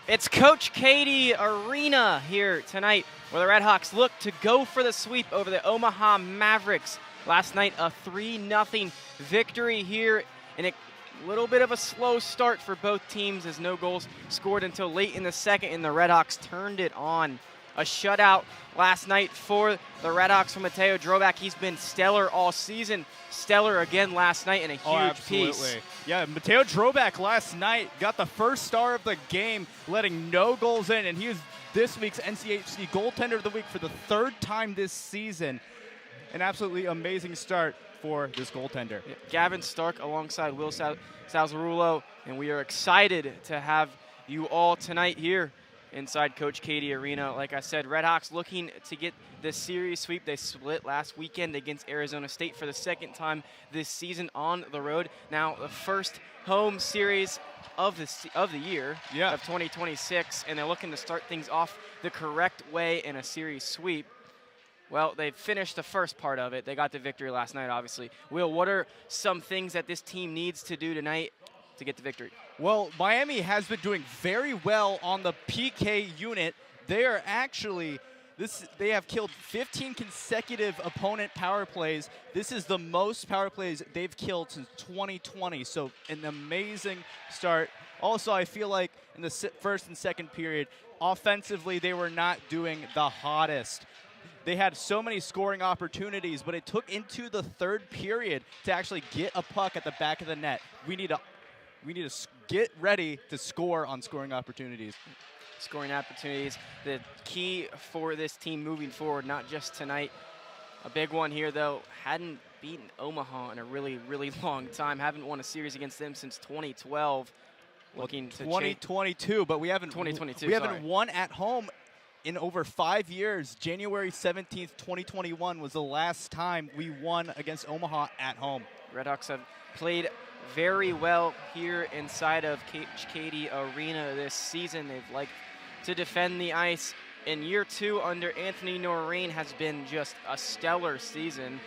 It's Coach Cady Arena here tonight, where the RedHawks look to go for the sweep over the Omaha Mavericks. Last night, a 3-0 victory here, and a little bit of a slow start for both teams as no goals scored until late in the second, and the RedHawks turned it on. A shutout last night for the RedHawks from Mateo Drobak. He's been stellar all season. Stellar again last night in a huge piece. Yeah, Mateo Drobak last night got the first star of the game, letting no goals in, and he is this week's NCHC goaltender of the week for the third time this season. An absolutely amazing start for this goaltender. Yeah, Gavin Stark alongside Will Salzarulo, and we are excited to have you all tonight here inside Coach Cady Arena. Like I said, RedHawks looking to get this series sweep. They split last weekend against Arizona State for the second time this season on the road. Now the first home series of the year of 2026, and they're looking to start things off the correct way in a series sweep. Well, they finished the first part of it. They got the victory last night, obviously. Will, what are some things that this team needs to do tonight to get the victory? Well, Miami has been doing very well on the PK unit. They are actually, they have killed 15 consecutive opponent power plays. This is the most power plays they've killed since 2020, so an amazing start. Also, I feel like in the first and second period, offensively, they were not doing the hottest. They had so many scoring opportunities, but it took into the third period to actually get a puck at the back of the net. We need to get ready to score on scoring opportunities. Scoring opportunities, the key for this team moving forward, not just tonight. A big one here, though, hadn't beaten Omaha in a really, really long time. Haven't won a series against them since 2012. Looking to 2022, but we haven't 2022. We haven't won at home in over 5 years. January 17th, 2021 was the last time we won against Omaha at home. RedHawks have played very well here inside of Cady Arena this season. They've liked to defend the ice. In year two under Anthony Noreen has been just a stellar season.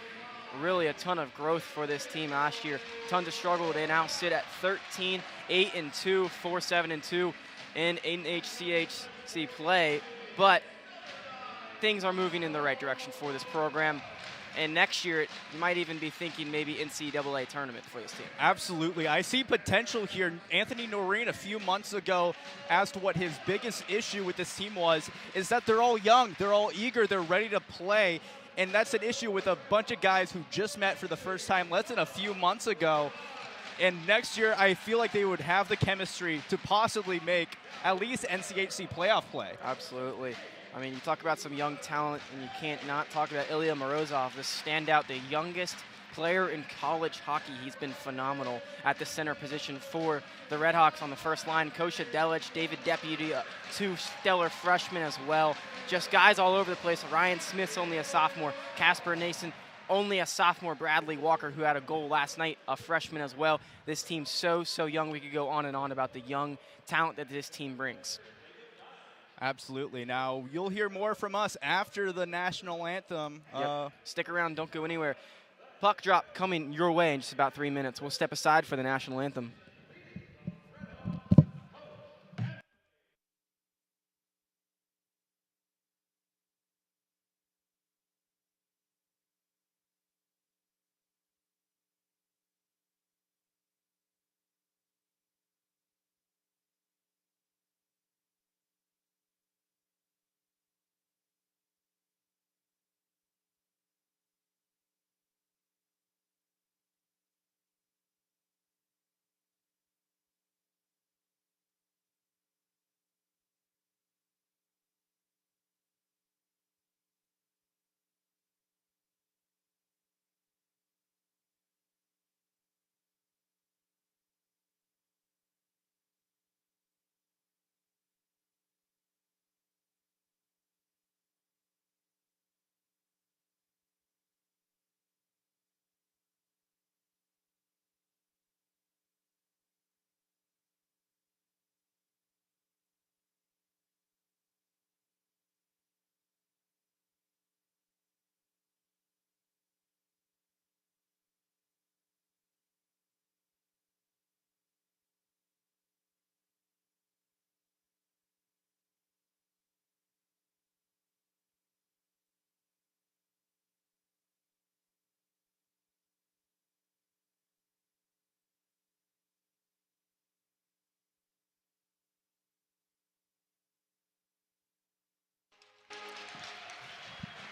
Really a ton of growth for this team last year. Tons of struggle. They now sit at 13, 8-2, 4-7-2 in NCHC play. But things are moving in the right direction for this program. And next year, you might even be thinking maybe NCAA tournament for this team. Absolutely. I see potential here. Anthony Noreen a few months ago asked what his biggest issue with this team was, is that they're all young, they're all eager, they're ready to play. And that's an issue with a bunch of guys who just met for the first time less than a few months ago. And next year, I feel like they would have the chemistry to possibly make at least NCHC playoff play. Absolutely. I mean, you talk about some young talent, and you can't not talk about Ilya Morozov, the standout, the youngest player in college hockey. He's been phenomenal at the center position for the RedHawks on the first line. Kosha Delic, David Deputy, two stellar freshmen as well. Just guys all over the place. Ryan Smith's only a sophomore. Casper Nason, only a sophomore. Bradley Walker, who had a goal last night, a freshman as well. This team's so young. We could go on and on about the young talent that this team brings. Absolutely. Now, you'll hear more from us after the national anthem. Yep. Stick around. Don't go anywhere. Puck drop coming your way in just about 3 minutes. We'll step aside for the national anthem.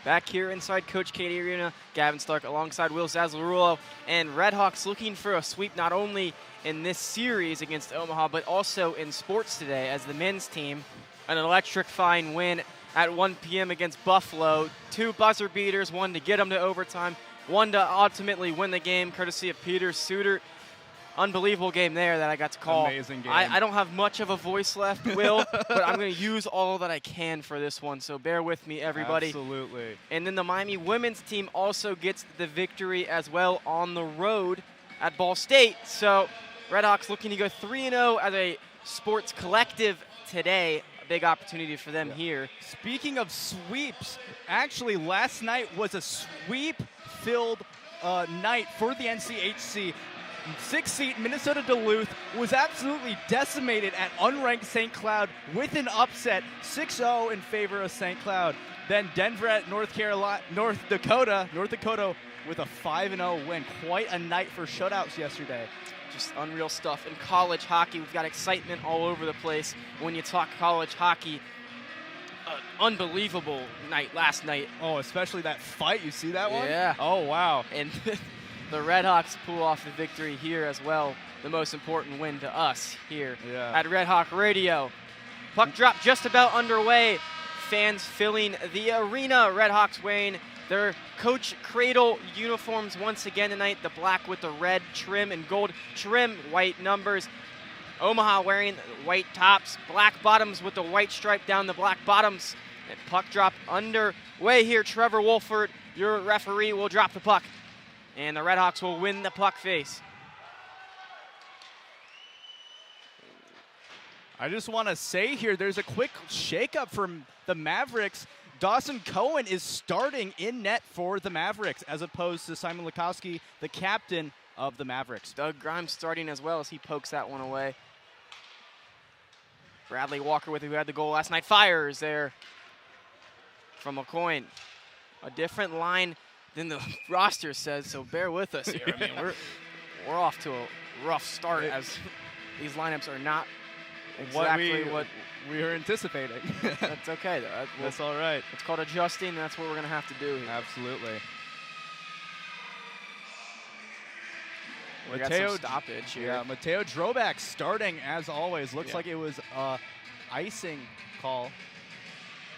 Back here inside Coach Cady Arena, Gavin Stark alongside Will Salzarulo, and RedHawks looking for a sweep not only in this series against Omaha, but also in sports today as the men's team, an electrifying win at 1 p.m. against Buffalo. 2 buzzer beaters, one to get them to overtime, one to ultimately win the game, courtesy of Peter Suter. Unbelievable game there that I got to call. Amazing game. I don't have much of a voice left, Will, but I'm going to use all that I can for this one, so bear with me, everybody. Absolutely. And then the Miami women's team also gets the victory as well on the road at Ball State. So RedHawks looking to go 3-0 as a sports collective today. A big opportunity for them here. Speaking of sweeps, actually last night was a sweep-filled night for the NCHC. 6th seed Minnesota Duluth was absolutely decimated at unranked St. Cloud with an upset, 6-0 in favor of St. Cloud. Then Denver at North Dakota with a 5-0 win. Quite a night for shutouts yesterday. Just unreal stuff. In college hockey, we've got excitement all over the place. When you talk college hockey, unbelievable night last night. Oh, especially that fight. You see that one? Yeah. Oh, wow. And the RedHawks pull off the victory here as well. The most important win to us here at RedHawk Radio. Puck drop just about underway. Fans filling the arena. RedHawks wearing their Coach Cradle uniforms once again tonight. The black with the red trim and gold trim, white numbers. Omaha wearing white tops, black bottoms with the white stripe down the black bottoms. And puck drop underway here. Trevor Wolford, your referee, will drop the puck. And the RedHawks will win the puck face. I just want to say here, there's a quick shakeup from the Mavericks. Dawson Cohen is starting in net for the Mavericks, as opposed to Simon Lukowski, the captain of the Mavericks. Doug Grimes starting as well as he pokes that one away. Bradley Walker, who had the goal last night, fires there from a coin. A different line than the roster says, so bear with us here. I mean, we're off to a rough start as these lineups are not exactly what we were anticipating. That's okay, though. That's all right. It's called adjusting, and that's what we're going to have to do here. Absolutely. We got some stoppage here. Yeah, Mateo Drobak starting as always. Looks like it was icing call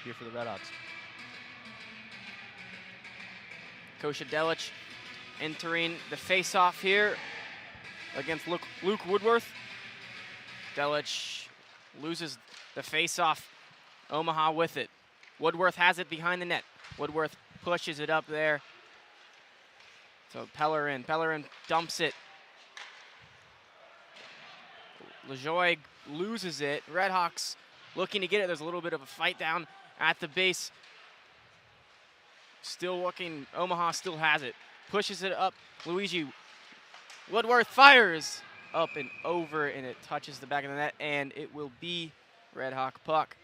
here for the RedHawks. Kosha Delic entering the face-off here against Luke Woodworth. Delic loses the face-off. Omaha with it. Woodworth has it behind the net. Woodworth pushes it up there. So Pellerin dumps it. LaJoie loses it. RedHawks looking to get it. There's a little bit of a fight down at the base. Still looking, Omaha still has it. Pushes it up, Luigi Woodworth fires up and over, and it touches the back of the net, and it will be RedHawk puck.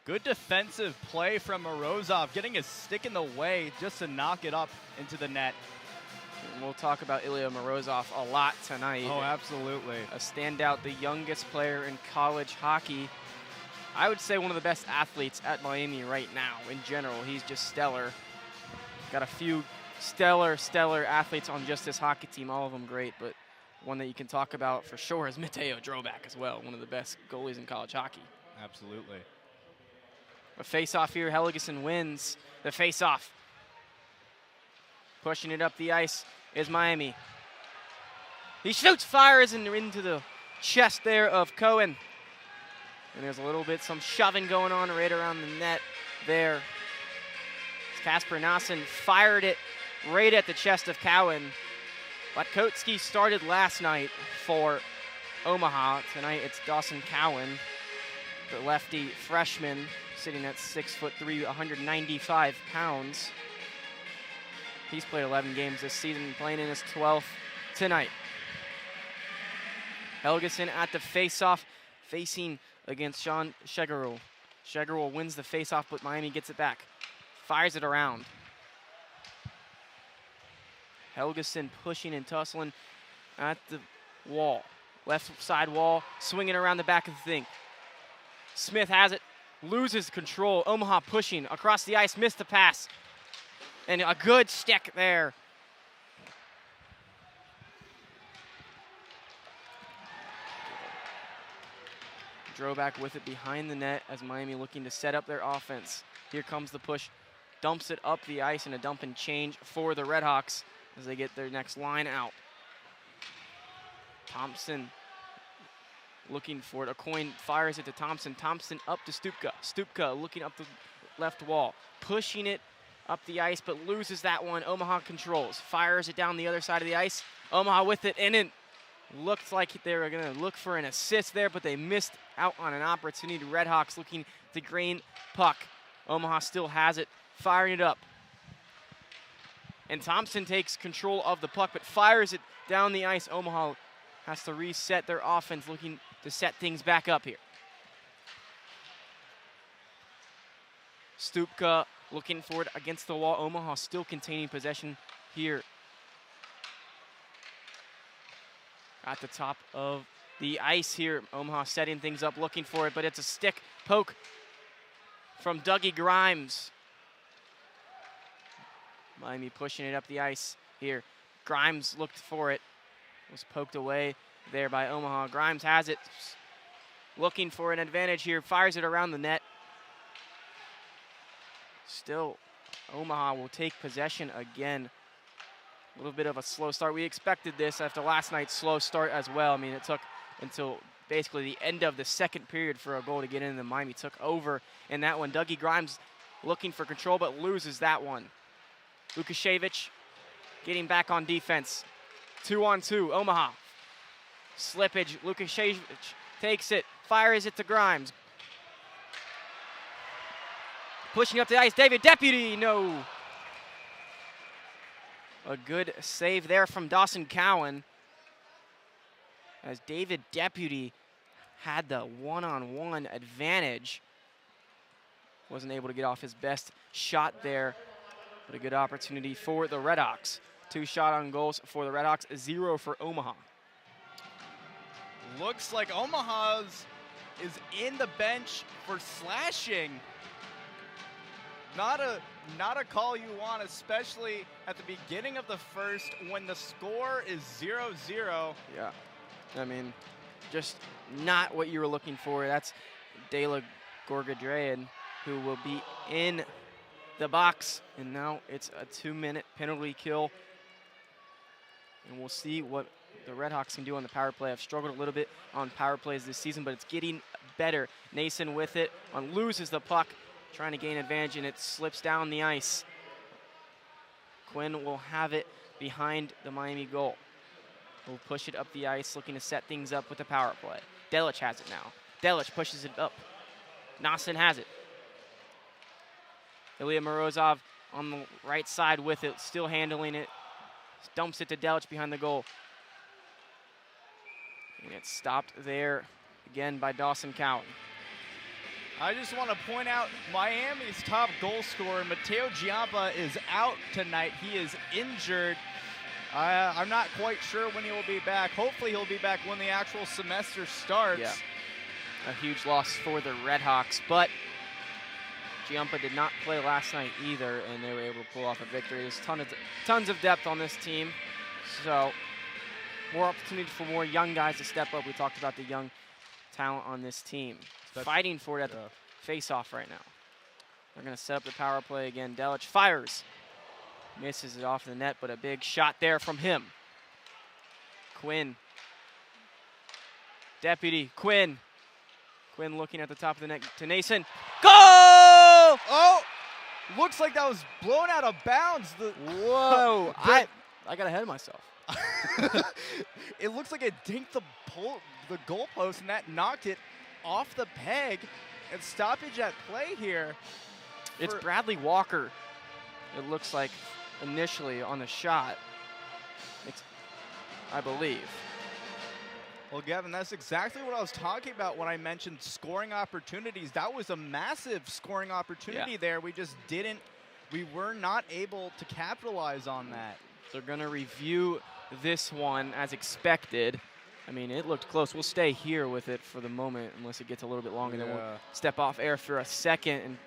Good defensive play from Morozov, getting his stick in the way just to knock it up into the net. And we'll talk about Ilya Morozov a lot tonight. Oh, absolutely. A standout, the youngest player in college hockey. I would say one of the best athletes at Miami right now in general. He's just stellar. Got a few stellar athletes on just this hockey team, all of them great, but one that you can talk about for sure is Mateo Drobak as well, one of the best goalies in college hockey. Absolutely. A face-off here, Helgeson wins the face-off. Pushing it up the ice is Miami. He shoots, fires into the chest there of Cohen. And there's a little bit, some shoving going on right around the net there. Kasper Nassen fired it right at the chest of Cowan. Latkotsky started last night for Omaha. Tonight it's Dawson Cowan, the lefty freshman, sitting at 6'3", 195 pounds. He's played 11 games this season, playing in his 12th tonight. Helgeson at the face-off, facing against Sean Shegarul. Shegarul wins the face-off, but Miami gets it back. Fires it around. Helgeson pushing and tussling at the wall. Left side wall, swinging around the back of the thing. Smith has it, loses control. Omaha pushing across the ice, missed the pass. And a good stick there. Drobak with it behind the net as Miami looking to set up their offense. Here comes the push. Dumps it up the ice and a dump and change for the RedHawks as they get their next line out. Thompson looking for it. A coin fires it to Thompson. Thompson up to Stupka. Stupka looking up the left wall. Pushing it up the ice but loses that one. Omaha controls. Fires it down the other side of the ice. Omaha with it and it looked like they were going to look for an assist there, but they missed out on an opportunity. RedHawks looking to gain puck. Omaha still has it, firing it up. And Thompson takes control of the puck, but fires it down the ice. Omaha has to reset their offense, looking to set things back up here. Stupka looking for it against the wall. Omaha still containing possession here. At the top of the ice here. Omaha setting things up, looking for it, but it's a stick poke from Dougie Grimes. Miami pushing it up the ice here. Grimes looked for it. Was poked away there by Omaha. Grimes has it. Looking for an advantage here. Fires it around the net. Still, Omaha will take possession again. A little bit of a slow start. We expected this after last night's slow start as well. I mean, it took until basically the end of the second period for a goal to get in. The Miami took over in that one. Dougie Grimes looking for control but loses that one. Lukashevich getting back on defense. 2-on-2, Omaha. Slippage, Lukashevich takes it, fires it to Grimes. Pushing up the ice, David Deputy, no. A good save there from Dawson Cowan as David Deputy had the one-on-one advantage. Wasn't able to get off his best shot there, but a good opportunity for the RedHawks. 2 shot on goals for the RedHawks, 0 for Omaha. Looks like Omaha's is in the bench for slashing. Not a call you want, especially at the beginning of the first when the score is 0-0. Yeah, I mean, just not what you were looking for. That's De La Gorgadrean, who will be in the box. And now it's a 2-minute penalty kill. And we'll see what the RedHawks can do on the power play. I've struggled a little bit on power plays this season, but it's getting better. Nason with it, loses the puck, trying to gain advantage, and it slips down the ice. Quinn will have it behind the Miami goal. We'll push it up the ice, looking to set things up with the power play. Delic has it now. Delic pushes it up. Nason has it. Ilya Morozov on the right side with it, still handling it. Dumps it to Delic behind the goal. And it's stopped there again by Dawson Cowan. I just want to point out Miami's top goal scorer, Matteo Giampa, is out tonight. He is injured. I'm not quite sure when he will be back. Hopefully he'll be back when the actual semester starts. Yeah, a huge loss for the RedHawks, but Giampa did not play last night either, and they were able to pull off a victory. There's tons of depth on this team, so more opportunity for more young guys to step up. We talked about the young talent on this team. Fighting for it at the face-off right now. They're going to set up the power play again. Delic fires. Misses it off the net, but a big shot there from him. Quinn. Deputy, Quinn. Quinn looking at the top of the net to Nason. Goal! Oh! Looks like that was blown out of bounds. Whoa. I got ahead of myself. It looks like it dinked the goalpost, and that knocked it off the peg. And stoppage at play here. It's Bradley Walker, it looks like, initially on the shot, I believe. Well, Gavin, that's exactly what I was talking about when I mentioned scoring opportunities. That was a massive scoring opportunity there. We were not able to capitalize on that. They're going to review this one as expected. I mean, it looked close. We'll stay here with it for the moment unless it gets a little bit longer. Then we'll step off air for a second.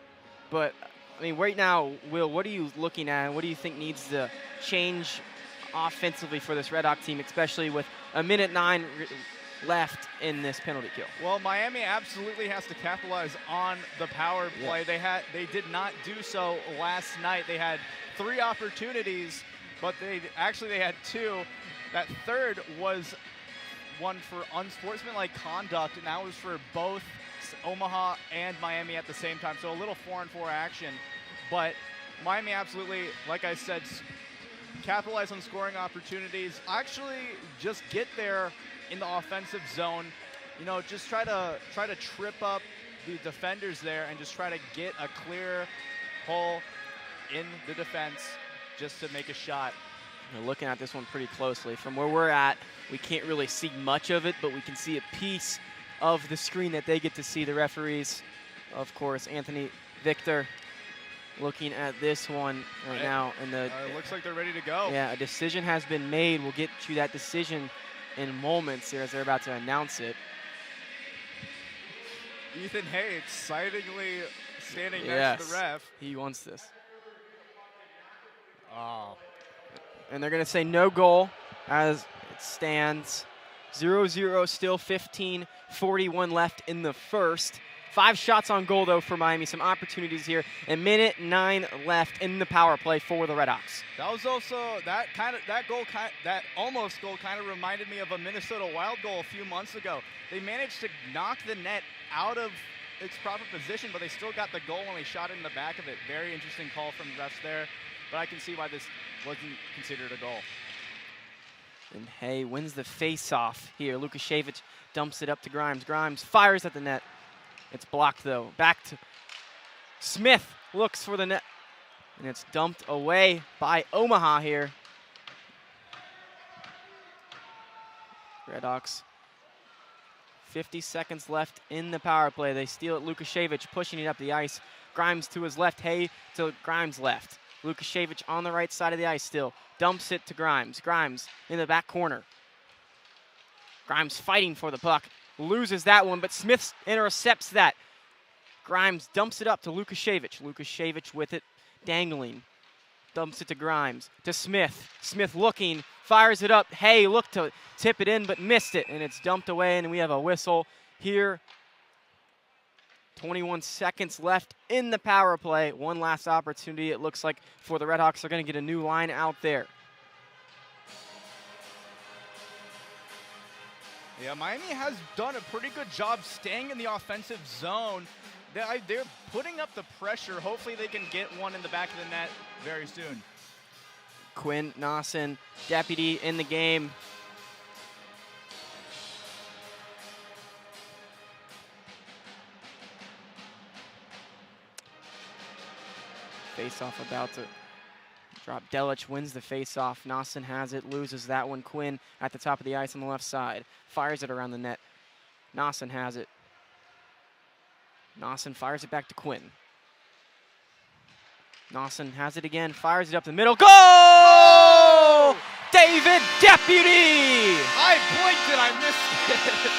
But, I mean, right now, Will, what are you looking at? What do you think needs to change offensively for this RedHawk team, especially with a minute 9 left in this penalty kill? Well, Miami absolutely has to capitalize on the power play. Yeah. They did not do so last night. They had 3 opportunities, but they had 2. That third was one for unsportsmanlike conduct, and that was for both Omaha and Miami at the same time. So a little 4-on-4 action, but Miami absolutely, like I said, capitalize on scoring opportunities. Actually, just get there in the offensive zone. You know, just try to trip up the defenders there and just try to get a clear hole in the defense just to make a shot. We're looking at this one pretty closely. From where we're at, we can't really see much of it, but we can see a piece of the screen that they get to see. The referees, of course, Anthony Victor, looking at this one right now. And it looks like they're ready to go. Yeah, a decision has been made. We'll get to that decision in moments here as they're about to announce it. Ethan Hay excitingly standing next to the ref. He wants this. Oh. And they're going to say no goal as it stands 0-0, still 15:41 left in the first. 5 shots on goal, though, for Miami. Some opportunities here. And minute 9 left in the power play for the RedHawks. That was also, that almost goal kind of reminded me of a Minnesota Wild goal a few months ago. They managed to knock the net out of its proper position, but they still got the goal when they shot it in the back of it. Very interesting call from the refs there, but I can see why this wasn't considered a goal. And Hay wins the face-off here. Lukashevich dumps it up to Grimes. Grimes fires at the net. It's blocked, though. Back to Smith. Looks for the net. And it's dumped away by Omaha here. RedHawks. 50 seconds left in the power play. They steal it. Lukashevich pushing it up the ice. Grimes to his left. Hay to Grimes' left. Lukashevich on the right side of the ice still. Dumps it to Grimes. Grimes in the back corner. Grimes fighting for the puck. Loses that one, but Smith intercepts that. Grimes dumps it up to Lukashevich. Lukashevich with it, dangling. Dumps it to Grimes, to Smith. Smith looking, fires it up. Hay looked to tip it in, but missed it, and it's dumped away, and we have a whistle here. 21 seconds left in the power play. One last opportunity, it looks like, for the RedHawks. They're going to get a new line out there. Yeah, Miami has done a pretty good job staying in the offensive zone. They're putting up the pressure. Hopefully they can get one in the back of the net very soon. Quinn Nosson, deputy in the game. Face-off about to drop. Delic wins the face-off. Nosson has it, loses that one. Quinn at the top of the ice on the left side. Fires it around the net. Nosson has it. Nosson fires it back to Quinn. Nosson has it again, fires it up the middle. Goal! Oh! David Deputy! I blinked and I missed it.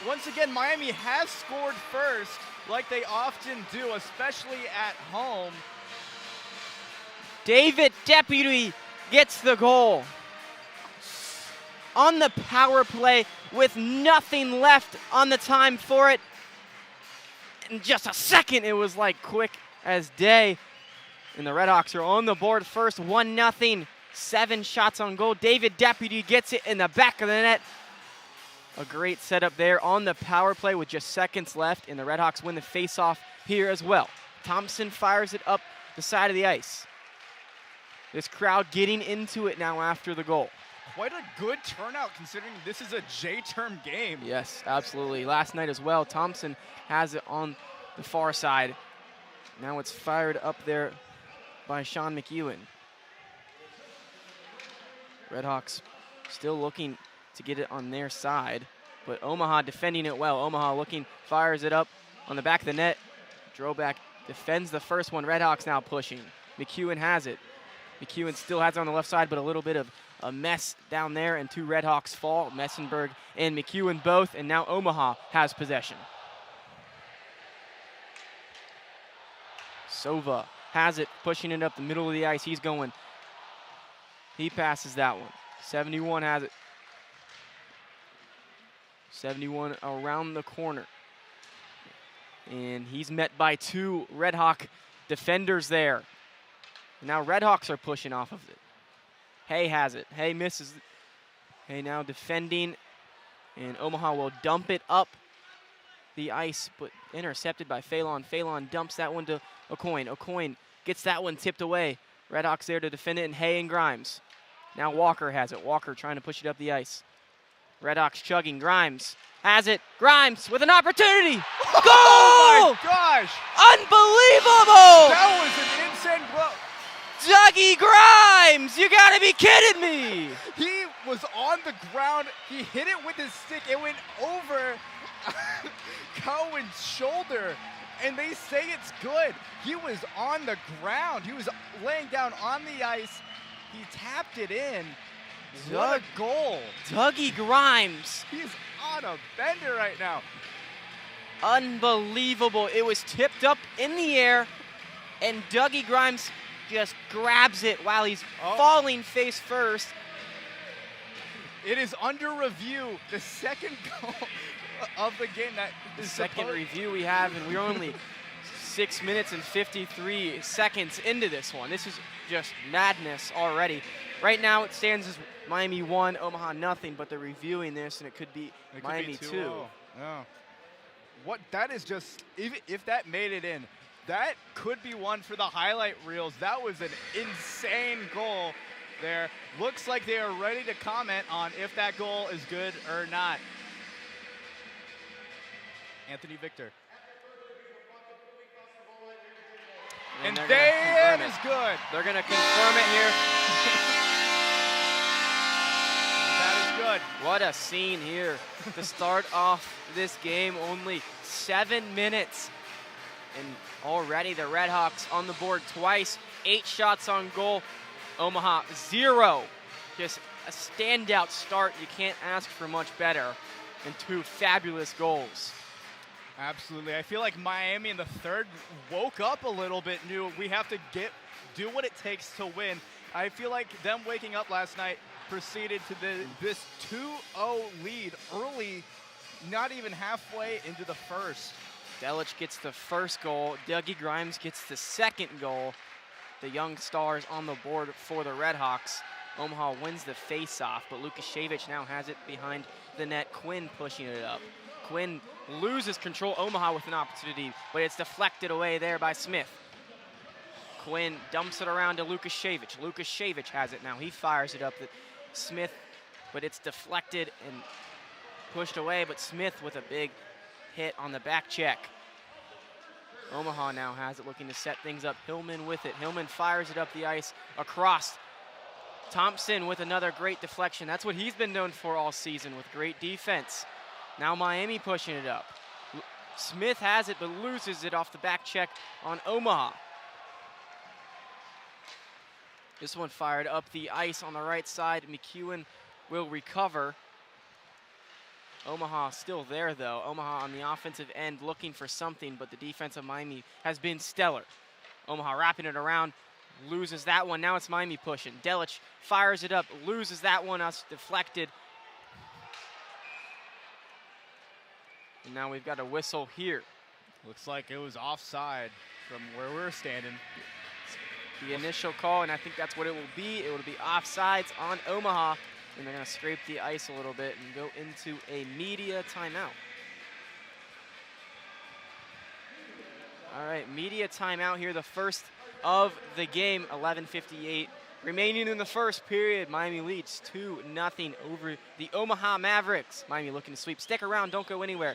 Once again, Miami has scored first, like they often do, especially at home. David Deputy gets the goal. On the power play with nothing left on the time for it. In just a second, it was like quick as day. And the RedHawks are on the board first, 1-0. 7 shots on goal. David Deputy gets it in the back of the net. A great setup there on the power play with just seconds left, and the RedHawks win the face-off here as well. Thompson fires it up the side of the ice. This crowd getting into it now after the goal. Quite a good turnout considering this is a J-term game. Yes, absolutely. Last night as well, Thompson has it on the far side. Now it's fired up there by Sean McEwen. RedHawks still looking to get it on their side, but Omaha defending it well. Omaha looking, fires it up on the back of the net. Droback defends the first one. RedHawks now pushing. McEwen has it. McEwen still has it on the left side, but a little bit of a mess down there, and 2 RedHawks fall, Messenberg and McEwen both, and now Omaha has possession. Sova has it, pushing it up the middle of the ice. He's going. He passes that one. 71 has it. 71 around the corner. And he's met by 2 RedHawk defenders there. Now RedHawks are pushing off of it. Hay has it. Hay misses. Hay now defending. And Omaha will dump it up the ice, but intercepted by Phelan. Phelan dumps that one to Aucoin. Aucoin gets that one tipped away. RedHawks there to defend it, and Hay and Grimes. Now Walker has it. Walker trying to push it up the ice. RedHawks chugging. Grimes has it. Grimes with an opportunity. Goal! Oh my gosh! Unbelievable! That was an insane blow. Dougie Grimes! You gotta be kidding me! He was on the ground. He hit it with his stick. It went over Cohen's shoulder, and they say it's good. He was on the ground. He was laying down on the ice. He tapped it in. What a goal. Dougie Grimes. He's on a bender right now. Unbelievable. It was tipped up in the air, and Dougie Grimes just grabs it while he's falling face first. It is under review. The second goal of the game. That is the second review we have, and we're only 6 minutes and 53 seconds into this one. This is just madness already. Right now it stands as Miami 1, Omaha nothing, but they're reviewing this, and it could be Miami 2. Yeah. What that is just, if that made it in, that could be one for the highlight reels. That was an insane goal there. Looks like they are ready to comment on if that goal is good or not. Anthony Victor. And that is good. They're going to confirm it here. That is good. What a scene here to start off this game. Only 7 minutes. And already the RedHawks on the board twice. 8 shots on goal. Omaha 0. Just a standout start. You can't ask for much better. And 2 fabulous goals. Absolutely. I feel like Miami in the third woke up a little bit, knew we have to do what it takes to win. I feel like them waking up last night proceeded to this 2-0 lead early, not even halfway into the first. Delich gets the first goal. Dougie Grimes gets the second goal. The young stars on the board for the RedHawks. Omaha wins the face-off, but Lukashevich now has it behind the net. Quinn pushing it up. Quinn loses control. Omaha with an opportunity, but it's deflected away there by Smith. Quinn dumps it around to Lukashevich. Lukashevich has it now. He fires it up at Smith, but it's deflected and pushed away, but Smith with a big hit on the back check. Omaha now has it, looking to set things up. Hillman with it. Hillman fires it up the ice across. Thompson with another great deflection. That's what he's been known for all season, with great defense. Now Miami pushing it up. Smith has it, but loses it off the back check on Omaha. This one fired up the ice on the right side. McEwen will recover. Omaha still there, though. Omaha on the offensive end looking for something, but the defense of Miami has been stellar. Omaha wrapping it around, loses that one. Now it's Miami pushing. Delich fires it up, loses that one. Us deflected. And now we've got a whistle here. Looks like it was offside from where we're standing. The initial call, and I think that's what it will be. It will be offsides on Omaha, and they're going to scrape the ice a little bit and go into a media timeout. All right, media timeout here, the first of the game, 11:58 remaining in the first period. Miami leads 2-0 over the Omaha Mavericks. Miami looking to sweep. Stick around, don't go anywhere.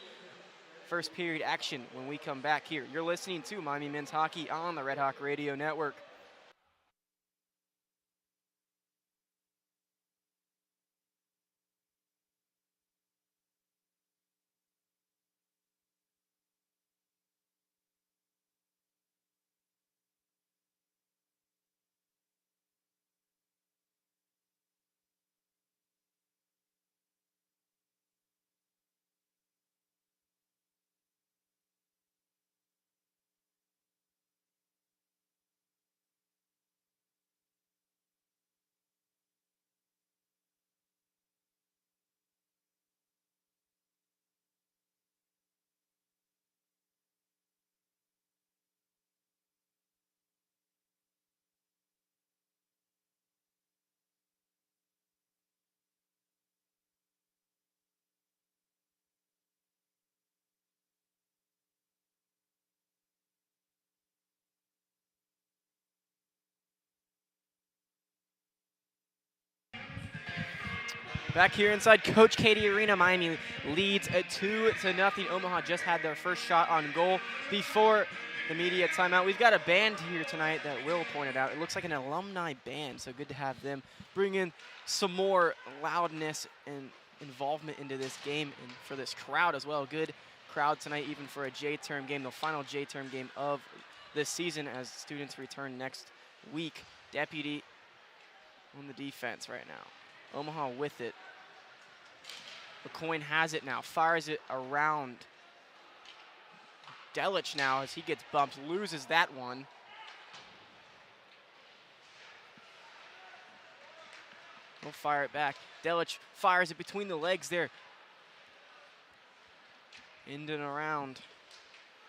First period action when we come back here. You're listening to Miami Men's Hockey on the Red Hawk Radio Network. Back here inside Coach Cady Arena, Miami leads at 2-0. Omaha just had their first shot on goal before the media timeout. We've got a band here tonight that Will pointed out. It looks like an alumni band, so good to have them bring in some more loudness and involvement into this game and for this crowd as well. Good crowd tonight, even for a J-term game, the final J-term game of this season as students return next week. Deputy on the defense right now. Omaha with it. McCoy has it now, fires it around. Delich now, as he gets bumped, loses that one. He'll fire it back. Delich fires it between the legs there. In and around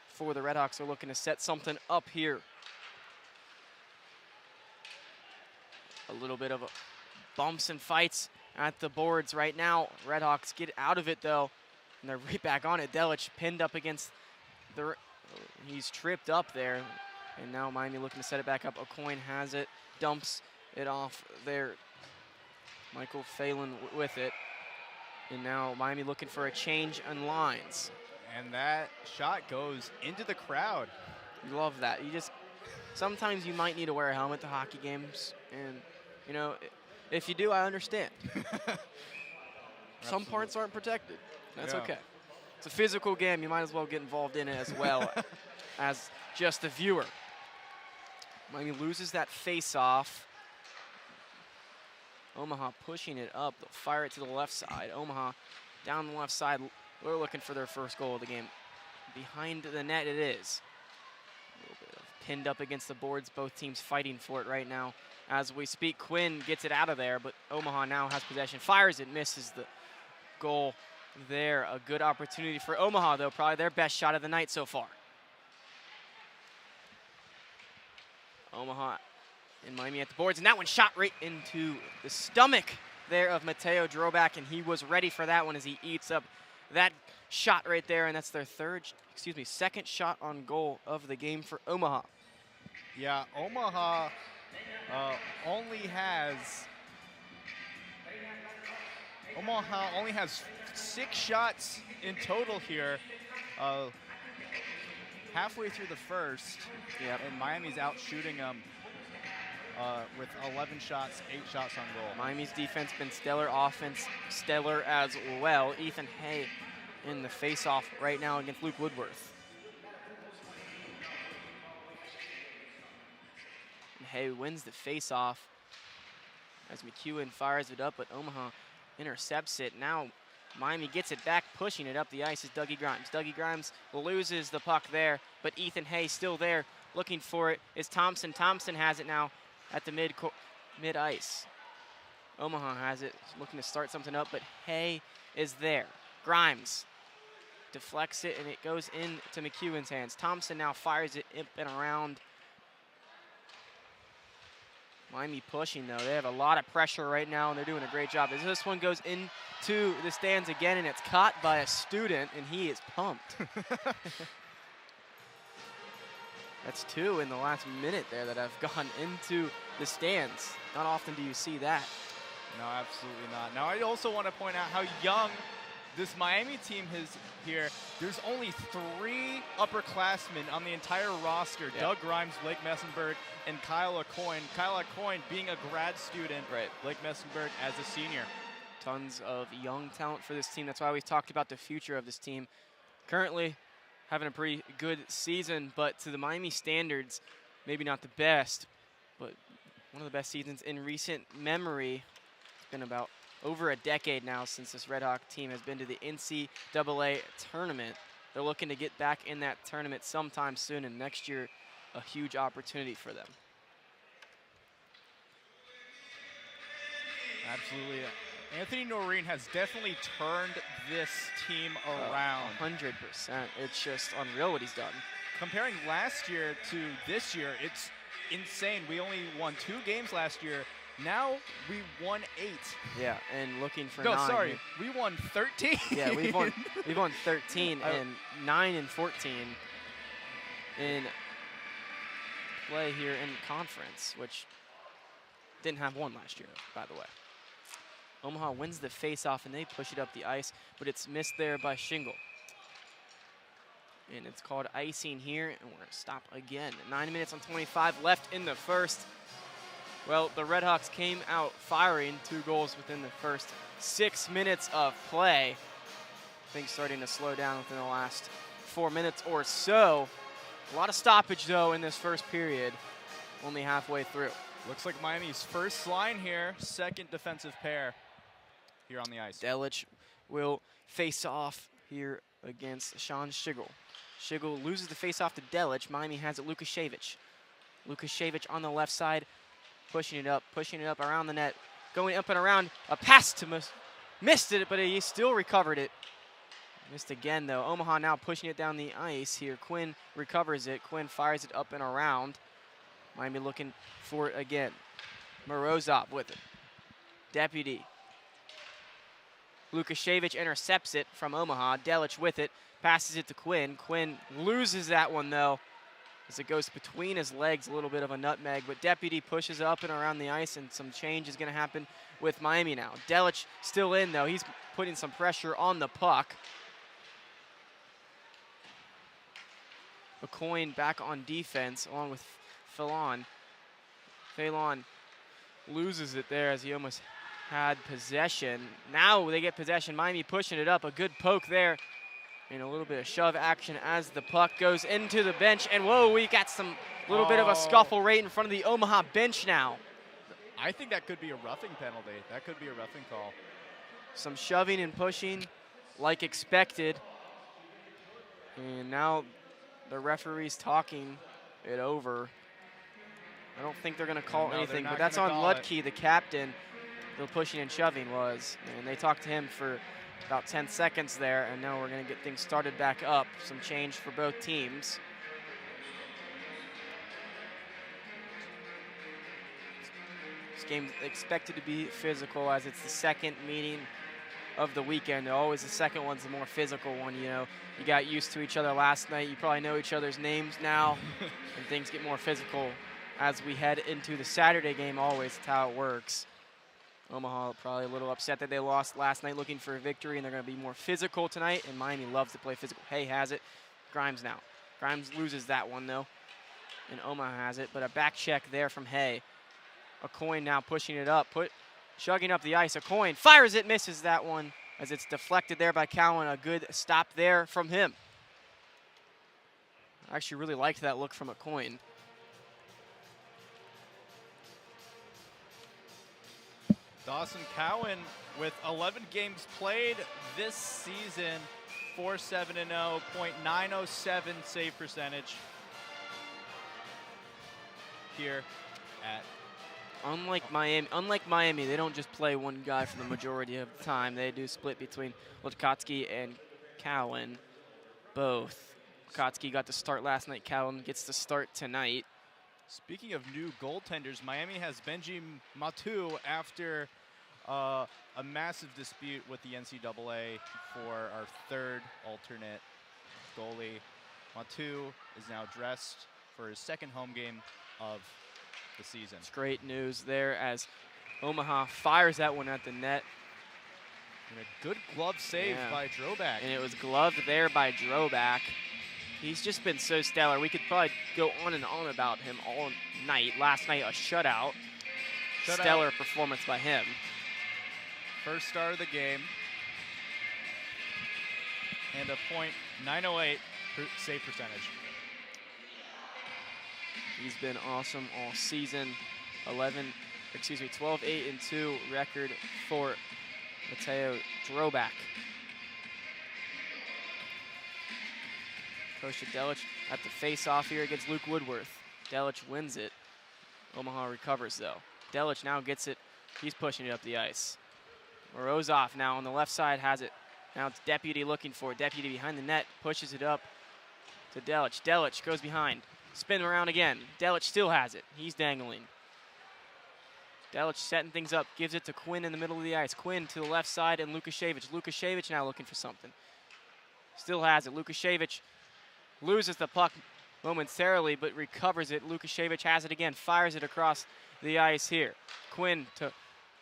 for the RedHawks. They're looking to set something up here. A little bit of a bumps and fights at the boards right now. RedHawks get out of it though, and they're right back on it. Delich pinned up against the, he's tripped up there, and now Miami looking to set it back up. O'Coin has it, dumps it off there. Michael Phelan with it, and now Miami looking for a change in lines. And that shot goes into the crowd. You love that. You just, sometimes you might need to wear a helmet to hockey games, and you know, if you do, I understand. Some parts aren't protected. That's okay. It's a physical game. You might as well get involved in it as well as just a viewer. Miami loses that face-off. Omaha pushing it up. They'll fire it to the left side. Omaha down the left side. We're looking for their first goal of the game. Behind the net it is. A little bit of pinned up against the boards. Both teams fighting for it right now. As we speak, Quinn gets it out of there, but Omaha now has possession. Fires it, misses the goal there. A good opportunity for Omaha, though. Probably their best shot of the night so far. Omaha and Miami at the boards, and that one shot right into the stomach there of Mateo Drobak, and he was ready for that one as he eats up that shot right there, and that's their second shot on goal of the game for Omaha. Yeah, Omaha only has 6 shots in total here. Halfway through the first, and Miami's out shooting them with 11 shots, 8 shots on goal. Miami's defense been stellar, offense stellar as well. Ethan Hay in the face-off right now against Luke Woodworth. And Hay wins the face-off as McEwen fires it up, but Omaha intercepts it. Now Miami gets it back, pushing it up the ice is Dougie Grimes. Dougie Grimes loses the puck there, but Ethan Hay still there looking for it is Thompson. Thompson has it now at the mid-ice. Omaha has it, looking to start something up, but Hay is there. Grimes deflects it, and it goes into McEwen's hands. Thompson now fires it up and around. Miami pushing, though. They have a lot of pressure right now, and they're doing a great job. As this one goes into the stands again, and it's caught by a student, and he is pumped. That's 2 in the last minute there that have gone into the stands. Not often do you see that. No, absolutely not. Now, I also want to point out how young this Miami team is here. There's only 3 upperclassmen on the entire roster. Yep. Doug Grimes, Blake Messenberg, and Kyle O'Coin. Kyle O'Coin being a grad student. Right. Blake Messenberg as a senior. Tons of young talent for this team. That's why we've talked about the future of this team. Currently having a pretty good season, but to the Miami standards, maybe not the best, but one of the best seasons in recent memory. It's been about over a decade now since this Red Hawk team has been to the NCAA tournament. They're looking to get back in that tournament sometime soon, and next year, a huge opportunity for them. Absolutely. Anthony Noreen has definitely turned this team around. 100%. It's just unreal what he's done. Comparing last year to this year, it's insane. We only won 2 games last year. Now we won 8. Yeah, and looking for 9. No, sorry, we won 13. Yeah, we've won 13 and 9 and 14 in play here in conference, which didn't have one last year, by the way. Omaha wins the face-off, and they push it up the ice, but it's missed there by Shingle. And it's called icing here, and we're going to stop again. 9 minutes and 25 left in the first. Well, the RedHawks came out firing 2 goals within the first 6 minutes of play. Things starting to slow down within the last 4 minutes or so. A lot of stoppage, though, in this first period, only halfway through. Looks like Miami's first line here, second defensive pair here on the ice. Delich will face off here against Sean Schigel. Schigel loses the face-off to Delich. Miami has it Lukashevich. Lukashevich on the left side, pushing it up around the net, going up and around. A pass to missed it, but he still recovered it. Missed again, though. Omaha now pushing it down the ice here. Quinn recovers it. Quinn fires it up and around. Miami looking for it again. Morozov with it. Deputy. Lukashevich intercepts it from Omaha. Delich with it. Passes it to Quinn. Quinn loses that one, though, as it goes between his legs, a little bit of a nutmeg. But Deputy pushes up and around the ice, and some change is going to happen with Miami now. Delich still in, though. He's putting some pressure on the puck. McCoy back on defense, along with Phelan. Phelan loses it there as he almost had possession. Now they get possession. Miami pushing it up. A good poke there. And a little bit of shove action as the puck goes into the bench. And whoa, we got some little bit of a scuffle right in front of the Omaha bench now. I think that could be a roughing penalty. That could be a roughing call. Some shoving and pushing like expected. And now the referee's talking it over. I don't think they're going to call anything, but that's on Ludke, the captain. The pushing and shoving was. And they talked to him for about 10 seconds there, and now we're going to get things started back up. Some change for both teams. This game expected to be physical as it's the second meeting of the weekend. Always the second one's the more physical one, you know. You got used to each other last night. You probably know each other's names now, and things get more physical as we head into the Saturday game. Always, that's how it works. Omaha probably a little upset that they lost last night, looking for a victory, and they're going to be more physical tonight, and Miami loves to play physical. Hay has it. Grimes now. Grimes loses that one, though, and Omaha has it, but a back check there from Hay. A coin now pushing it up, chugging up the ice. A coin fires it, misses that one as it's deflected there by Cowan. A good stop there from him. I actually really liked that look from a coin. Dawson Cowan with 11 games played this season, 4-7-0, .907 save percentage here at. Unlike Miami, they don't just play one guy for the majority of the time. They do split between Lutkotsky and Cowan, both. Lutkotsky got to start last night. Cowan gets to start tonight. Speaking of new goaltenders, Miami has Benji Matu after a massive dispute with the NCAA for our third alternate goalie. Matu is now dressed for his second home game of the season. It's great news there as Omaha fires that one at the net. And a good glove save by Droback. And it was gloved there by Droback. He's just been so stellar. We could probably go on and on about him all night. Last night, a shutout. Stellar performance by him. First star of the game. And a .908 save percentage. He's been awesome all season. 12-8-2 record for Mateo Droback. Coach Delich at the face-off here against Luke Woodworth. Delich wins it. Omaha recovers, though. Delich now gets it. He's pushing it up the ice. Morozov now on the left side has it. Now it's Deputy looking for it. Deputy behind the net, pushes it up to Delich. Delich goes behind. Spin around again. Delich still has it. He's dangling. Delich setting things up. Gives it to Quinn in the middle of the ice. Quinn to the left side and Lukashevich. Lukashevich now looking for something. Still has it. Lukashevich loses the puck momentarily, but recovers it. Lukashevich has it again. Fires it across the ice here. Quinn to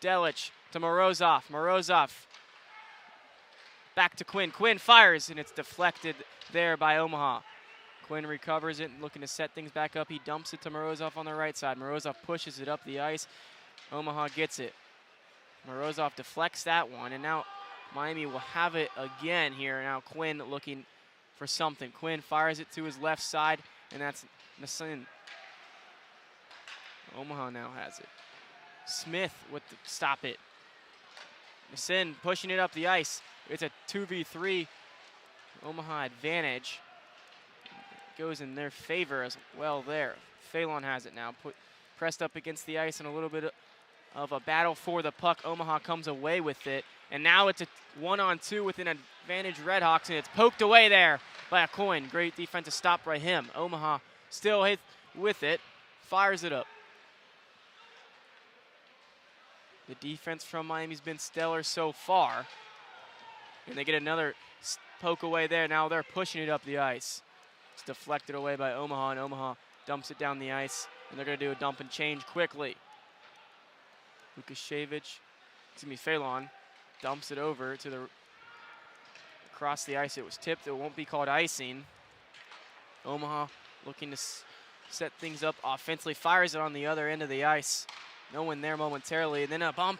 Delic to Morozov. Morozov back to Quinn. Quinn fires, and it's deflected there by Omaha. Quinn recovers it, looking to set things back up. He dumps it to Morozov on the right side. Morozov pushes it up the ice. Omaha gets it. Morozov deflects that one, and now Miami will have it again here. Now Quinn looking for something. Quinn fires it to his left side, and that's Nassin. Omaha now has it. Smith with the stop it. Nassin pushing it up the ice. It's a 2v3. Omaha advantage. Goes in their favor as well there. Phelan has it now. Pressed up against the ice and a little bit of a battle for the puck. Omaha comes away with it. And now it's a 1-on-2 with an advantage RedHawks, and it's poked away there by a Coin. Great defensive stop by him. Omaha still hit with it. Fires it up. The defense from Miami's been stellar so far. And they get another poke away there. Now they're pushing it up the ice. It's deflected away by Omaha, and Omaha dumps it down the ice. And they're going to do a dump and change quickly. Phelan dumps it over to the across the ice. It was tipped. It won't be called icing. Omaha looking to set things up offensively. Fires it on the other end of the ice. No one there momentarily. And then a bump.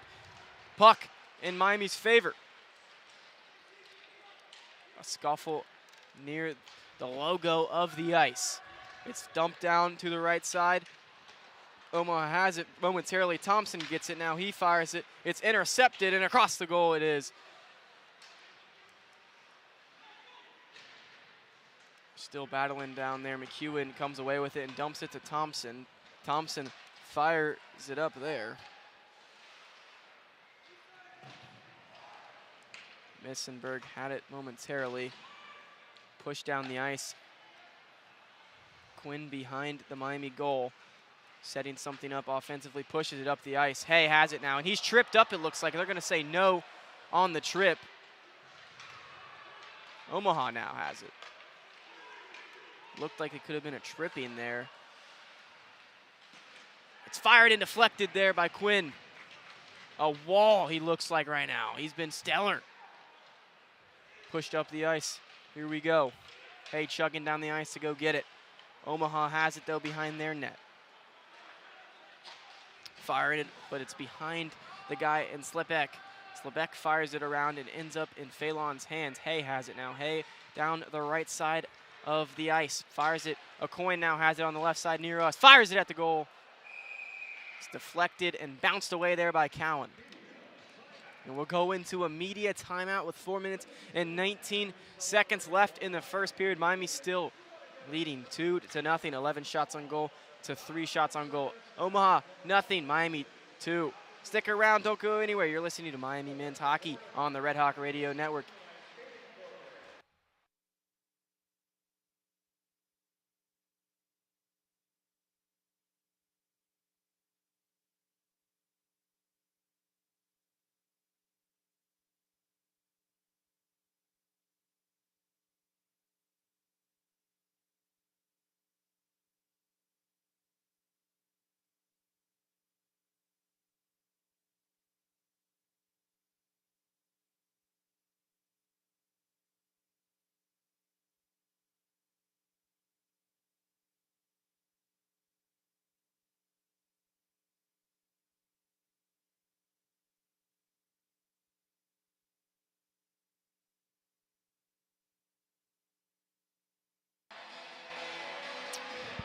Puck in Miami's favor. A scuffle near the logo of the ice. It's dumped down to the right side. Omaha has it momentarily. Thompson gets it now. He fires it. It's intercepted, and across the goal it is. Still battling down there. McEwen comes away with it and dumps it to Thompson. Thompson fires it up there. Missenberg had it momentarily. Pushed down the ice. Quinn behind the Miami goal. Setting something up offensively, pushes it up the ice. Hay has it now, and he's tripped up, it looks like. They're going to say no on the trip. Omaha now has it. Looked like it could have been a tripping there. It's fired and deflected there by Quinn. A wall, he looks like right now. He's been stellar. Pushed up the ice. Here we go. Hay chugging down the ice to go get it. Omaha has it, though, behind their net. Fired it, but it's behind the guy in Slebek. Slebek fires it around and ends up in Phelan's hands. Hay has it now. Hay down the right side of the ice. Fires it. A Coin now has it on the left side near us. Fires it at the goal. It's deflected and bounced away there by Cowan. And we'll go into a media timeout with 4 minutes and 19 seconds left in the first period. Miami still leading 2-0. 11 shots on goal to 3 shots on goal. Omaha, nothing. Miami, 2. Stick around. Don't go anywhere. You're listening to Miami Men's Hockey on the Red Hawk Radio Network.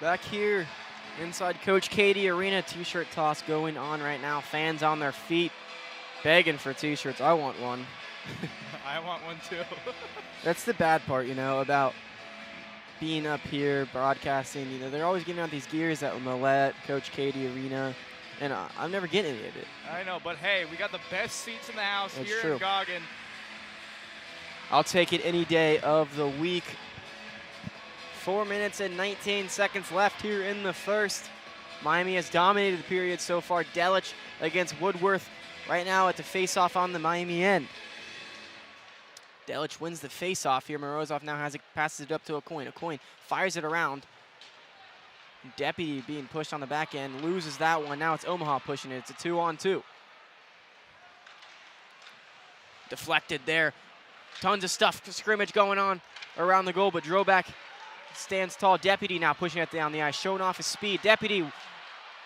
Back here inside Coach Cady Arena, t-shirt toss going on right now. Fans on their feet begging for t-shirts. I want one. I want one too. That's the bad part, you know, about being up here broadcasting. You know, they're always giving out these gears at Millette, Coach Cady Arena, and I'm never getting any of it. I know, but hey, we got the best seats in the house. That's here true. in Goggin. I'll take it any day of the week. 4 minutes and 19 seconds left here in the first. Miami has dominated the period so far. Delic against Woodworth right now at the face-off on the Miami end. Delic wins the face-off here. Morozov now has it, passes it up to a Coin. A Coin fires it around. Deputy being pushed on the back end, loses that one. Now it's Omaha pushing it. It's a 2-on-2. Deflected there. Tons of stuff, scrimmage going on around the goal, but Droback stands tall. Deputy now pushing it down the ice, showing off his speed. Deputy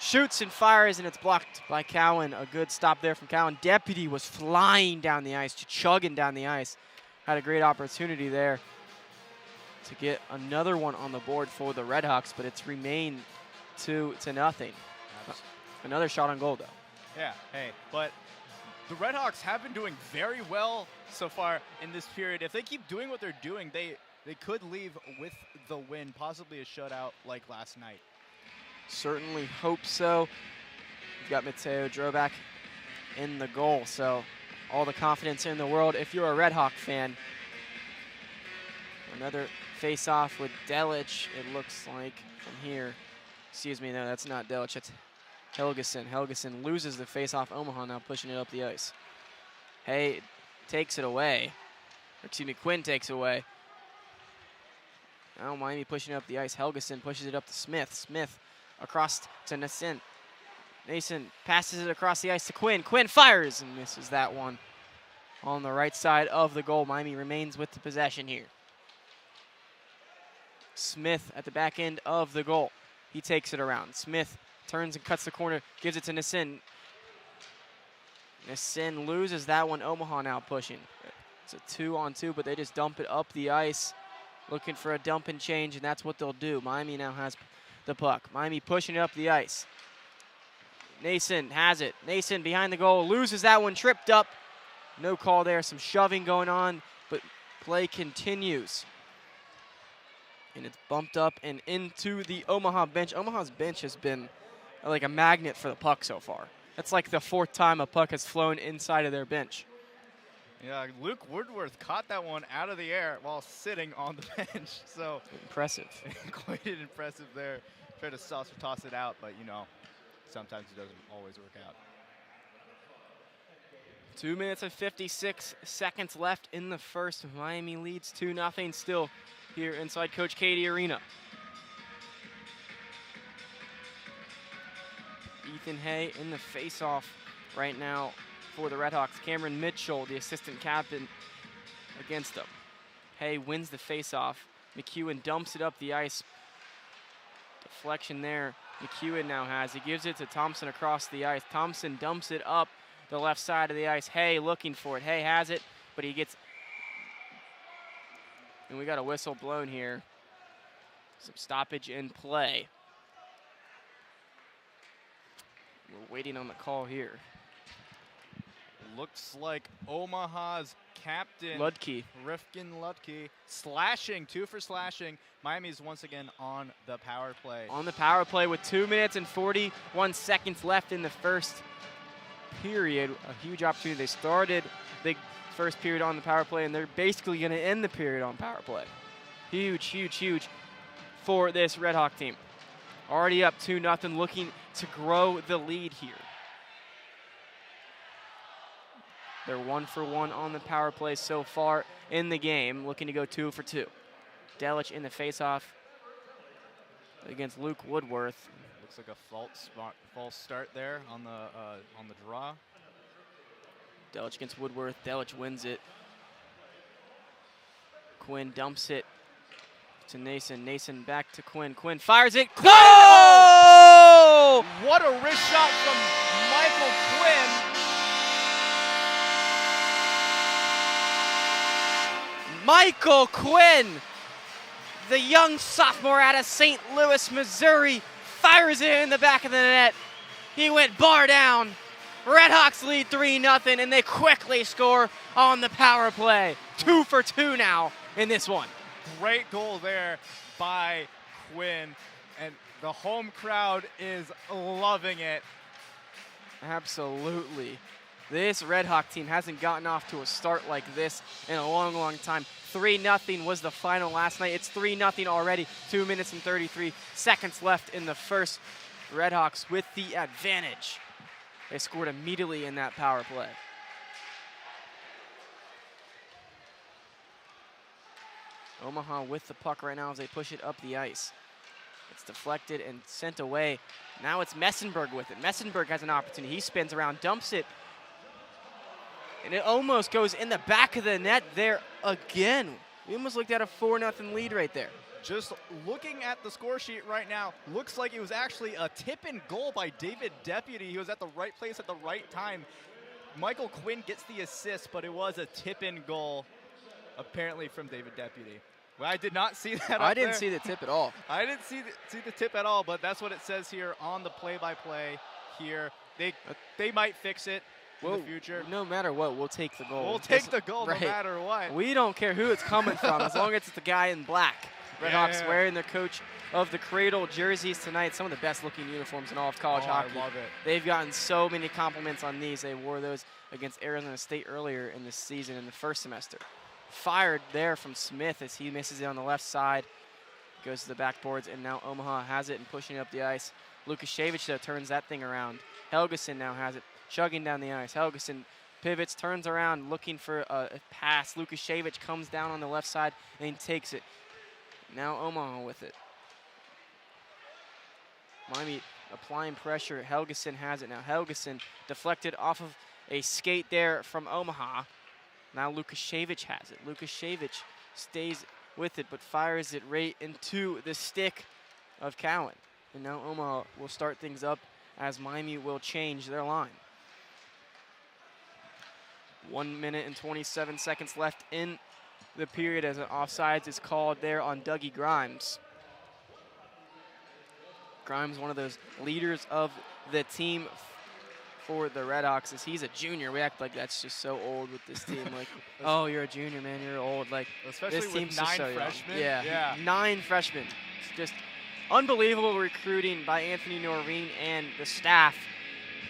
shoots and fires, and it's blocked by Cowan. A good stop there from Cowan. Deputy was flying down the ice, chugging down the ice. Had a great opportunity there to get another one on the board for the RedHawks, but it's remained 2-0. Another shot on goal, though. Yeah, hey, but the RedHawks have been doing very well so far in this period. If they keep doing what they're doing, they could leave with the win, possibly a shutout like last night. Certainly hope so. You've got Mateo Droback in the goal, so all the confidence in the world if you're a RedHawk fan. Another face-off with Delic, it looks like, from here. Excuse me, no, that's not Delic, it's Helgeson. Helgeson loses the face-off. Omaha now pushing it up the ice. Hay takes it away. Or excuse me, Quinn takes it away. Now Miami pushing it up the ice. Helgeson pushes it up to Smith. Smith across to Nason. Nason passes it across the ice to Quinn. Quinn fires and misses that one on the right side of the goal. Miami remains with the possession here. Smith at the back end of the goal. He takes it around. Smith turns and cuts the corner, gives it to Nason. Nason loses that one. Omaha now pushing. It's a 2-on-2, but they just dump it up the ice, looking for a dump and change, and that's what they'll do. Miami now has the puck. Miami pushing it up the ice. Nason has it. Nason behind the goal, loses that one, tripped up. No call there, some shoving going on, but play continues. And it's bumped up and into the Omaha bench. Omaha's bench has been like a magnet for the puck so far. That's like the 4th time a puck has flown inside of their bench. Yeah, Luke Woodworth caught that one out of the air while sitting on the bench. So impressive. Quite impressive there. Tried to toss it out, but, you know, sometimes it doesn't always work out. 2 minutes and 56 seconds left in the first. Miami leads 2-0 still here inside Coach Cady Arena. Ethan Hay in the face-off right now for the RedHawks. Cameron Mitchell, the assistant captain, against them. Hay wins the face-off. McEwen dumps it up the ice. Deflection there. McEwen now has. He gives it to Thompson across the ice. Thompson dumps it up the left side of the ice. Hay looking for it. Hay has it, but he gets... And we got a whistle blown here. Some stoppage in play. We're waiting on the call here. Looks like Omaha's captain, Ludke. Rifkin Ludke, slashing, 2 for slashing. Miami's once again on the power play. On the power play with 2 minutes and 41 seconds left in the first period. A huge opportunity. They started the first period on the power play, and they're basically going to end the period on power play. Huge, huge, huge for this RedHawk team. Already up 2-0, looking to grow the lead here. They're 1 for 1 on the power play so far in the game, looking to go 2 for 2. Delic in the faceoff against Luke Woodworth. Looks like a false start there on the draw. Delic against Woodworth. Delic wins it. Quinn dumps it to Nason. Nason back to Quinn. Quinn fires it. Quinn! Oh! What a wrist shot from Michael Quinn. Michael Quinn, the young sophomore out of St. Louis, Missouri, fires it in the back of the net. He went bar down. RedHawks lead 3-0, and they quickly score on the power play. 2 for 2 now in this one. Great goal there by Quinn, and the home crowd is loving it. Absolutely. This RedHawk team hasn't gotten off to a start like this in a long, long time. 3-0 was the final last night. It's 3-0 already. 2 minutes and 33 seconds left in the first. RedHawks with the advantage. They scored immediately in that power play. Omaha with the puck right now as they push it up the ice. It's deflected and sent away. Now it's Messenberg with it. Messenberg has an opportunity. He spins around, dumps it And it almost goes in the back of the net there again. We almost looked at a 4-0 lead right there. Just looking at the score sheet right now, looks like it was actually a tip-in goal by David Deputy. He was at the right place at the right time. Michael Quinn gets the assist, but it was a tip-in goal, apparently from David Deputy. Well, I did not see that. I didn't see the tip at all. I didn't see the tip at all, but that's what it says here on the play-by-play here. They might fix it in the future. No matter what, we'll take the goal. We'll take the goal no matter what. We don't care who it's coming from, as long as it's the guy in black. RedHawks wearing their Coach of the Cradle jerseys tonight. Some of the best looking uniforms in all of college hockey. I love it. They've gotten so many compliments on these. They wore those against Arizona State earlier in the season in the first semester. Fired there from Smith as he misses it on the left side. Goes to the backboards, and now Omaha has it and pushing it up the ice. Lukashevich, though, turns that thing around. Helgeson now has it, chugging down the ice. Helgeson pivots, turns around, looking for a pass. Lukashevich comes down on the left side and takes it. Now Omaha with it. Miami applying pressure. Helgeson has it now. Helgeson deflected off of a skate there from Omaha. Now Lukashevich has it. Lukashevich stays with it but fires it right into the stick of Cowan. And now Omaha will start things up as Miami will change their line. 1 minute and 27 seconds left in the period as an offsides is called there on Dougie Grimes. Grimes, one of those leaders of the team for the RedHawks, as he's a junior. We act like that's just so old with this team. Like, oh, you're a junior, man, you're old. Like, especially this team's with 9 just so freshmen. young. Yeah, 9 freshmen. It's just unbelievable recruiting by Anthony Noreen and the staff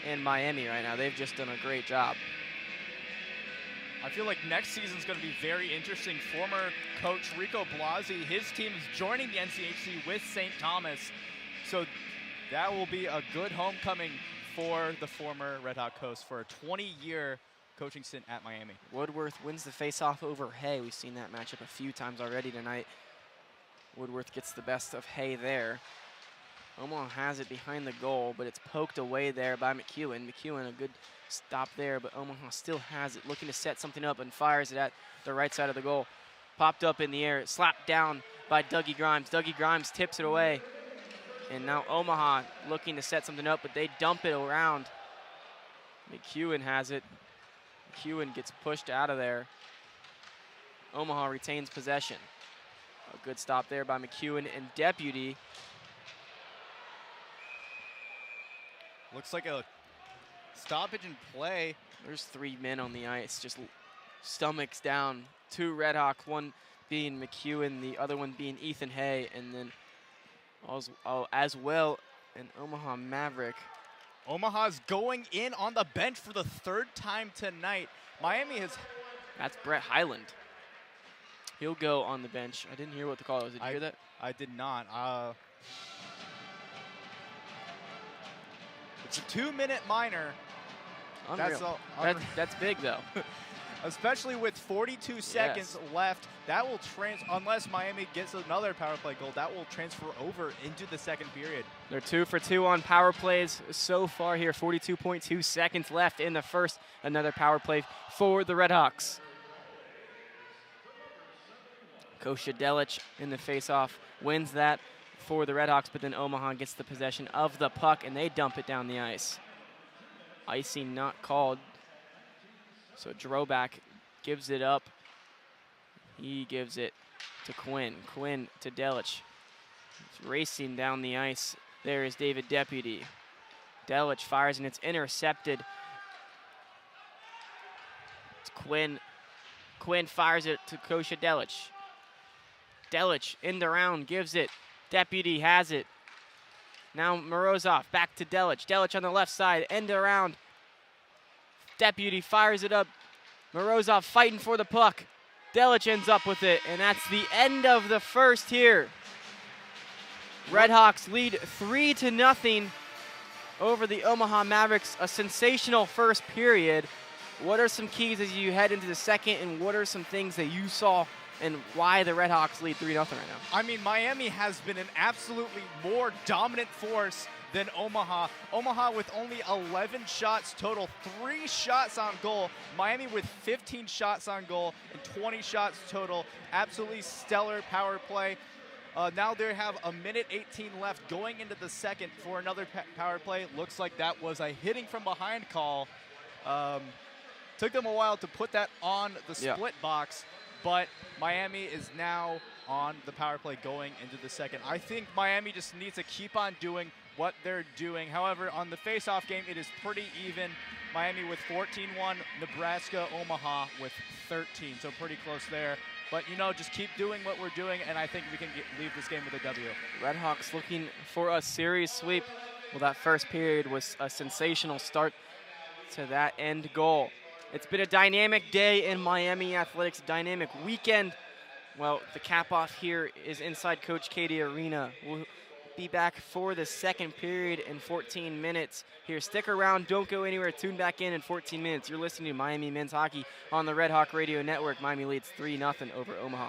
in Miami right now. They've just done a great job. I feel like next season's going to be very interesting. Former coach Rico Blasi, his team is joining the NCHC with St. Thomas. So that will be a good homecoming for the former RedHawk coach for a 20-year coaching stint at Miami. Woodworth wins the faceoff over Hay. We've seen that matchup a few times already tonight. Woodworth gets the best of Hay there. Omaha has it behind the goal, but it's poked away there by McEwen. McEwen, a good stop there, but Omaha still has it, looking to set something up and fires it at the right side of the goal. Popped up in the air, slapped down by Dougie Grimes. Dougie Grimes tips it away. And now Omaha looking to set something up, but they dump it around. McEwen has it. McEwen gets pushed out of there. Omaha retains possession. A good stop there by McEwen and Deputy. Looks like a stoppage in play. There's 3 men on the ice, just stomachs down. 2 RedHawks, one being McEwen, the other one being Ethan Hay, and then as well an Omaha Maverick. Omaha's going in on the bench for the 3rd time tonight. Miami has... That's Brett Highland. He'll go on the bench. I didn't hear what the call was. Did you hear that? I did not. It's a 2-minute minor. Unreal. That's big, though. Especially with 42 seconds left. That will unless Miami gets another power play goal, that will transfer over into the 2nd period. They're 2 for 2 on power plays so far here. 42.2 seconds left in the first. Another power play for the RedHawks. Kosha Delic in the faceoff wins that for the RedHawks, but then Omaha gets the possession of the puck, and they dump it down the ice. Icing not called. So Droback gives it up. He gives it to Quinn. Quinn to Delic. He's racing down the ice. There is David Deputy. Delic fires, and it's intercepted. It's Quinn. Quinn fires it to Kosha Delic. Delic in the round, gives it. Deputy has it. Now Morozov back to Delic. Delic on the left side, end around. Deputy fires it up. Morozov fighting for the puck. Delic ends up with it, and that's the end of the first here. RedHawks lead 3-0 over the Omaha Mavericks. A sensational first period. What are some keys as you head into the second, and what are some things that you saw and why the RedHawks lead 3-0 right now? I mean, Miami has been an absolutely more dominant force than Omaha. Omaha with only 11 shots total, 3 shots on goal. Miami with 15 shots on goal and 20 shots total. Absolutely stellar power play. Now they have a minute 18 left going into the second for another power play. Looks like that was a hitting from behind call. Took them a while to put that on the split box, but Miami is now on the power play going into the second. I think Miami just needs to keep on doing what they're doing. However, on the face-off game, it is pretty even. Miami with 14-1, Nebraska, Omaha with 13, so pretty close there. But, you know, just keep doing what we're doing, and I think we can leave this game with a W. RedHawks looking for a series sweep. Well, that first period was a sensational start to that end goal. It's been a dynamic day in Miami athletics, dynamic weekend. Well, the cap-off here is inside Coach Cady Arena. We'll be back for the second period in 14 minutes. Here, stick around, don't go anywhere, tune back in 14 minutes. You're listening to Miami Men's Hockey on the Red Hawk Radio Network. Miami leads 3-0 over Omaha.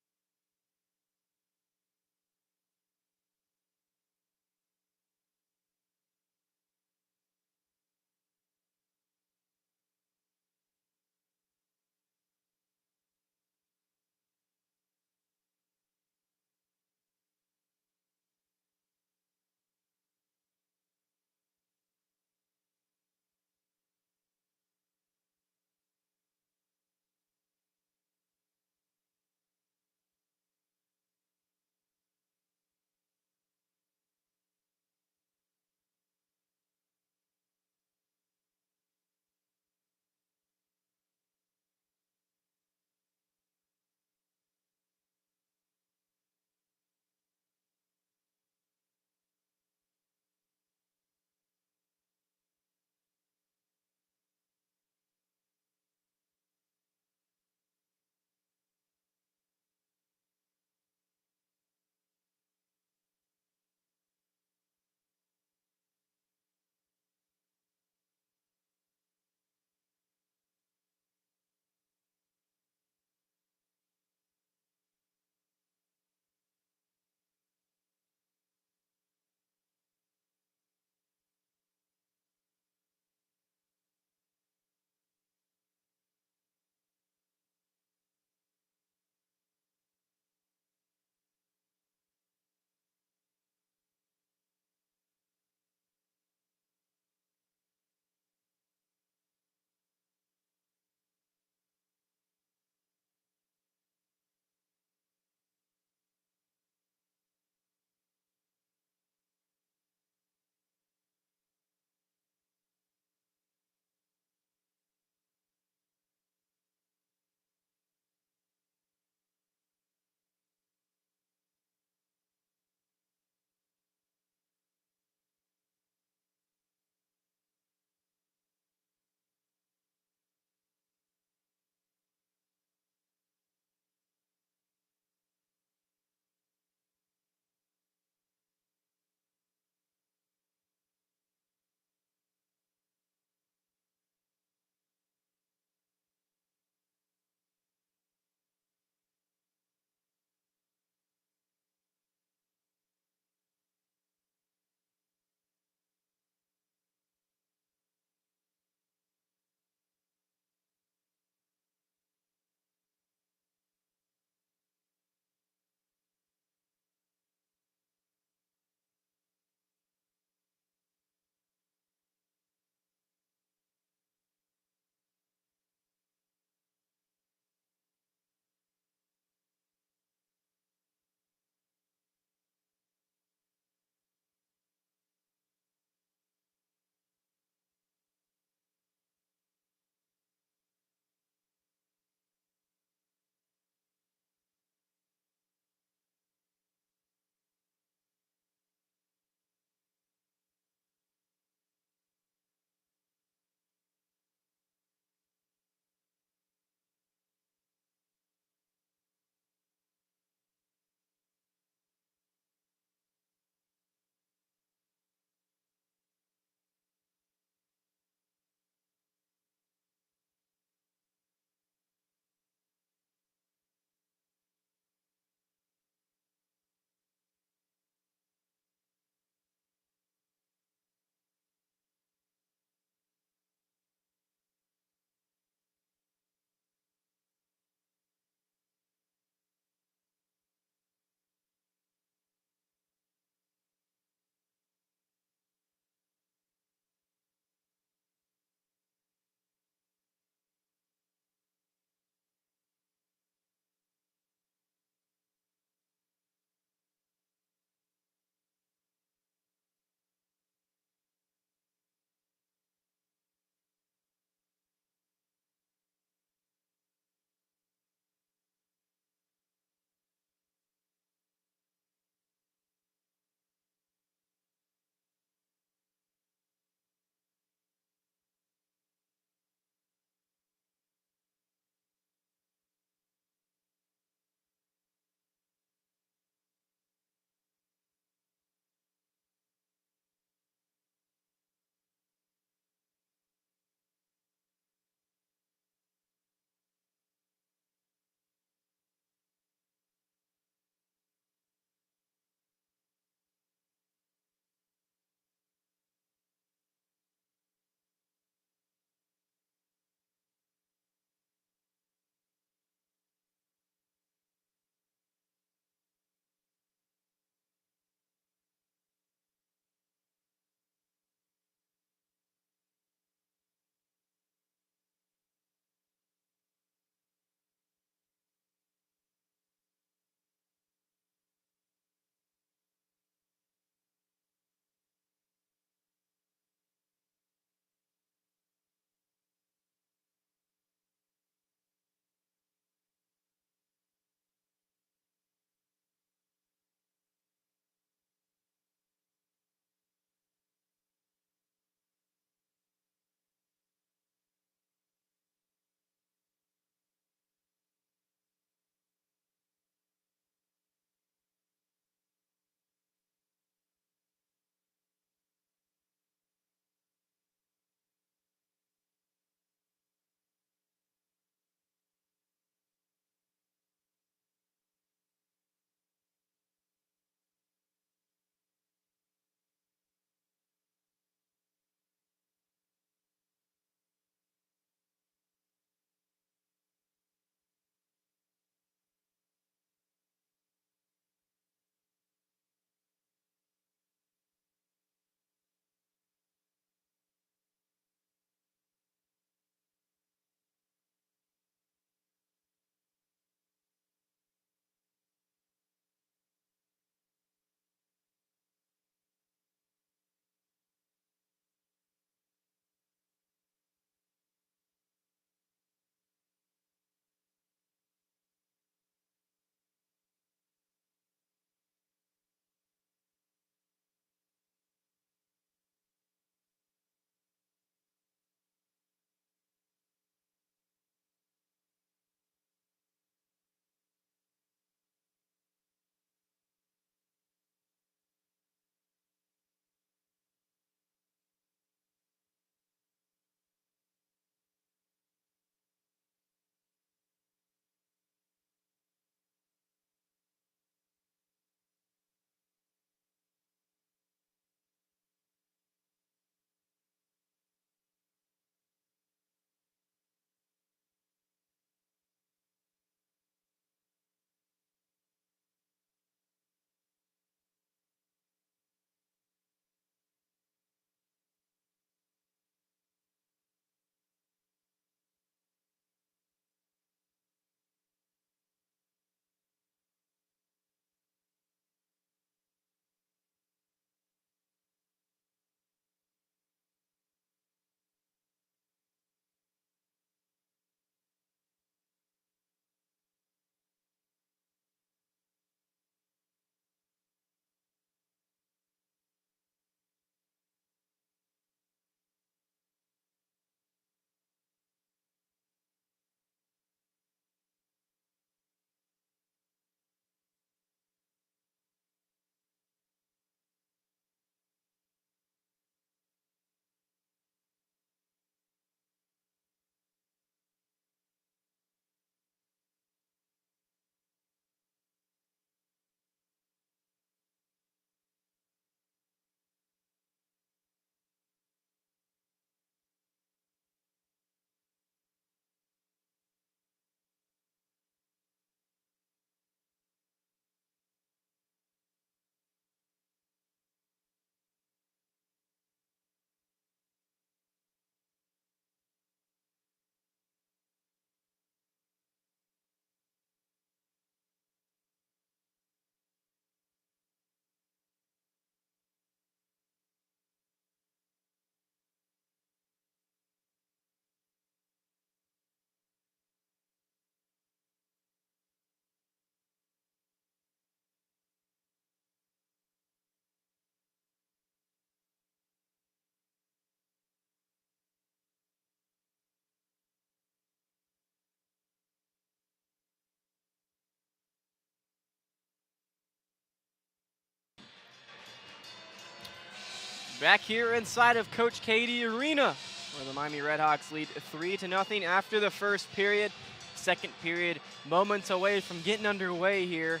Back here inside of Coach Cady Arena, where the Miami RedHawks lead 3-0 after the first period. Second period moments away from getting underway here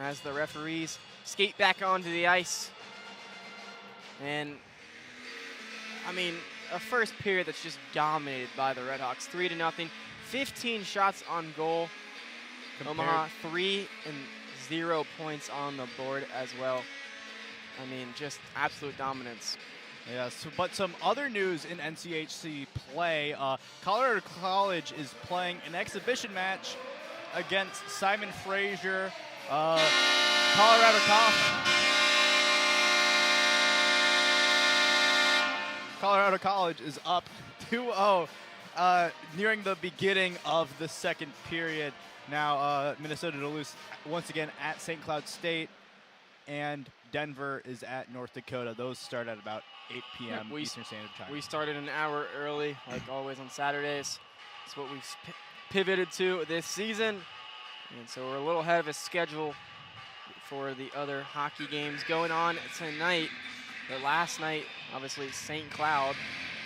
as the referees skate back onto the ice. And, I mean, a first period that's just dominated by the RedHawks. 3-0, 15 shots on goal. Omaha 3 and 0 points on the board as well. I mean, just absolute dominance. Yeah, but some other news in NCHC play. Colorado College is playing an exhibition match against Simon Fraser. Colorado College is up 2-0 nearing the beginning of the second period. Now Minnesota Duluth once again at St. Cloud State, and Denver is at North Dakota. Those start at about 8 p.m. Eastern Standard Time. We started an hour early, like always on Saturdays. That's what we've pivoted to this season. And so we're a little ahead of a schedule for the other hockey games going on tonight. But last night, obviously, St. Cloud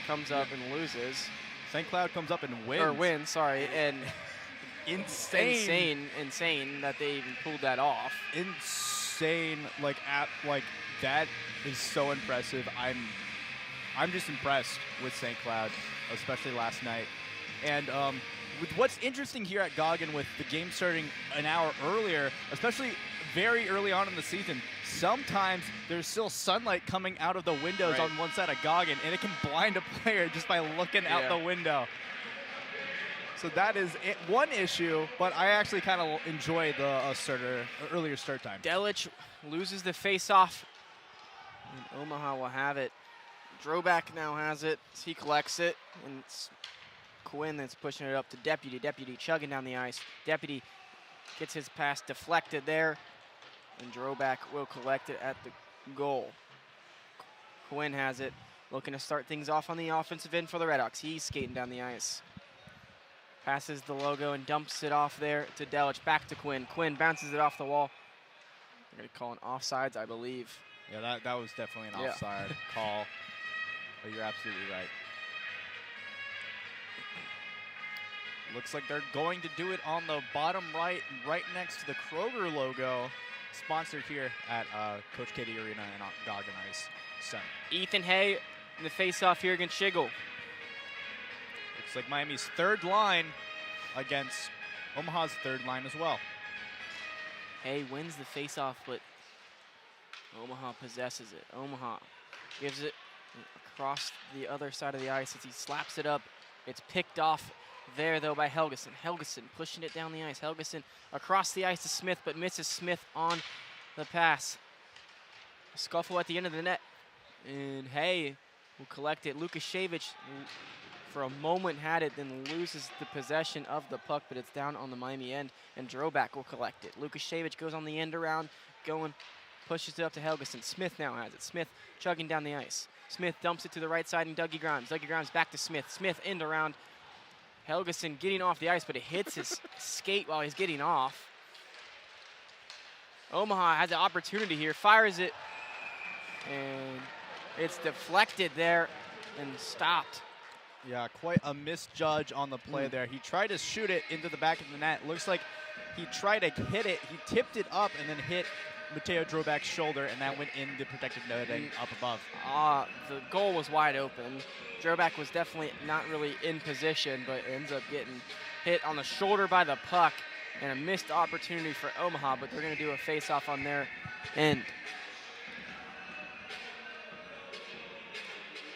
comes up and loses. St. Cloud comes up and wins. Or wins, sorry. And insane that they even pulled that off. Insane, like that is so impressive. I'm just impressed with St. Cloud, especially last night. And with what's interesting here at Goggin, with the game starting an hour earlier, especially very early on in the season, sometimes there's still sunlight coming out of the windows on one side of Goggin, and it can blind a player just by looking out the window. So that is one issue, but I actually kind of enjoy the earlier start time. Delich loses the face-off, and Omaha will have it. Droback now has it. He collects it, and it's Quinn that's pushing it up to Deputy. Deputy chugging down the ice. Deputy gets his pass deflected there, and Droback will collect it at the goal. Quinn has it, looking to start things off on the offensive end for the RedHawks. He's skating down the ice. Passes the logo and dumps it off there to Delich. Back to Quinn. Quinn bounces it off the wall. They're going to call an offsides, I believe. Yeah, that was definitely an offside call. But you're absolutely right. Looks like they're going to do it on the bottom right next to the Kroger logo, sponsored here at Coach Cady Arena and Goggin Ice Center. Ethan Hay in the face-off here against Schigel. Looks like Miami's third line against Omaha's third line as well. Hay wins the face-off, but Omaha possesses it. Omaha gives it across the other side of the ice as he slaps it up. It's picked off there, though, by Helgeson. Helgeson pushing it down the ice. Helgeson across the ice to Smith, but misses Smith on the pass. A scuffle at the end of the net, and Hay will collect it. Lukashevich for a moment had it, then loses the possession of the puck, but it's down on the Miami end, and Droback will collect it. Lukashevich goes on the end around, pushes it up to Helgeson. Smith now has it. Smith chugging down the ice. Smith dumps it to the right side, and Dougie Grimes. Dougie Grimes back to Smith. Smith end around. Helgeson getting off the ice, but it hits his skate while he's getting off. Omaha has an opportunity here, fires it, and it's deflected there and stopped. Yeah, quite a misjudge on the play there. He tried to shoot it into the back of the net. Looks like he tried to hit it. He tipped it up and then hit Mateo Droback's shoulder, and that went in the protected netting up above. The goal was wide open. Droback was definitely not really in position, but ends up getting hit on the shoulder by the puck, and a missed opportunity for Omaha, but they're going to do a face-off on their end.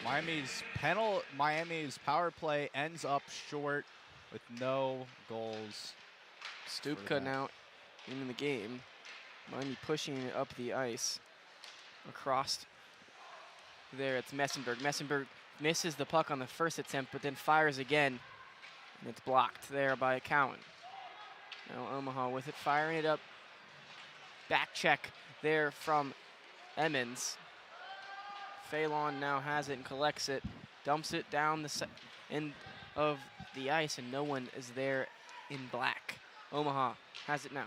Miami's power play ends up short with no goals. Stupka now in the game. Miami pushing it up the ice. Across there, it's Messenberg. Messenberg misses the puck on the first attempt, but then fires again, and it's blocked there by Cowan. Now Omaha with it, firing it up. Back check there from Emmons. Phelan now has it and collects it, dumps it down the end of the ice, and no one is there in black. Omaha has it now.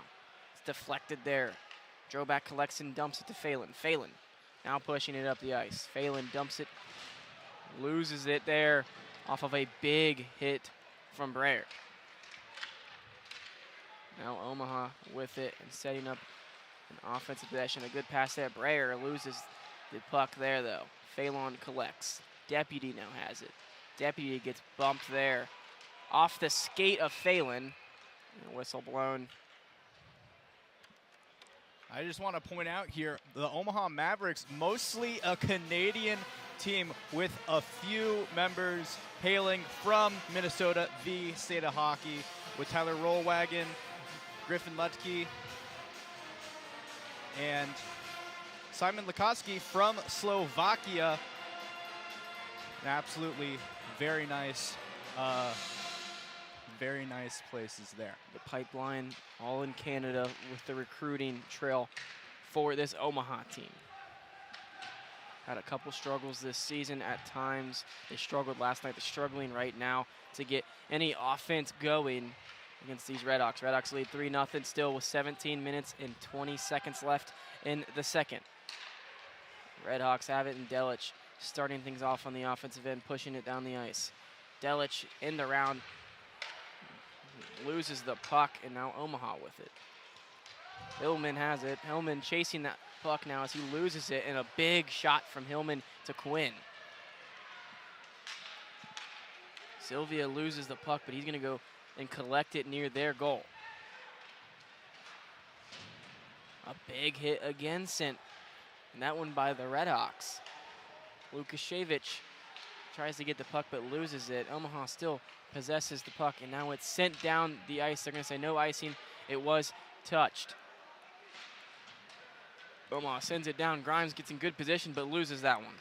It's deflected there. Droback collects and dumps it to Phelan. Phelan Now pushing it up the ice. Phelan dumps it, loses it there off of a big hit from Breyer. Now Omaha with it and setting up an offensive possession. A good pass there. Breyer loses the puck there, though. Phelan collects. Deputy now has it. Deputy gets bumped there. Off the skate of Phelan. And a whistle blown. I just want to point out here, the Omaha Mavericks, mostly a Canadian team with a few members hailing from Minnesota, the state of hockey, with Tyler Rollwagon, Griffin Lutke, and Simon Lukoski from Slovakia. Absolutely very nice places there. The pipeline all in Canada with the recruiting trail for this Omaha team. Had a couple struggles this season at times. They struggled last night. They're struggling right now to get any offense going against these RedHawks. RedHawks lead 3-0 still with 17 minutes and 20 seconds left in the second. RedHawks have it, and Delic starting things off on the offensive end, pushing it down the ice. Delic in the round, loses the puck, and now Omaha with it. Hillman has it. Hillman chasing that puck now as he loses it, and a big shot from Hillman to Quinn. Sylvia loses the puck, but he's going to go and collect it near their goal. A big hit again sent, and that one by the RedHawks. Lukashevich tries to get the puck but loses it. Omaha still possesses the puck, and now it's sent down the ice. They're going to say no icing. It was touched. Omaha sends it down. Grimes gets in good position but loses that one.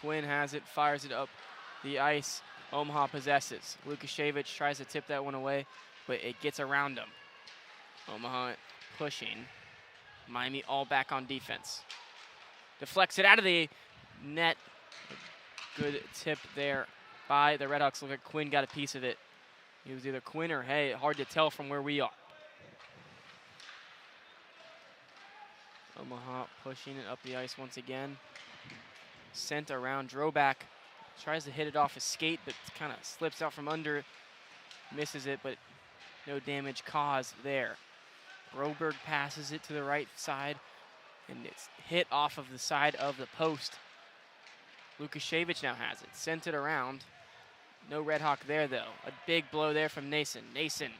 Quinn has it, fires it up the ice. Omaha possesses. Lukashevich tries to tip that one away, but it gets around him. Omaha pushing. Miami all back on defense. Deflects it out of the net. Good tip there by the RedHawks. Look like Quinn got a piece of it. It was either Quinn or Hay. Hard to tell from where we are. Omaha pushing it up the ice once again. Sent around. Droback tries to hit it off his skate, but kind of slips out from under. Misses it, but no damage caused there. Broberg passes it to the right side, and it's hit off of the side of the post. Lukashevich now has it. Sent it around. No RedHawk there, though. A big blow there from Nason. Nason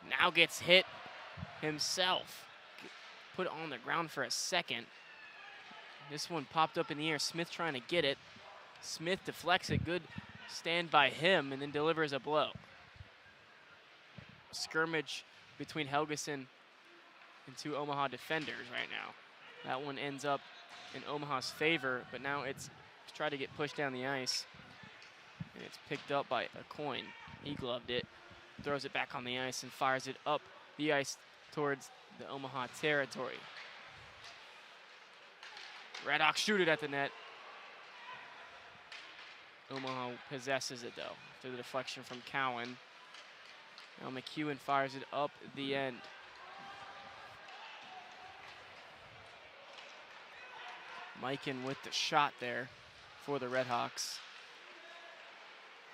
now gets hit himself. Put on the ground for a second. This one popped up in the air. Smith trying to get it. Smith deflects it. Good stand by him, and then delivers a blow. Skirmish between Helgeson and two Omaha defenders right now. That one ends up in Omaha's favor, but now it's tried to get pushed down the ice, and it's picked up by a Coin. He gloved it, throws it back on the ice, and fires it up the ice towards the Omaha territory. RedHawks shoot it at the net. Omaha possesses it, though, through the deflection from Cowan. Now McEwen fires it up the end. Mikan with the shot there for the RedHawks.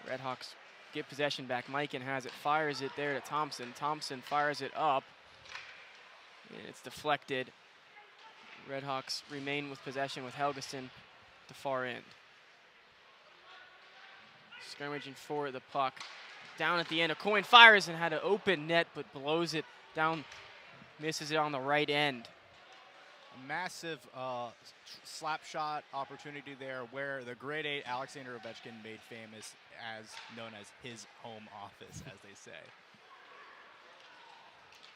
RedHawks get possession back. Mikan has it, fires it there to Thompson. Thompson fires it up, and it's deflected. RedHawks remain with possession with Helgeson at the far end. Scrimmaging for the puck. Down at the end, a Coin fires and had an open net, but blows it down, misses it on the right end. A massive slap shot opportunity there where the grade 8 Alexander Ovechkin made famous as known as his home office, as they say.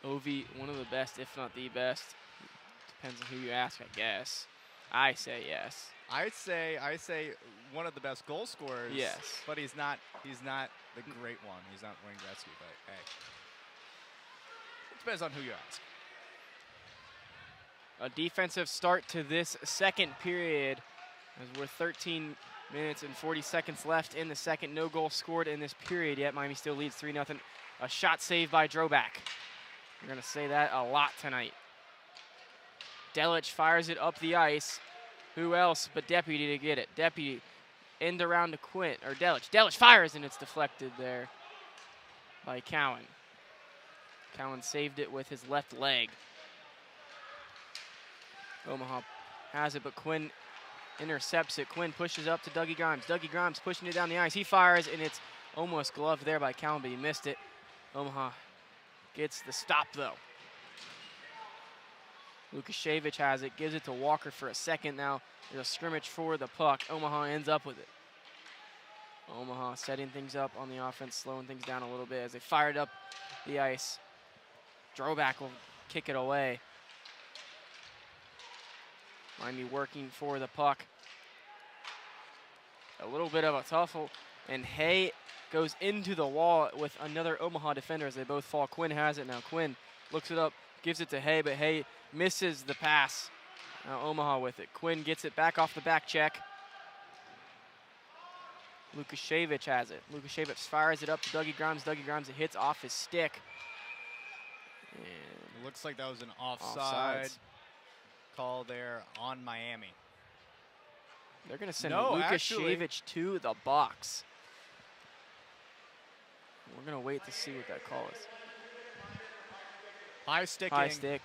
Ovi, one of the best, if not the best. Depends on who you ask, I guess. I say yes. I say one of the best goal scorers. Yes. But he's not the great one. He's not Wayne Gretzky, but hey. It depends on who you ask. A defensive start to this second period, as we're 13 minutes and 40 seconds left in the second. No goal scored in this period yet. Miami still leads 3-0. A shot saved by Droback. We're going to say that a lot tonight. Delich fires it up the ice. Who else but Deputy to get it? Deputy end around to Quinn, or Delich. Delich fires, and it's deflected there by Cowan. Cowan saved it with his left leg. Omaha has it, but Quinn intercepts it. Quinn pushes up to Dougie Grimes. Dougie Grimes pushing it down the ice. He fires, and it's almost gloved there by Cowan, but he missed it. Omaha gets the stop, though. Lukashevich has it, gives it to Walker for a second now. There's a scrimmage for the puck. Omaha ends up with it. Omaha setting things up on the offense, slowing things down a little bit as they fired up the ice. Droback will kick it away. Miami working for the puck. A little bit of a tussle, and Hay goes into the wall with another Omaha defender as they both fall. Quinn has it now. Quinn looks it up, gives it to Hay, but Hay misses the pass. Now Omaha with it. Quinn gets it back off the back check. Lukashevich has it. Lukashevich fires it up to Dougie Grimes. Dougie Grimes, it hits off his stick. And it looks like that was an offside call there on Miami. They're going to send Lukashevich to the box. We're going to wait to see what that call is. High sticking. High stick.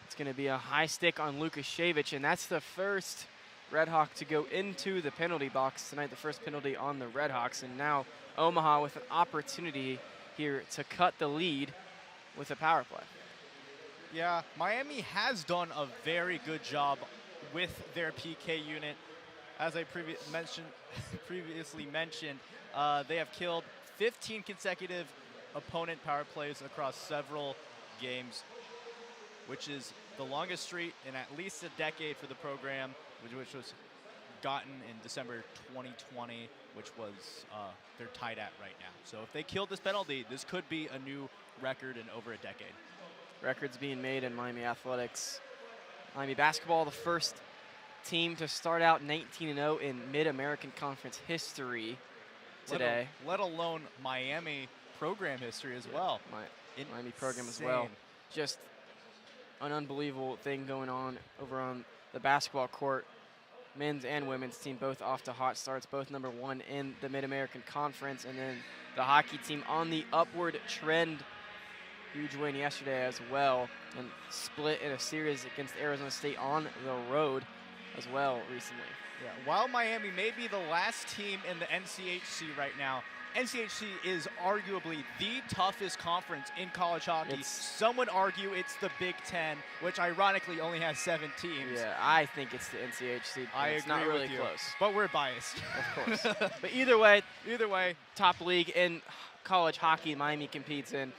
It's going to be a high stick on Lukashevich, and that's the first Red Hawk to go into the penalty box tonight, the first penalty on the Red Hawks, and now Omaha with an opportunity here to cut the lead with a power play. Yeah, Miami has done a very good job with their PK unit. As I previously mentioned, they have killed 15 consecutive opponent power plays across several games, which is the longest streak in at least a decade for the program, which was gotten in December 2020, which was they're tied at right now. So if they killed this penalty, this could be a new record in over a decade. Records being made in Miami athletics. Miami basketball, the first team to start out 19-0 in Mid-American Conference history today. Let alone Miami program history as well. Miami program as well. Just an unbelievable thing going on over on the basketball court. Men's and women's team both off to hot starts, both #1 in the Mid-American Conference. And then the hockey team on the upward trend. Huge win yesterday as well, and split in a series against Arizona State on the road as well recently. Yeah, while Miami may be the last team in the NCHC right now, NCHC is arguably the toughest conference in college hockey. Some would argue it's the Big Ten, which ironically only has 7 teams. Yeah, I think it's the NCHC. It's not really close, but we're biased. Of course. But either way, top league in college hockey Miami competes in,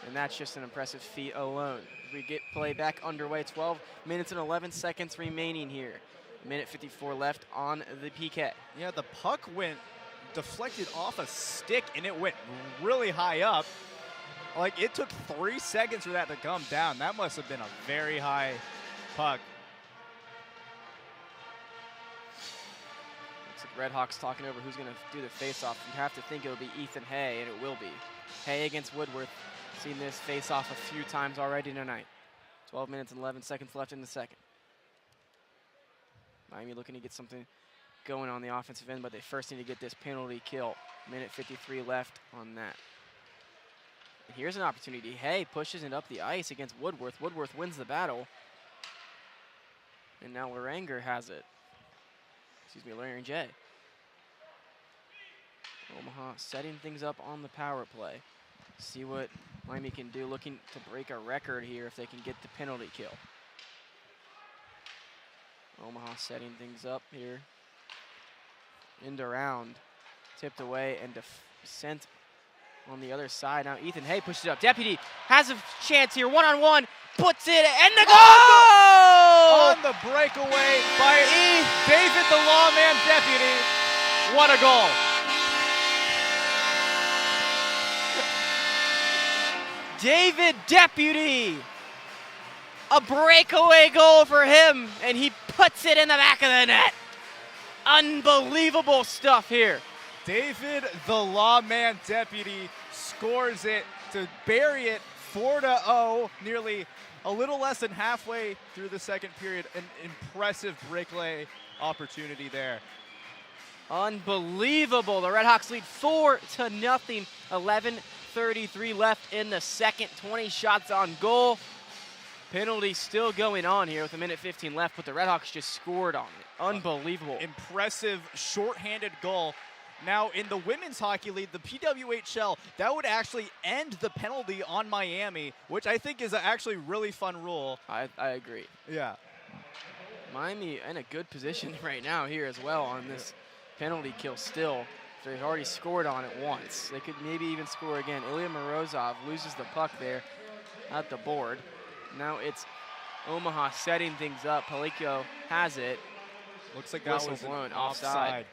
and that's just an impressive feat alone. We get play back underway. 12 minutes and 11 seconds remaining here. Minute 54 left on the PK. Yeah, the puck went deflected off a stick, and it went really high up. Like, it took 3 seconds for that to come down. That must have been a very high puck. Looks like RedHawks talking over who's going to do the face-off. You have to think it'll be Ethan Hay, and it will be. Hay against Woodworth. Seen this face-off a few times already tonight. 12 minutes and 11 seconds left in the second. Miami looking to get something going on the offensive end, but they first need to get this penalty kill. Minute 53 left on that. And here's an opportunity. Hay pushes it up the ice against Woodworth. Woodworth wins the battle. And now Laranger has it. Excuse me, Laranger J. Omaha setting things up on the power play. See what Miami can do, looking to break a record here if they can get the penalty kill. Omaha setting things up here. End around, tipped away and sent on the other side. Now Ethan Hay pushes it up. Deputy has a chance here, one-on-one, puts it, and the goal! On the breakaway by David the Lawman Deputy. What a goal. David Deputy, a breakaway goal for him, and he puts it in the back of the net. Unbelievable stuff here. David the Lawman Deputy scores it to bury it 4-0, nearly a little less than halfway through the second period. An impressive breakaway opportunity there. Unbelievable. The RedHawks lead 4-0. 11:33 left in the second. 20 shots on goal. Penalty still going on here with 1:15 left, but the RedHawks just scored on it. Unbelievable. Impressive shorthanded goal. Now, in the Women's Hockey League, the PWHL, that would actually end the penalty on Miami, which I think is actually a really fun rule. I agree. Yeah. Miami in a good position right now here as well on this penalty kill still. They've already scored on it once. They could maybe even score again. Ilya Morozov loses the puck there at the board. Now it's Omaha setting things up. Palicchio has it. Looks like that was blown offside.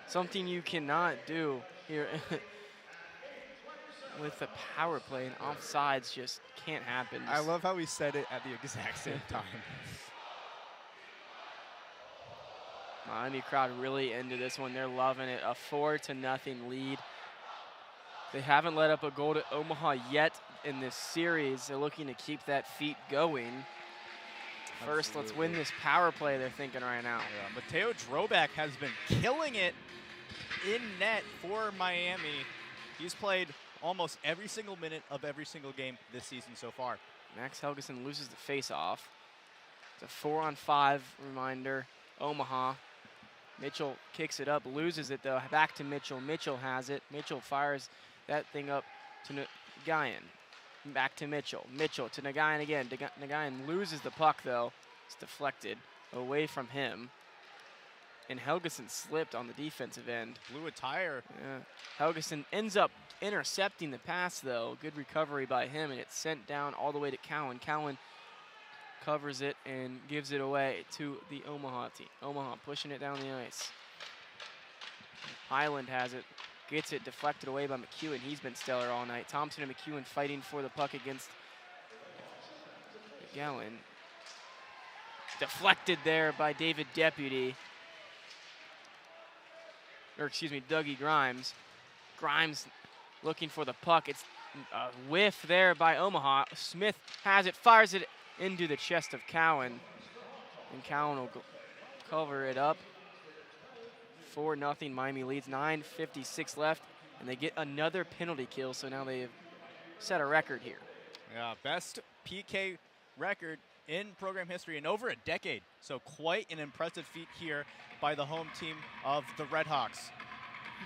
something you cannot do here with the power play, and offsides just can't happen. I love how we said it at the exact same time. Miami crowd really into this one. They're loving it. A 4-0 lead. They haven't let up a goal to Omaha yet in this series. They're looking to keep that feat going. First, let's win this power play, they're thinking right now. Yeah, Mateo Drobak has been killing it in net for Miami. He's played almost every single minute of every single game this season so far. Max Helgeson loses the face-off. It's a 4-on-5 reminder. Omaha. Mitchell kicks it up, loses it though. Back to Mitchell. Mitchell has it. Mitchell fires that thing up to Nagayan. Back to Mitchell. Mitchell to Nagayan again. Nagayan loses the puck though. It's deflected away from him. And Helgeson slipped on the defensive end. Blew a tire. Yeah. Helgeson ends up intercepting the pass though. Good recovery by him, and it's sent down all the way to Cowan. Cowan covers it and gives it away to the Omaha team. Omaha pushing it down the ice. Highland has it. Gets it deflected away by McEwen. He's been stellar all night. Thompson and McEwen fighting for the puck against Gowan. Deflected there by David Deputy. Or excuse me, Dougie Grimes. Grimes looking for the puck. It's a whiff there by Omaha. Smith has it, fires it into the chest of Cowan. And Cowan will cover it up. 4-0, Miami leads, 9:56 left, and they get another penalty kill, so now they've set a record here. Yeah, best PK record in program history in over a decade. So quite an impressive feat here by the home team of the RedHawks.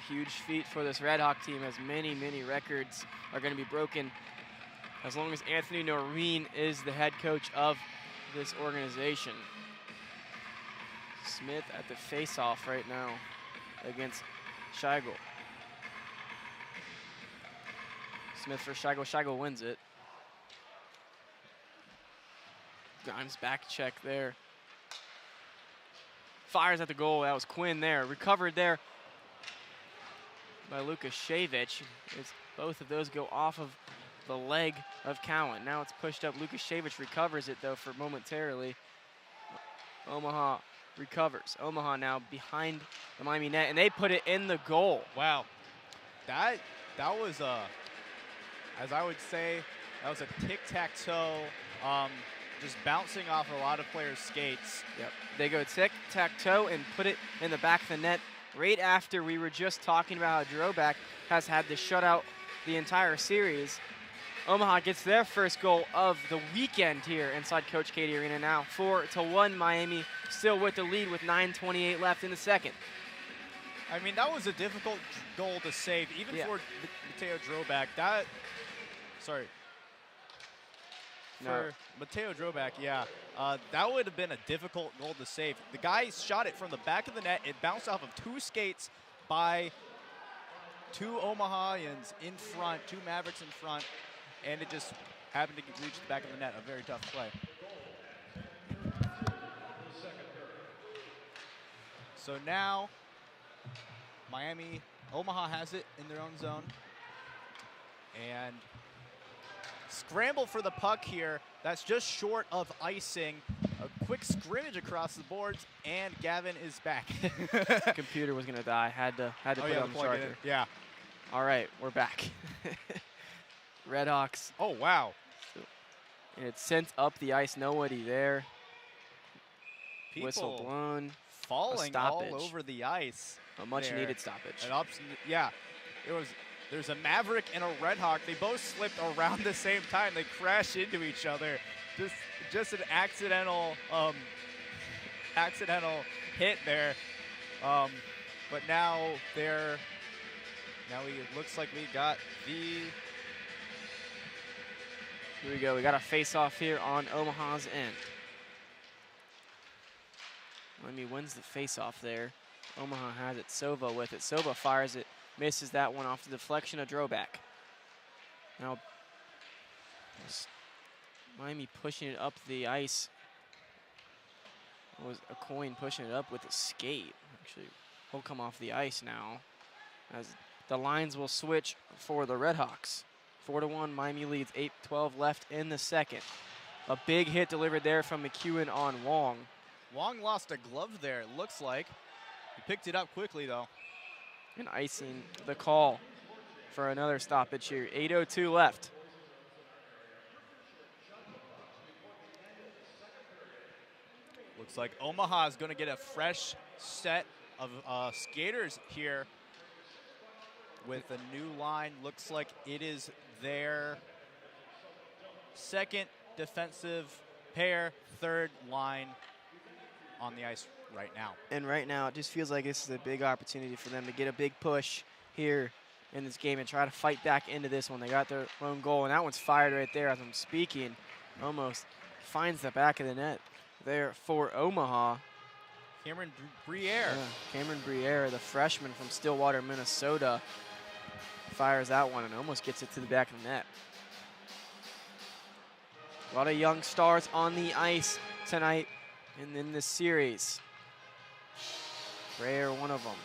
Huge feat for this RedHawk team, as many, many records are going to be broken as long as Anthony Noreen is the head coach of this organization. Smith at the face-off right now against Scheigel. Smith for Scheigel. Scheigel wins it. Grimes back check there. Fires at the goal. That was Quinn there. Recovered there by Lukashevich. Both of those go off of the leg of Cowan. Now it's pushed up. Lukashevich recovers it though for momentarily. Omaha recovers. Omaha now behind the Miami net, and they put it in the goal. Wow, that was as I would say, that was a tic-tac-toe, just bouncing off a lot of players' skates. Yep, they go tic-tac-toe and put it in the back of the net right after we were just talking about how Drobak has had the shutout the entire series. Omaha gets their first goal of the weekend here inside Coach Cady Arena now. 4-1, Miami still with the lead with 9:28 left in the second. I mean, that was a difficult goal to save, even for Mateo Drobak. For Mateo Drobak, that would have been a difficult goal to save. The guy shot it from the back of the net. It bounced off of two skates by two Omahans in front, two Mavericks in front, and it just happened to reach the back of the net. A very tough play. So now, Omaha has it in their own zone. And scramble for the puck here. That's just short of icing. A quick scrimmage across the boards, and Gavin is back. Computer was gonna die. Had to put it on the charger. Yeah. All right, we're back. RedHawks. Oh wow. And it's sent up the ice, nobody there. People Whistle blown. falling all over the ice. A much needed stoppage. Yeah, there's a Maverick and a RedHawk. They both slipped around the same time. They crashed into each other. Just an accidental hit there. But now it looks like we got the. Here we go. We got a face-off here on Omaha's end. Miami wins the face-off there. Omaha has it. Sova with it. Sova fires it. Misses that one off the deflection of Droback. Now, Miami pushing it up the ice. It was a coin pushing it up with a skate. Actually, will come off the ice now, as the lines will switch for the RedHawks. 4-1, Miami leads, 8:12 left in the second. A big hit delivered there from McEwen on Wong. Wong lost a glove there, it looks like. He picked it up quickly, though. And icing the call for another stoppage here. 8:02 left. Looks like Omaha is going to get a fresh set of skaters here with a new line. Looks like it is their second defensive pair, third line on the ice right now. And right now, it just feels like this is a big opportunity for them to get a big push here in this game and try to fight back into this one. They got their own goal, and that one's fired right there as I'm speaking. Almost finds the back of the net there for Omaha. Cameron Briere. Yeah, Cameron Briere, the freshman from Stillwater, Minnesota, fires that one and almost gets it to the back of the net. A lot of young stars on the ice tonight and in this series. Briere, one of them.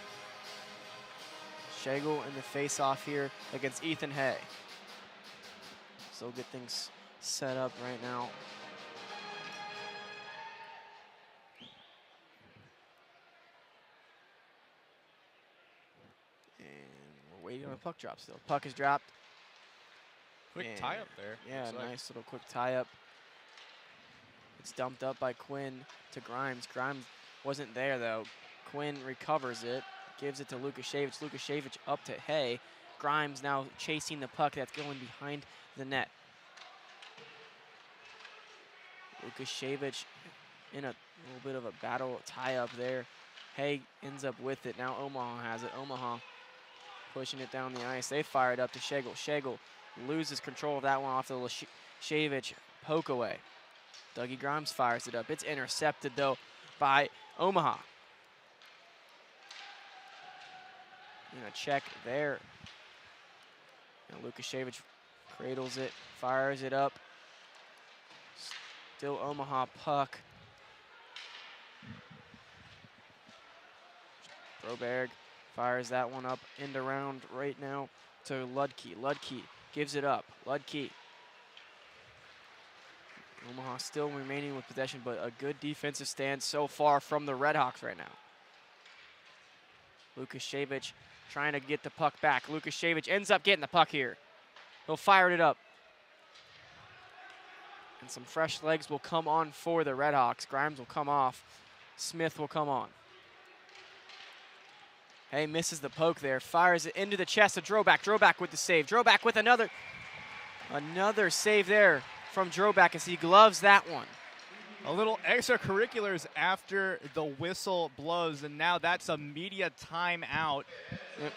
Schegel in the face-off here against Ethan Hay. So get things set up right now. And we're waiting on a puck drop still. Puck is dropped. Quick tie-up there. Yeah, nice little quick tie-up. It's dumped up by Quinn to Grimes. Grimes wasn't there, though. Quinn recovers it, gives it to Lukashevich. Lukashevich up to Hay. Grimes now chasing the puck that's going behind the net. Lukashevich in a little bit of a battle tie-up there. Hay ends up with it. Now Omaha has it. Omaha pushing it down the ice. They fire it up to Schegel. Schegel loses control of that one off the Lukashevich poke away. Dougie Grimes fires it up. It's intercepted, though, by Omaha. And a check there. And Lukashevich cradles it, fires it up. Still Omaha puck. Broberg fires that one up end around right now to Ludke. Ludke gives it up. Ludke. Omaha still remaining with possession, but a good defensive stand so far from the RedHawks right now. Lukashevich trying to get the puck back. Lukashevich ends up getting the puck here. He'll fire it up. And some fresh legs will come on for the RedHawks. Grimes will come off. Smith will come on. Hay misses the poke there. Fires it into the chest of Droback. Droback with the save. Droback with another save there from Droback as he gloves that one. A little extracurriculars after the whistle blows, and now that's a media timeout. Yep.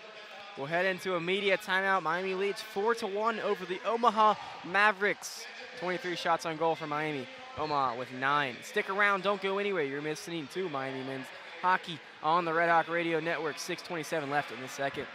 We'll head into a media timeout. Miami leads 4-1 over the Omaha Mavericks. 23 shots on goal for Miami. Omaha with 9. Stick around, don't go anywhere. You're listening to Miami Men's Hockey on the RedHawk Radio Network. 6:27 left in the second.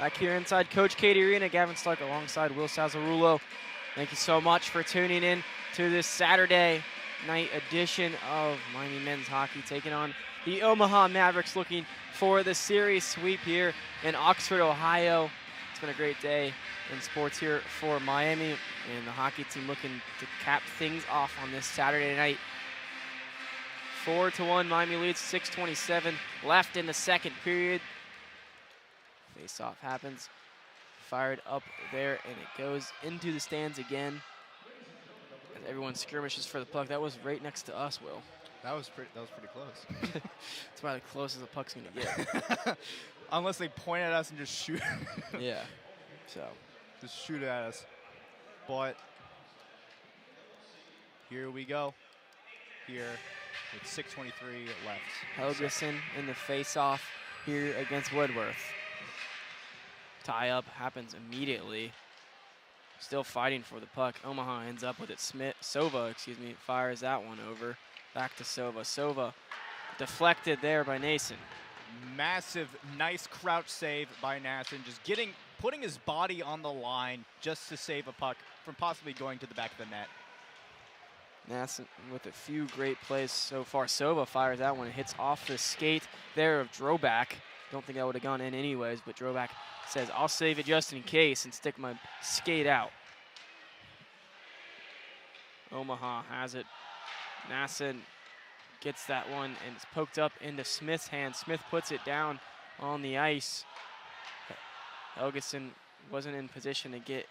Back here inside Coach Cady Arena, Gavin Stark alongside Will Salzarulo. Thank you so much for tuning in to this Saturday night edition of Miami Men's Hockey, taking on the Omaha Mavericks, looking for the series sweep here in Oxford, Ohio. It's been a great day in sports here for Miami, and the hockey team looking to cap things off on this Saturday night. 4-1, Miami leads, 6:27 left in the second period. Face-off happens, fired up there, and it goes into the stands again. As everyone skirmishes for the puck. That was right next to us, Will. That was pretty close. It's about as close as the puck's gonna get. Unless they point at us and just shoot. Yeah, so. Just shoot at us. But here we go. Here with 6:23 left. Helgeson in the face-off here against Woodworth. Tie-up happens immediately. Still fighting for the puck. Omaha ends up with it. Sova fires that one over. Back to Sova. Sova deflected there by Nason. Massive, nice crouch save by Nason. Just putting his body on the line just to save a puck from possibly going to the back of the net. Nason with a few great plays so far. Sova fires that one. It hits off the skate there of Droback. Don't think that would have gone in anyways, but Droback says, I'll save it just in case and stick my skate out. Omaha has it. Nason gets that one, and it's poked up into Smith's hand. Smith puts it down on the ice. Helgeson wasn't in position to get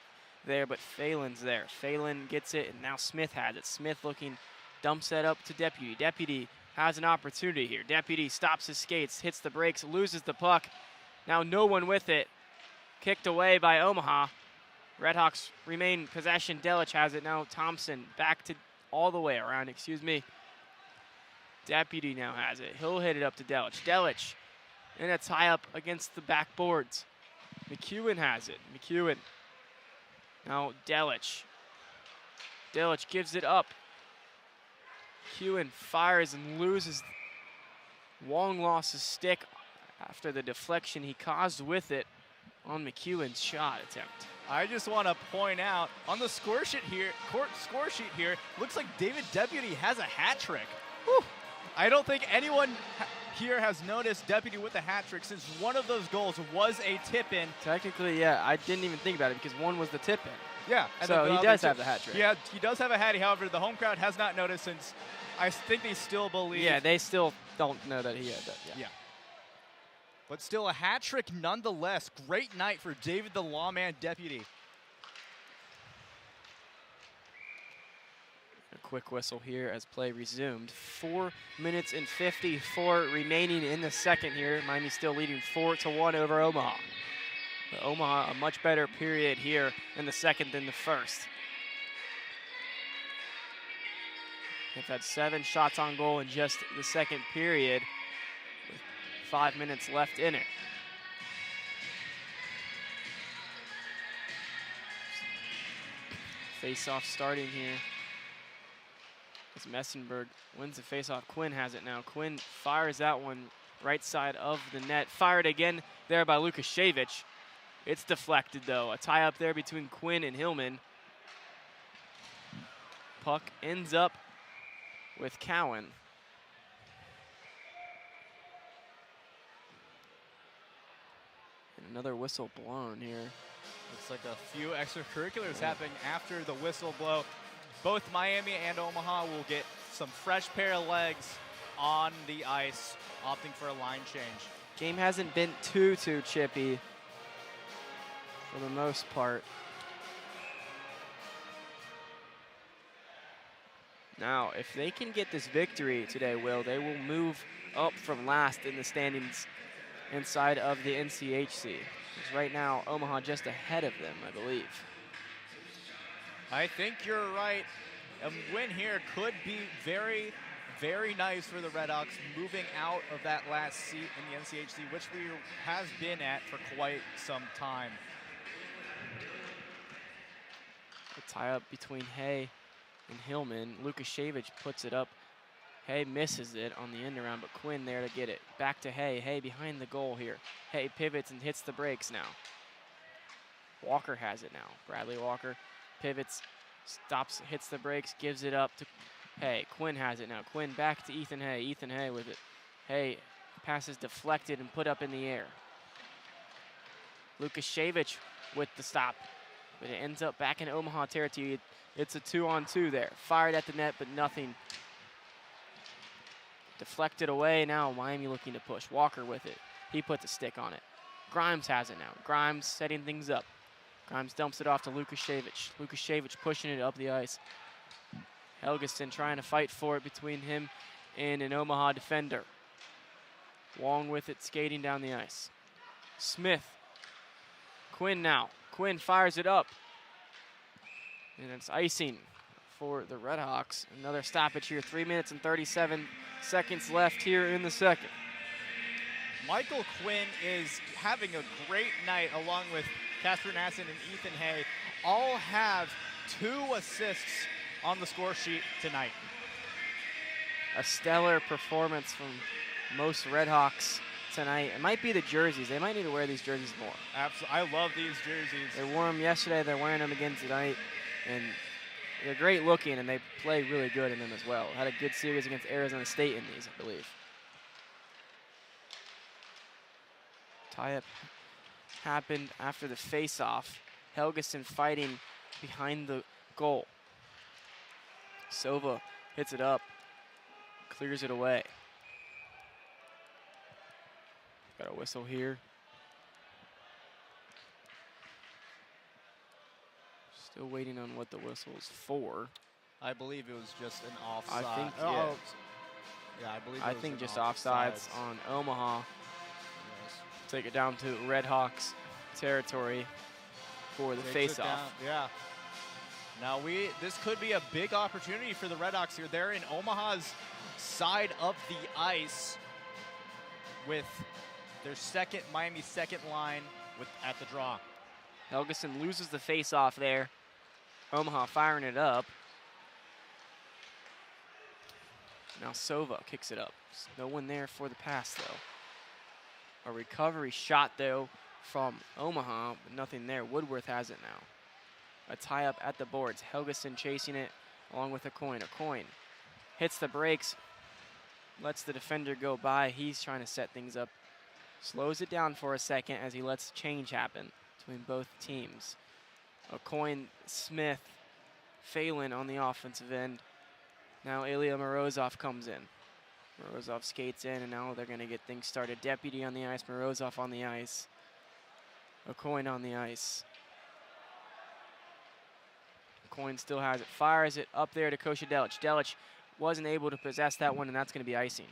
there, but Phelan's there. Phelan gets it, and now Smith has it. Smith looking, dumps that up to Deputy. Deputy has an opportunity here. Deputy stops his skates, hits the brakes, loses the puck. Now no one with it. Kicked away by Omaha. RedHawks remain possession. Delich has it now. Thompson back to all the way around, Deputy now has it. He'll hit it up to Delich. Delich in a tie-up against the backboards. McEwen has it. McEwen. Now Delich. Delich gives it up. McEwen fires and loses. Wong lost his stick after the deflection he caused with it on McEwen's shot attempt. I just want to point out on the score sheet here, looks like David Deputy has a hat trick. Whew. I don't think anyone here has noticed Deputy with a hat trick since one of those goals was a tip-in. Technically, yeah, I didn't even think about it because one was the tip-in. Yeah. So he does have the hat trick. Yeah, he does have a hattie. However, the home crowd has not noticed since I think they still believe. Yeah, they still don't know that he had that. Yeah. But still a hat trick nonetheless. Great night for David the Lawman Deputy. A quick whistle here as play resumed. 4 minutes and 54 remaining in the second here. Miami still leading 4-1 over Omaha. But Omaha a much better period here in the second than the first. They've had 7 shots on goal in just the second period, with 5 minutes left in it. Face-off starting here. As Messenberg wins the face-off. Quinn has it now. Quinn fires that one right side of the net. Fired again there by Lukashevich. It's deflected though. A tie up there between Quinn and Hillman. Puck ends up with Cowan. And another whistle blown here. Looks like a few extracurriculars happening after the whistle blow. Both Miami and Omaha will get some fresh pair of legs on the ice, opting for a line change. Game hasn't been too chippy for the most part. Now, if they can get this victory today, Will, they will move up from last in the standings inside of the NCHC. Because right now, Omaha just ahead of them, I believe. I think you're right. A win here could be very, very nice for the RedHawks, moving out of that last seat in the NCHC, which we has been at for quite some time. A tie-up between Hay and Hillman. Lukashevich puts it up. Hay misses it on the end around, but Quinn there to get it. Back to Hay. Hay behind the goal here. Hay pivots and hits the brakes now. Walker has it now. Bradley Walker pivots, stops, hits the brakes, gives it up to Hay. Quinn has it now. Quinn back to Ethan Hay. Ethan Hay with it. Hay passes deflected and put up in the air. Lukashevich with the stop, but it ends up back in Omaha territory. It's a 2-on-2 there. Fired at the net, but nothing. Deflected away. Now Miami looking to push. Walker with it. He puts a stick on it. Grimes has it now. Grimes setting things up. Grimes dumps it off to Lukashevich. Lukashevich pushing it up the ice. Helgeson trying to fight for it between him and an Omaha defender. Wong with it, skating down the ice. Smith. Quinn now. Quinn fires it up. And it's icing for the RedHawks. Another stoppage here. 3 minutes and 37 seconds left here in the second. Michael Quinn is having a great night along with Casper Nassen and Ethan Hay. All have 2 assists on the score sheet tonight. A stellar performance from most RedHawks tonight. It might be the jerseys. They might need to wear these jerseys more. Absolutely. I love these jerseys. They wore them yesterday. They're wearing them again tonight. And they're great looking, and they play really good in them as well. Had a good series against Arizona State in these, I believe. Tie-up happened after the face-off. Helgeson fighting behind the goal. Sova hits it up, clears it away. Got a whistle here. Still waiting on what the whistle's for. I believe it was just an offside. I think, yeah, I think just offsides on Omaha. Yes. Take it down to RedHawks territory for the face-off. Yeah. Now this could be a big opportunity for the RedHawks here. They're in Omaha's side of the ice with their Miami second line at the draw. Helgeson loses the face-off there. Omaha firing it up. Now Sova kicks it up. No one there for the pass, though. A recovery shot, though, from Omaha, but nothing there. Woodworth has it now. A tie-up at the boards. Helgeson chasing it along with a coin. A coin hits the brakes, lets the defender go by. He's trying to set things up. Slows it down for a second as he lets change happen between both teams. A coin, Smith, Phelan on the offensive end. Now Ilya Morozov comes in. Morozov skates in, and now they're going to get things started. Deputy on the ice, Morozov on the ice. A coin on the ice. Coin still has it, fires it up there to Kosha Delic. Delic wasn't able to possess that one, and that's going to be icing.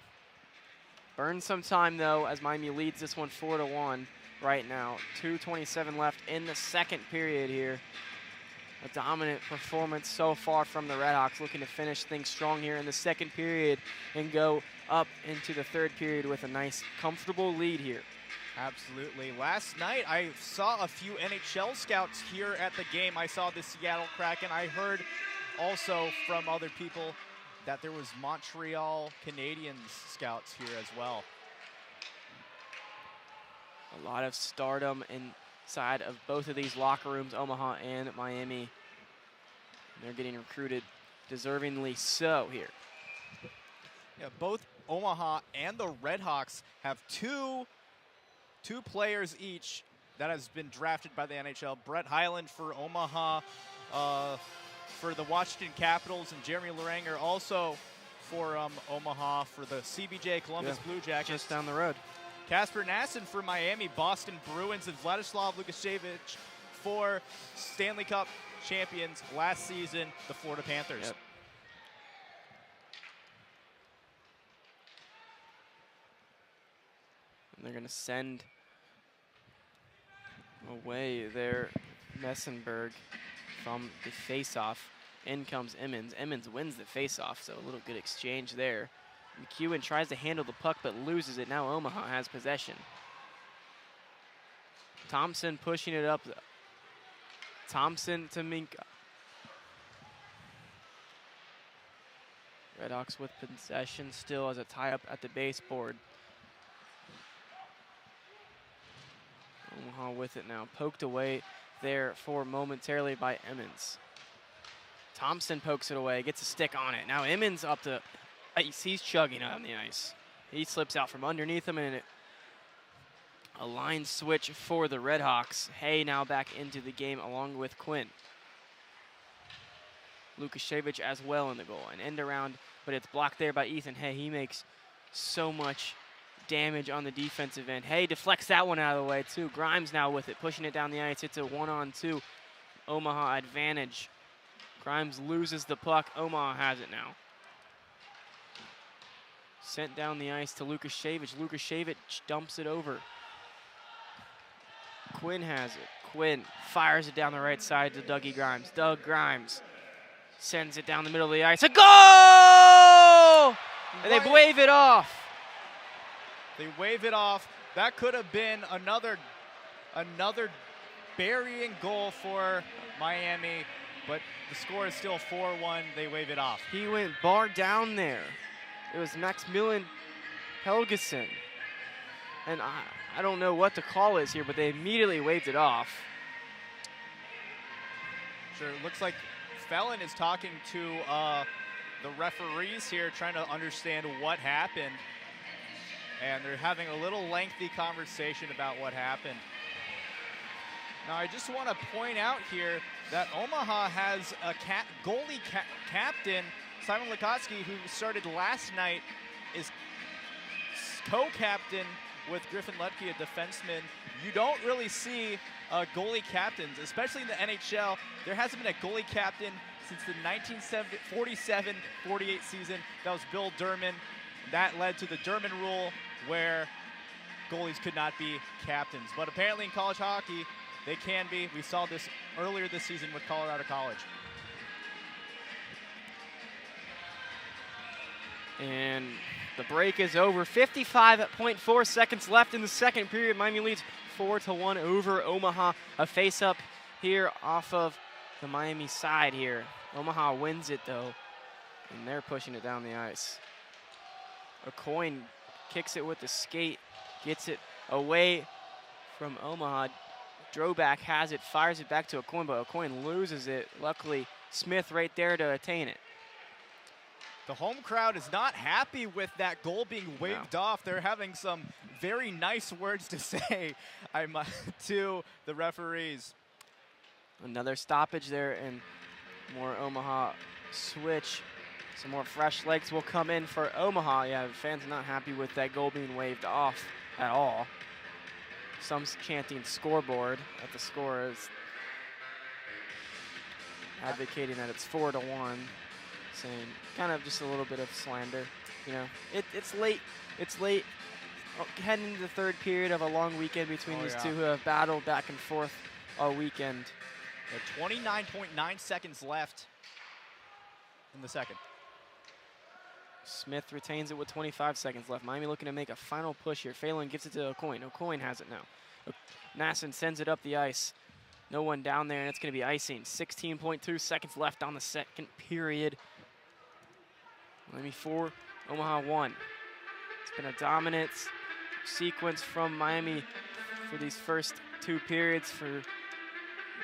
Burns some time, though, as Miami leads this one 4-1 right now. 2:27 left in the second period here. A dominant performance so far from the RedHawks, looking to finish things strong here in the second period and go up into the third period with a nice, comfortable lead here. Absolutely. Last night, I saw a few NHL scouts here at the game. I saw the Seattle Kraken. I heard also from other people that there was Montreal Canadiens scouts here as well. A lot of stardom inside of both of these locker rooms, Omaha and Miami. And they're getting recruited deservingly so here. Yeah, both Omaha and the RedHawks have two players each that has been drafted by the NHL. Brett Hyland for Omaha, for the Washington Capitals, and Jeremy Leranger also for Omaha for the CBJ Columbus Blue Jackets. Just down the road. Casper Nassen for Miami Boston Bruins, and Vladislav Lukashevich for Stanley Cup champions last season, the Florida Panthers. Yep. And they're going to send away their Messenberg from the faceoff. In comes Emmons. Emmons wins the faceoff, so a little good exchange there. McEwen tries to handle the puck but loses it. Now Omaha has possession. Thompson pushing it up. Thompson to Minka. RedHawks with possession still as a tie-up at the baseboard. Omaha with it now. Poked away there for momentarily by Emmons. Thompson pokes it away, gets a stick on it. Now Emmons up to ice. He's chugging on the ice. He slips out from underneath him, and a line switch for the RedHawks. Hay now back into the game along with Quinn. Lukashevich as well in the goal. An end around, but it's blocked there by Ethan Hay. He makes so much damage on the defensive end. Hay deflects that one out of the way too. Grimes now with it, pushing it down the ice. It's a 1-on-2 Omaha advantage. Grimes loses the puck. Omaha has it now. Sent down the ice to Lukashevich. Lukashevich dumps it over. Quinn has it. Quinn fires it down the right side to Dougie Grimes. Doug Grimes sends it down the middle of the ice. A goal! And they wave it off. They wave it off. That could have been another burying goal for Miami, but the score is still 4-1. They wave it off. He went bar down there. It was Maximilian Helgeson. And I don't know what the call is here, but they immediately waved it off. Sure, it looks like Felon is talking to the referees here, trying to understand what happened. And they're having a little lengthy conversation about what happened. Now, I just want to point out here that Omaha has a goalie captain, Simon Lukotsky, who started last night, is co-captain with Griffin Lepke, a defenseman. You don't really see goalie captains, especially in the NHL. There hasn't been a goalie captain since the 1947-48 season. That was Bill Durman. That led to the Durman rule, where goalies could not be captains. But apparently in college hockey, they can be. We saw this earlier this season with Colorado College. And the break is over. 55.4 seconds left in the second period. Miami leads 4-1 over Omaha. A face-up here off of the Miami side here. Omaha wins it, though, and they're pushing it down the ice. Aucoin kicks it with the skate, gets it away from Omaha. Droback has it, fires it back to Aucoin, but Aucoin loses it. Luckily, Smith right there to attain it. The home crowd is not happy with that goal being waved off. They're having some very nice words to say to the referees. Another stoppage there, and more Omaha switch. Some more fresh legs will come in for Omaha. Yeah, the fans not happy with that goal being waved off at all. Some chanting scoreboard at the score is advocating that it's 4-1, saying kind of just a little bit of slander. You know, it's late. It's late. Heading into the third period of a long weekend between these two who have battled back and forth all weekend. 29.9 seconds left in the second. Smith retains it with 25 seconds left. Miami looking to make a final push here. Phelan gives it to Aucoin. Aucoin has it now. Nasson sends it up the ice. No one down there, and it's going to be icing. 16.2 seconds left on the second period. Miami 4, Omaha 1. It's been a dominant sequence from Miami for these first two periods. For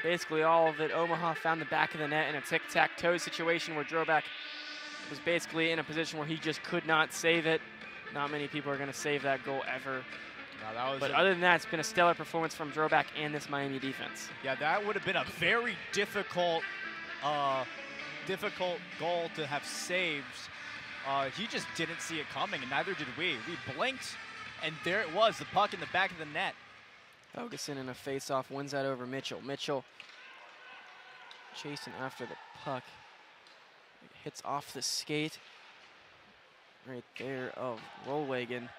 basically all of it, Omaha found the back of the net in a tic-tac-toe situation where Droback was basically in a position where he just could not save it. Not many people are going to save that goal ever. No, but other than that, it's been a stellar performance from Droback and this Miami defense. Yeah, that would have been a very difficult goal to have saved. He just didn't see it coming, and neither did we. We blinked, and there it was, the puck in the back of the net. Helgeson in a face-off wins that over Mitchell. Mitchell chasing after the puck. Hits off the skate right there of Rollwagen.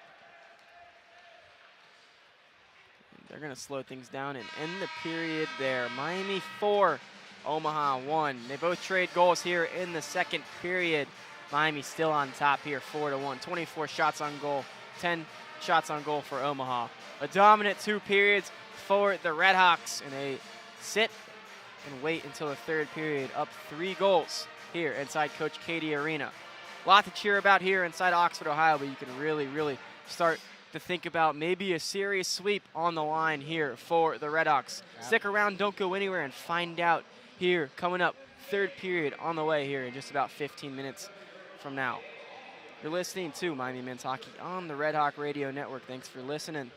They're going to slow things down and end the period there. Miami 4, Omaha 1. They both trade goals here in the second period. Miami still on top here, 4-1. 24 shots on goal, 10 shots on goal for Omaha. A dominant 2 periods for the RedHawks, and they sit and wait until the third period, up 3 goals here inside Coach Cady Arena. A lot to cheer about here inside Oxford, Ohio, but you can really, really start to think about maybe a serious sweep on the line here for the RedHawks. Stick around, don't go anywhere, and find out here coming up. Third period on the way here in just about 15 minutes from now. You're listening to Miami Men's Hockey on the Red Hawk Radio Network. Thanks for listening.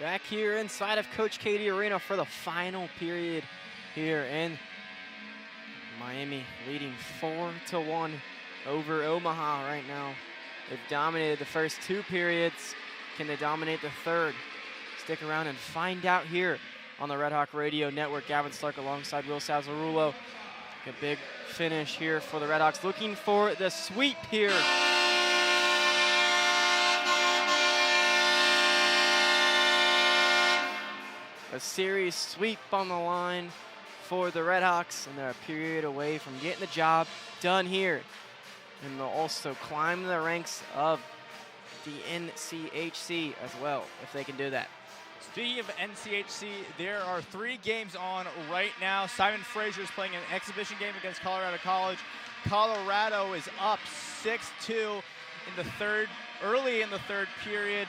Back here inside of Coach Cady Arena for the final period here, and Miami leading 4-1 over Omaha right now. They've dominated the first 2 periods. Can they dominate the third? Stick around and find out here on the RedHawk Radio Network. Gavin Stark alongside Will Salzarulo. A big finish here for the RedHawks, looking for the sweep here. A series sweep on the line for the RedHawks, and they're a period away from getting the job done here. And they'll also climb the ranks of the NCHC as well, if they can do that. Speaking of NCHC, there are 3 games on right now. Simon Fraser is playing an exhibition game against Colorado College. Colorado is up 6-2 early in the third period.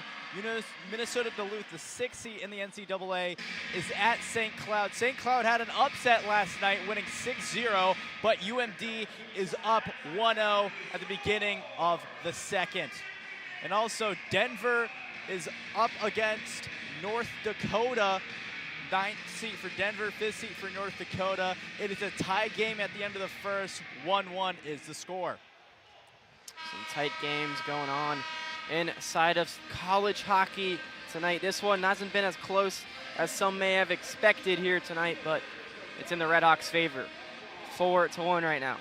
Minnesota Duluth, the 6th seed in the NCAA, is at St. Cloud. St. Cloud had an upset last night, winning 6-0, but UMD is up 1-0 at the beginning of the second. And also Denver is up against North Dakota. 9th seed for Denver, 5th seed for North Dakota. It is a tie game at the end of the first. 1-1 is the score. Some tight games going on inside of college hockey tonight. This one hasn't been as close as some may have expected here tonight, but it's in the RedHawks' favor. 4-1 right now.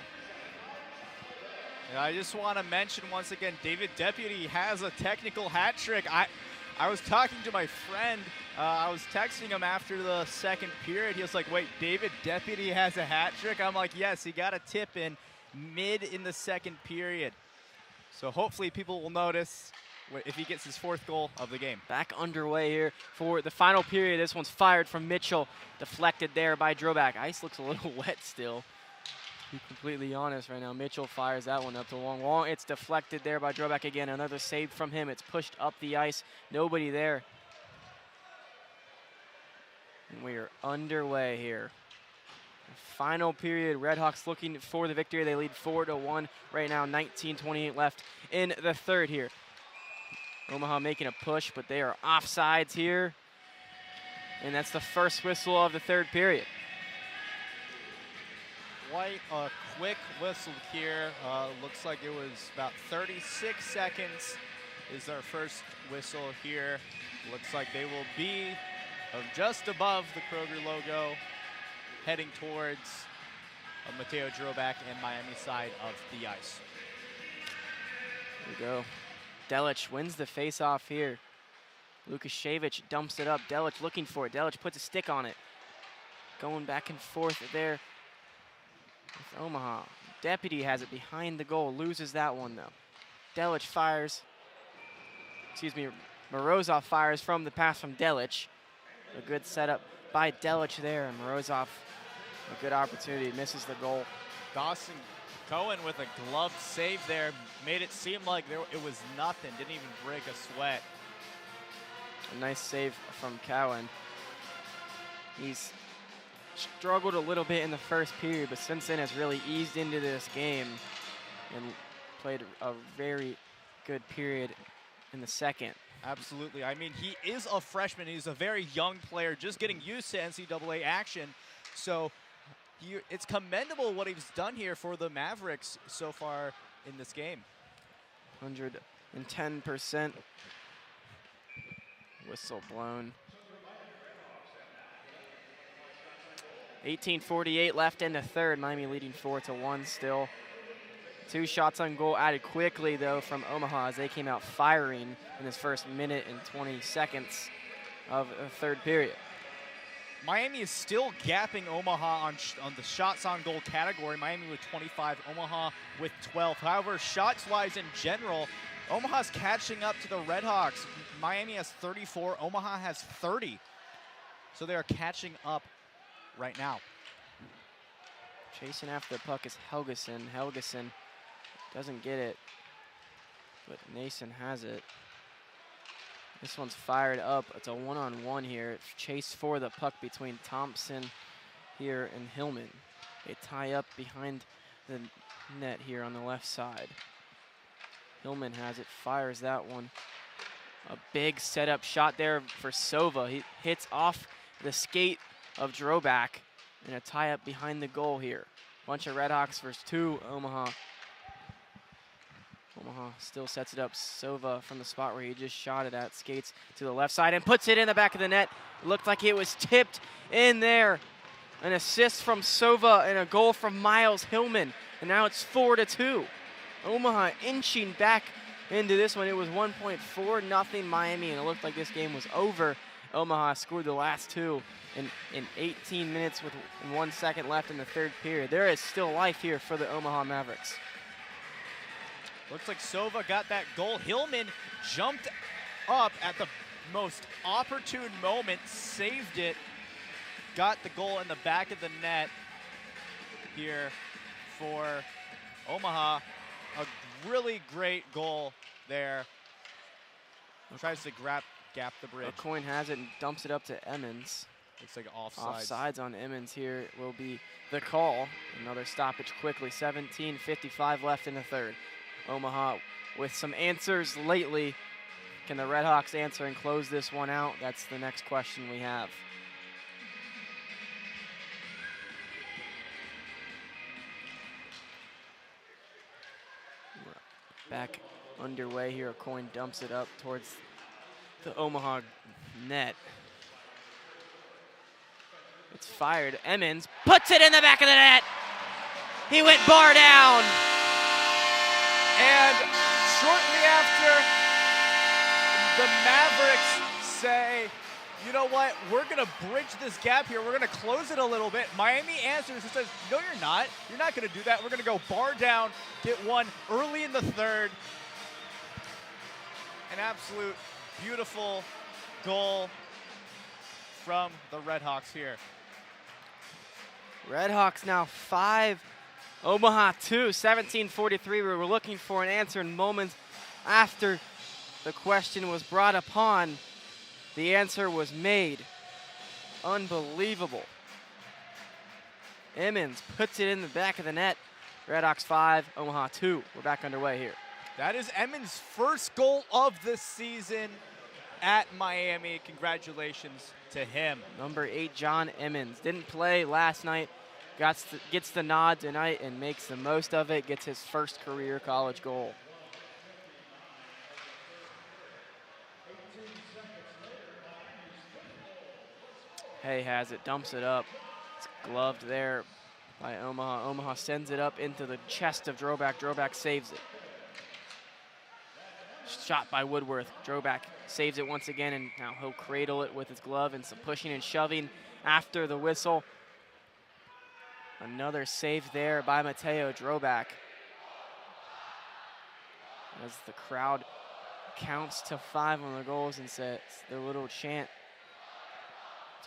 And I just want to mention once again, David Deputy has a technical hat trick. I was talking to my friend. I was texting him after the second period. He was like, wait, David Deputy has a hat trick? I'm like, yes, he got a tip in the second period. So hopefully people will notice if he gets his 4th goal of the game. Back underway here for the final period. This one's fired from Mitchell. Deflected there by Droback. Ice looks a little wet still, to be completely honest right now. Mitchell fires that one up to long. It's deflected there by Droback again. Another save from him. It's pushed up the ice. Nobody there. And we are underway here. Final period, RedHawks looking for the victory. They lead 4-1 right now, 19:28 left in the third here. Omaha making a push, but they are offsides here. And that's the first whistle of the third period. Quite a quick whistle here. Looks like it was about 36 seconds is our first whistle here. Looks like they will be just above the Kroger logo, heading towards Mateo Droback and Miami side of the ice. There we go. Delic wins the face-off here. Lukashevich dumps it up. Delic looking for it. Delic puts a stick on it. Going back and forth there with Omaha. Deputy has it behind the goal. Loses that one, though. Delic fires. Morozov fires from the pass from Delic. A good setup by Delic there, and Morozov, a good opportunity, misses the goal. Dawson Cohen with a glove save there, made it seem like it was nothing, didn't even break a sweat. A nice save from Cowan. He's struggled a little bit in the first period, but since then has really eased into this game and played a very good period in the second. Absolutely. I mean, he is a freshman. He's a very young player, just getting used to NCAA action. So it's commendable what he's done here for the Mavericks so far in this game. 110%. Whistle blown. 18:48 left in the third. Miami leading 4-1 still. 2 shots on goal added quickly, though, from Omaha as they came out firing in this first minute and 20 seconds of the third period. Miami is still gapping Omaha on the shots on goal category. Miami with 25, Omaha with 12. However, shots-wise in general, Omaha's catching up to the RedHawks. Miami has 34, Omaha has 30. So they are catching up right now. Chasing after the puck is Helgeson. Helgeson doesn't get it, but Nason has it. This one's fired up. It's a one-on-one here. Chase for the puck between Thompson here and Hillman. They tie up behind the net here on the left side. Hillman has it, fires that one A big setup shot there for Sova. He hits off the skate of Droback, and a tie up behind the goal here. Bunch of RedHawks versus 2 Omaha. Omaha still sets it up. Sova from the spot where he just shot it at, skates to the left side and puts it in the back of the net. Looked like it was tipped in there. An assist from Sova and a goal from Miles Hillman. And now it's 4-2. Omaha inching back into this one. It was 1.4-0 Miami, and it looked like this game was over. Omaha scored the last 2 in 18 minutes with 1 second left in the third period. There is still life here for the Omaha Mavericks. Looks like Sova got that goal. Hillman jumped up at the most opportune moment, saved it, got the goal in the back of the net here for Omaha. A really great goal there. Tries to gap the bridge. Coin has it and dumps it up to Emmons. Looks like offsides. Offsides on Emmons here will be the call. Another stoppage quickly. 17:55 left in the third. Omaha with some answers lately. Can the RedHawks answer and close this one out? That's the next question we have. Back underway here. A Coin dumps it up towards the Omaha net. It's fired. Emmons puts it in the back of the net. He went bar down. And shortly after, the Mavericks say, you know what, we're going to bridge this gap here. We're going to close it a little bit. Miami answers and says, no, you're not. You're not going to do that. We're going to go bar down, get one early in the third. An absolute beautiful goal from the RedHawks here. RedHawks now 5, Omaha 2, 17:43. We were looking for an answer in moments after the question was brought upon. The answer was made. Unbelievable. Emmons puts it in the back of the net. RedHawks 5, Omaha 2. We're back underway here. That is Emmons' first goal of the season at Miami. Congratulations to him. Number 8, John Emmons. Didn't play last night. Gets the nod tonight and makes the most of it. Gets his first career college goal. Hay has it, dumps it up. It's gloved there by Omaha. Omaha sends it up into the chest of Droback. Droback saves it. Shot by Woodworth. Droback saves it once again, and now he'll cradle it with his glove and some pushing and shoving after the whistle. Another save there by Mateo Droback. As the crowd counts to 5 on the goals and sets their little chant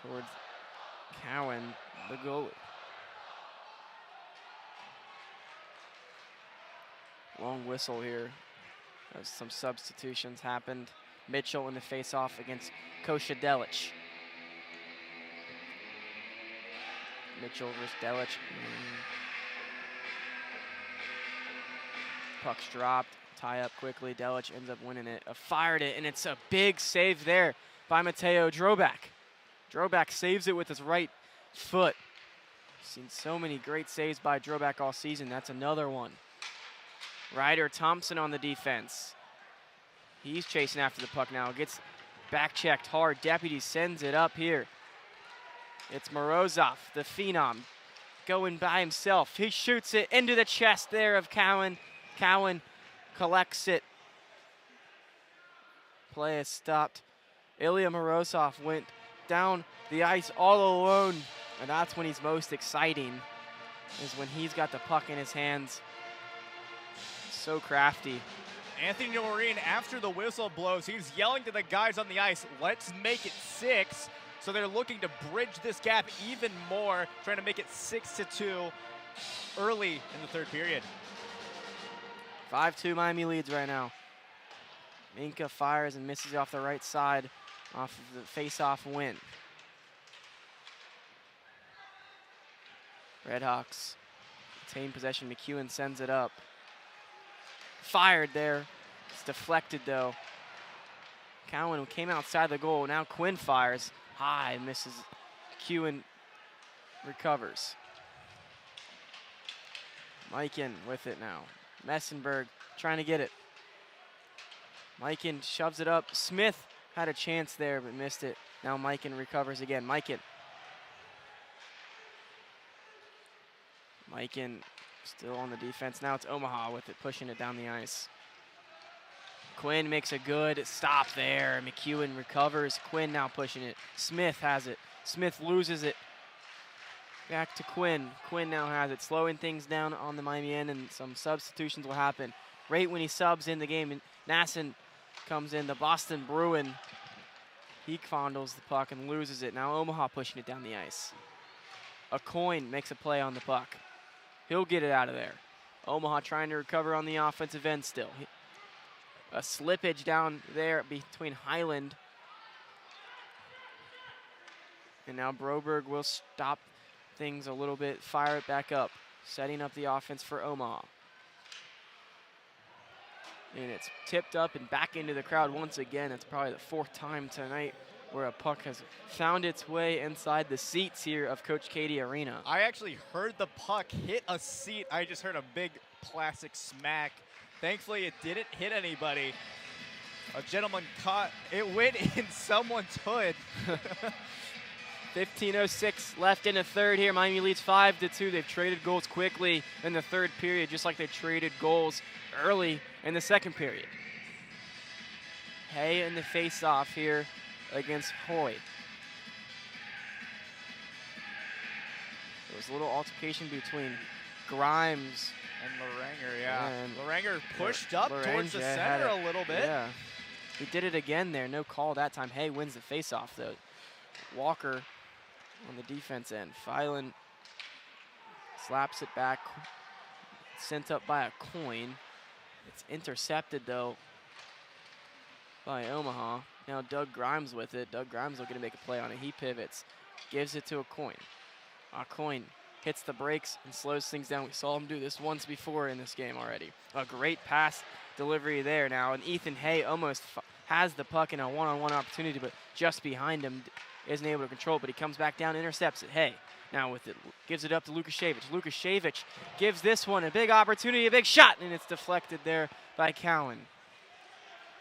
towards Cowan, the goalie. Long whistle here as some substitutions happened. Mitchell in the face-off against Kosha Delic. Mitchell versus Delic. Puck's dropped, tie up quickly. Delic ends up winning it. Fired it, and it's a big save there by Mateo Droback. Droback saves it with his right foot. Seen so many great saves by Droback all season. That's another one. Ryder Thompson on the defense. He's chasing after the puck now. Gets back checked hard. Deputy sends it up here. It's Morozov, the phenom, going by himself. He shoots it into the chest there of Cowan. Cowan collects it. Play is stopped. Ilya Morozov went down the ice all alone, and that's when he's most exciting, is when he's got the puck in his hands. So crafty. Anthony Noreen, after the whistle blows, he's yelling to the guys on the ice, let's make it 6. So they're looking to bridge this gap even more, trying to make it 6-2 early in the third period. 5-2 Miami leads right now. Minka fires and misses off the right side off of the face-off win. RedHawks retain possession. McEwen sends it up. Fired there. It's deflected though. Cowan came outside the goal. Now Quinn fires high, misses. McEwen recovers. Mikan with it now. Messenberg trying to get it. Mikan shoves it up. Smith had a chance there but missed it. Now Mikan recovers again. Mikan still on the defense. Now it's Omaha with it, pushing it down the ice. Quinn makes a good stop there. McEwen recovers. Quinn now pushing it. Smith has it. Smith loses it. Back to Quinn. Quinn now has it, slowing things down on the Miami end, and some substitutions will happen right when he subs in the game. And Nassen comes in, the Boston Bruin. He fondles the puck and loses it. Now Omaha pushing it down the ice. A Coin makes a play on the puck. He'll get it out of there. Omaha trying to recover on the offensive end still. A slippage down there between Highland. And now Broberg will stop things a little bit, fire it back up, setting up the offense for Omaha. And it's tipped up and back into the crowd once again. It's probably the 4th time tonight where a puck has found its way inside the seats here of Coach Cady Arena. I actually heard the puck hit a seat. I just heard a big plastic smack. Thankfully, it didn't hit anybody. A gentleman caught, it went in someone's hood. 15:06 left in the third here. Miami leads 5-2. They've traded goals quickly in the third period, just like they traded goals early in the second period. Hay in the face-off here against Hoy. There was a little altercation between Grimes and Laranger, yeah. And Laranger pushed up towards the center a little bit. Yeah. He did it again there. No call that time. Hay wins the face-off, though. Walker on the defense end. Phelan slaps it back. Sent up by a Coin. It's intercepted, though, by Omaha. Now Doug Grimes with it. Doug Grimes looking to make a play on it. He pivots. Gives it to a Coin. A Coin hits the brakes and slows things down. We saw him do this once before in this game already. A great pass delivery there now. And Ethan Hay almost has the puck in a one-on-one opportunity, but just behind him isn't able to control it, but he comes back down, intercepts it. Hay now with it, gives it up to Lukashevich. Lukashevich gives this one a big opportunity, a big shot, and it's deflected there by Cowan.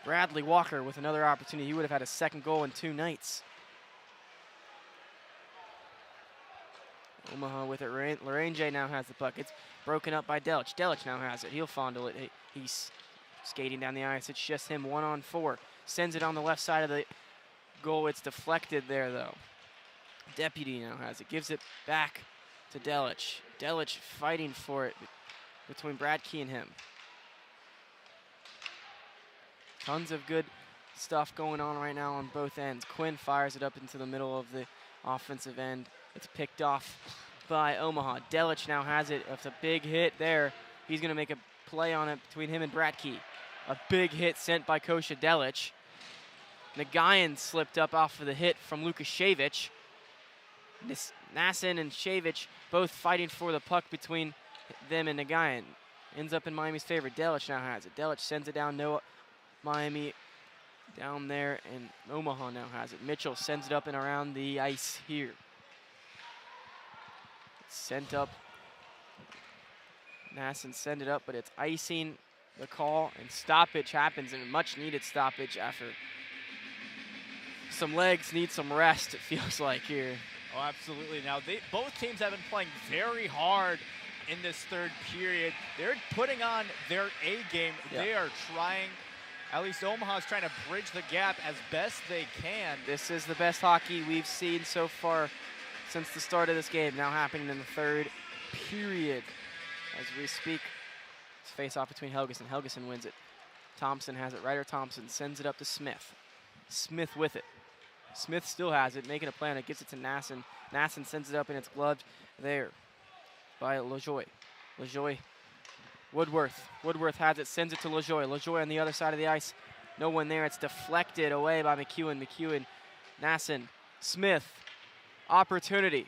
Bradley Walker with another opportunity. He would have had a second goal in 2 nights. Omaha with it. Larange now has the puck. It's broken up by Delich. Delich now has it. He'll fondle it. He's skating down the ice. It's just him 1-on-4. Sends it on the left side of the goal. It's deflected there, though. Deputy now has it. Gives it back to Delich. Delich fighting for it between Bradkey and him. Tons of good stuff going on right now on both ends. Quinn fires it up into the middle of the offensive end. It's picked off by Omaha. Delich now has it. It's a big hit there. He's going to make a play on it between him and Bradkey. A big hit sent by Kosha Delich. Nagayan slipped up off of the hit from Lukashevich. Nassen and Shevich both fighting for the puck between them and Nagayan. Ends up in Miami's favor. Delich now has it. Delich sends it down. No Miami down there, and Omaha now has it. Mitchell sends it up and around the ice here. It's sent up. Nassen send it up, but it's icing the call, and stoppage happens, and a much-needed stoppage after some legs need some rest, it feels like here. Oh, absolutely. Now, both teams have been playing very hard in this third period. They're putting on their A game. Yeah. They are trying, at least Omaha's trying to bridge the gap as best they can. This is the best hockey we've seen so far since the start of this game, now happening in the third period. As we speak, it's face-off between Helgeson. Helgeson wins it. Thompson has it. Ryder Thompson sends it up to Smith. Smith with it. Smith still has it, making a play on it, gives it to Nassen. Nassen sends it up, and it's gloved there by LaJoy. LaJoy, Woodworth. Woodworth has it, sends it to LaJoy. LaJoy on the other side of the ice. No one there. It's deflected away by McEwen. McEwen, Nassen, Smith. Opportunity.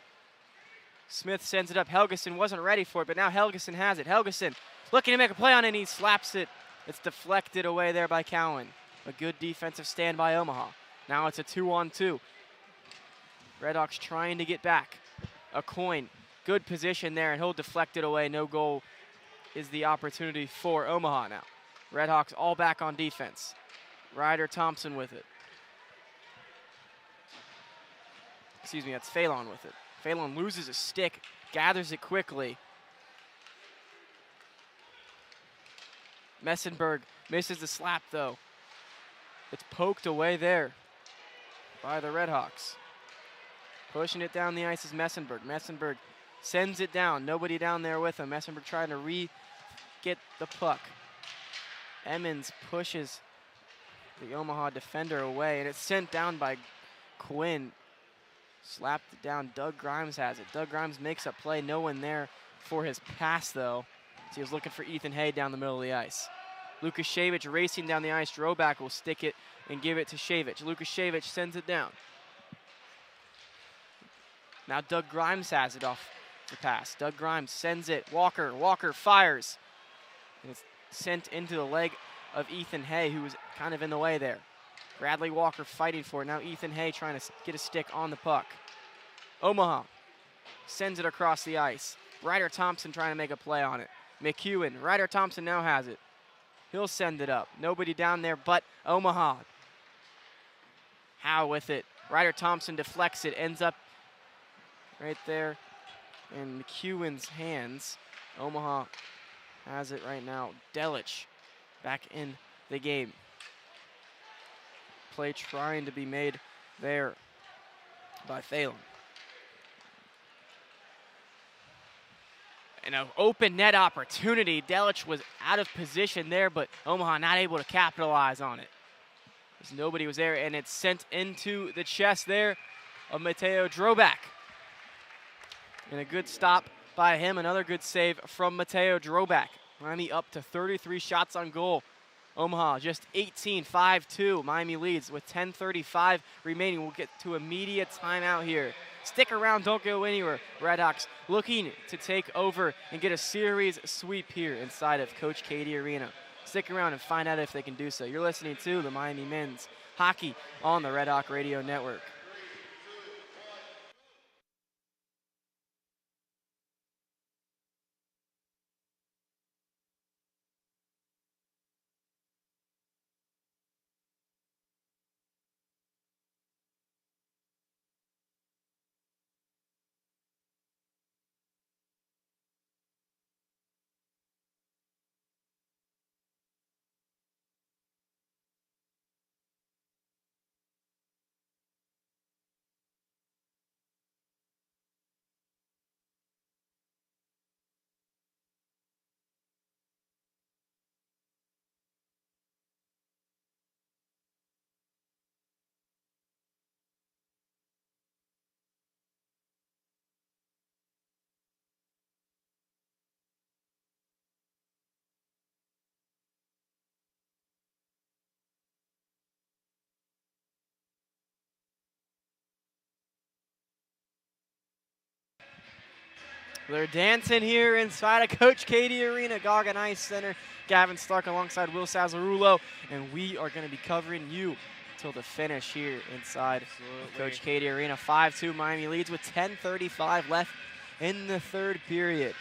Smith sends it up. Helgeson wasn't ready for it, but now Helgeson has it. Helgeson looking to make a play on it, and he slaps it. It's deflected away there by Cowan. A good defensive stand by Omaha. Now it's a 2-on-2. RedHawks trying to get back. A coin, good position there, and he'll deflect it away. No goal is the opportunity for Omaha now. RedHawks all back on defense. Ryder Thompson with it. Excuse me, that's Phelan with it. Phelan loses a stick, gathers it quickly. Messenberg misses the slap though. It's poked away there by the RedHawks. Pushing it down the ice is Messenberg. Messenberg sends it down. Nobody down there with him. Messenberg trying to get the puck. Emmons pushes the Omaha defender away, and it's sent down by Quinn. Slapped it down. Doug Grimes has it. Doug Grimes makes a play. No one there for his pass, though. So he was looking for Ethan Hay down the middle of the ice. Lukashevich racing down the ice. Drobak will stick it and give it to Shevich. Lukashevich sends it down. Now Doug Grimes has it off the pass. Doug Grimes sends it. Walker fires. And it's sent into the leg of Ethan Hay, who was kind of in the way there. Bradley Walker fighting for it. Now Ethan Hay trying to get a stick on the puck. Omaha sends it across the ice. Ryder Thompson trying to make a play on it. McEwen. Ryder Thompson now has it. He'll send it up. Nobody down there but Omaha. Howe with it. Ryder Thompson deflects it. Ends up right there in McEwen's hands. Omaha has it right now. Delich back in the game. Play trying to be made there by Phelan. And an open net opportunity. Delich was out of position there, but Omaha not able to capitalize on it. Because nobody was there, and it's sent into the chest there of Mateo Drobak. And a good stop by him. Another good save from Mateo Drobak. Miami up to 33 shots on goal. Omaha just 18, 5-2. Miami leads with 10:35 remaining. We'll get to immediate timeout here. Stick around, don't go anywhere. RedHawks looking to take over and get a series sweep here inside of Coach Cady Arena. Stick around and find out if they can do so. You're listening to the Miami Men's Hockey on the Red Hawk Radio Network. They're dancing here inside of Coach Cady Arena, Goggin Ice Center. Gavin Stark alongside Will Salzarulo, and we are going to be covering you till the finish here inside Coach Cady Arena. 5-2 Miami leads with 10:35 left in the third period.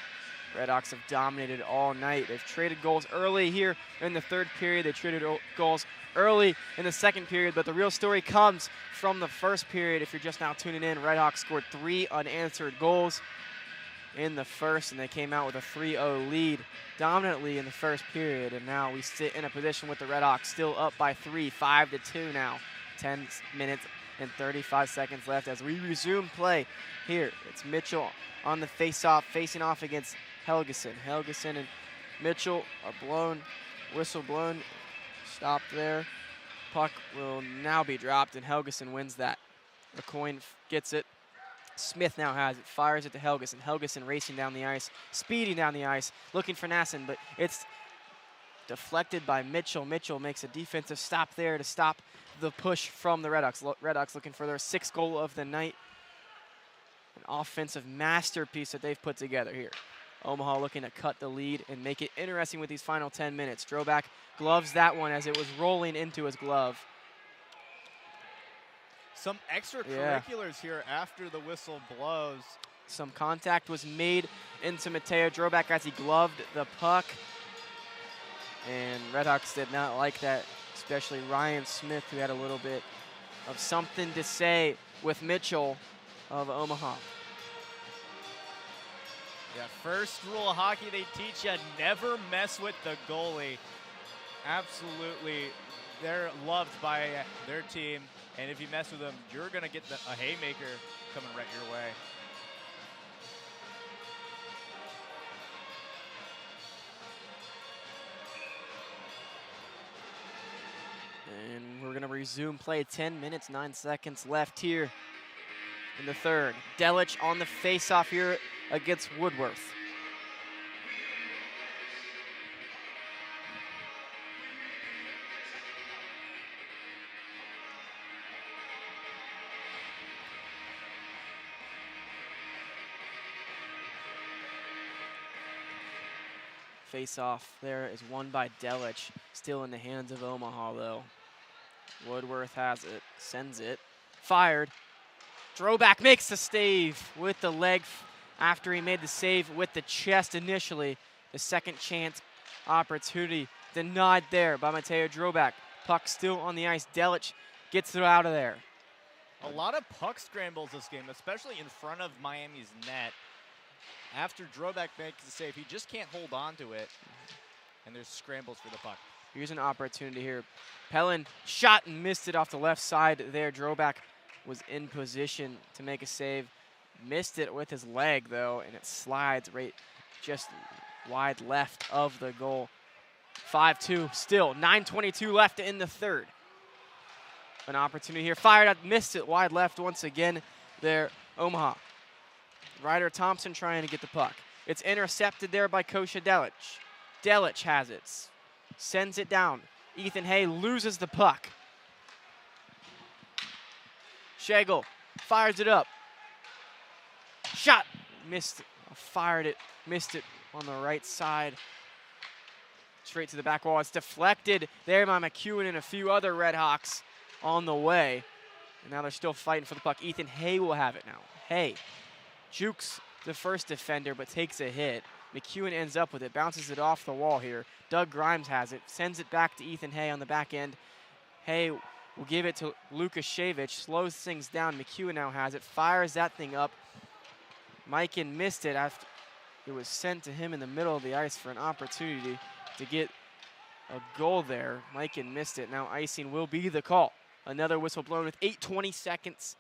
RedHawks have dominated all night. They've traded goals early here in the third period. They traded goals early in the second period, but the real story comes from the first period. If you're just now tuning in, RedHawks scored 3 unanswered goals in the first, and they came out with a 3-0 lead dominantly in the first period, and now we sit in a position with the RedHawks still up by 3, 5-2 now. 10 minutes and 35 seconds left as we resume play here. It's Mitchell on the face-off, facing off against Helgeson. Helgeson and Mitchell are whistle blown, stopped there. Puck will now be dropped, and Helgeson wins that. The coin gets it. Smith now has it, fires it to Helgeson. Helgeson racing down the ice, speeding down the ice, looking for Nassen, but it's deflected by Mitchell. Mitchell makes a defensive stop there to stop the push from the RedHawks. RedHawks looking for their 6th goal of the night. An offensive masterpiece that they've put together here. Omaha looking to cut the lead and make it interesting with these final 10 minutes. Droback gloves that one as it was rolling into his glove. Some extracurriculars here after the whistle blows. Some contact was made into Mateo Droback as he gloved the puck. And RedHawks did not like that, especially Ryan Smith, who had a little bit of something to say with Mitchell of Omaha. Yeah, first rule of hockey they teach you, never mess with the goalie. Absolutely, they're loved by their team, and if you mess with them, you're going to get a haymaker coming right your way. And we're going to resume play. 10 minutes, 9 seconds left here in the third. Delich on the face-off here against Woodworth. Face-off there is won by Delich. Still in the hands of Omaha, though. Woodworth has it, sends it, fired. Droback makes the save with the leg after he made the save with the chest initially. The second chance opportunity denied there by Mateo Droback. Puck still on the ice. Delich gets it out of there. A lot of puck scrambles this game, especially in front of Miami's net. After Droback makes the save, he just can't hold on to it, and there's scrambles for the puck. Here's an opportunity here. Pellin shot and missed it off the left side there. Droback was in position to make a save. Missed it with his leg, though, and it slides right just wide left of the goal. 5-2 still. 9:22 left in the third. An opportunity here. Fired out, missed it wide left once again there, Omaha. Ryder Thompson trying to get the puck. It's intercepted there by Kosha Delich. Delich has it. Sends it down. Ethan Hay loses the puck. Schegel fires it up. Shot. Missed it. Fired it. Missed it on the right side. Straight to the back wall. It's deflected there by McEwen and a few other RedHawks on the way. And now they're still fighting for the puck. Ethan Hay will have it now. Hay jukes the first defender but takes a hit. McEwen ends up with it, bounces it off the wall here. Doug Grimes has it, sends it back to Ethan Hay on the back end. Hay will give it to Lukashevich, slows things down. McEwen now has it, fires that thing up. Mikan missed it after it was sent to him in the middle of the ice for an opportunity to get a goal there. Mikan missed it. Now icing will be the call. Another whistle blown with 8:20 seconds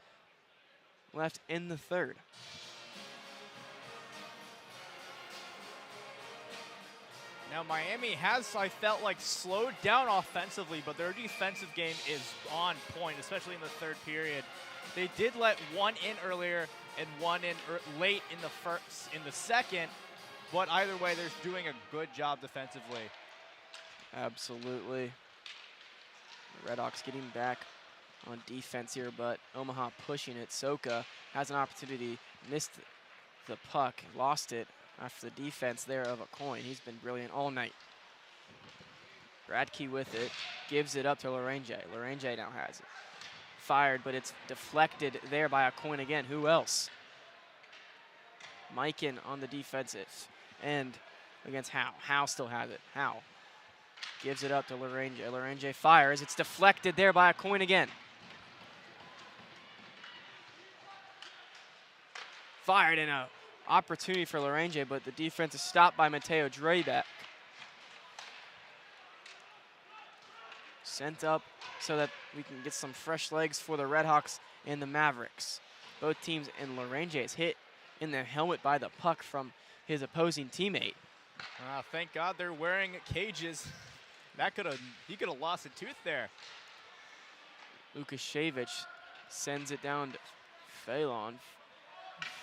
left in the third. Now Miami has, I felt like, slowed down offensively, but their defensive game is on point, especially in the third period. They did let one in earlier and one in late in the second, but either way, they're doing a good job defensively. Absolutely. The RedHawks getting back on defense here, but Omaha pushing it. Soka has an opportunity, missed the puck, lost it after the defense there of a coin. He's been brilliant all night. Bradkey with it, gives it up to Larange. Larange now has it. Fired, but it's deflected there by a coin again. Who else? Mikan on the defensive end against Howe. Howe still has it. Howe gives it up to Larange. Larange fires. It's deflected there by a coin again. Fired in a opportunity for Larange, but the defense is stopped by Mateo Droback. Sent up so that we can get some fresh legs for the RedHawks and the Mavericks. Both teams, and Larange is hit in the helmet by the puck from his opposing teammate. Thank God they're wearing cages. He could have lost a tooth there. Lukashevich sends it down to Phelan.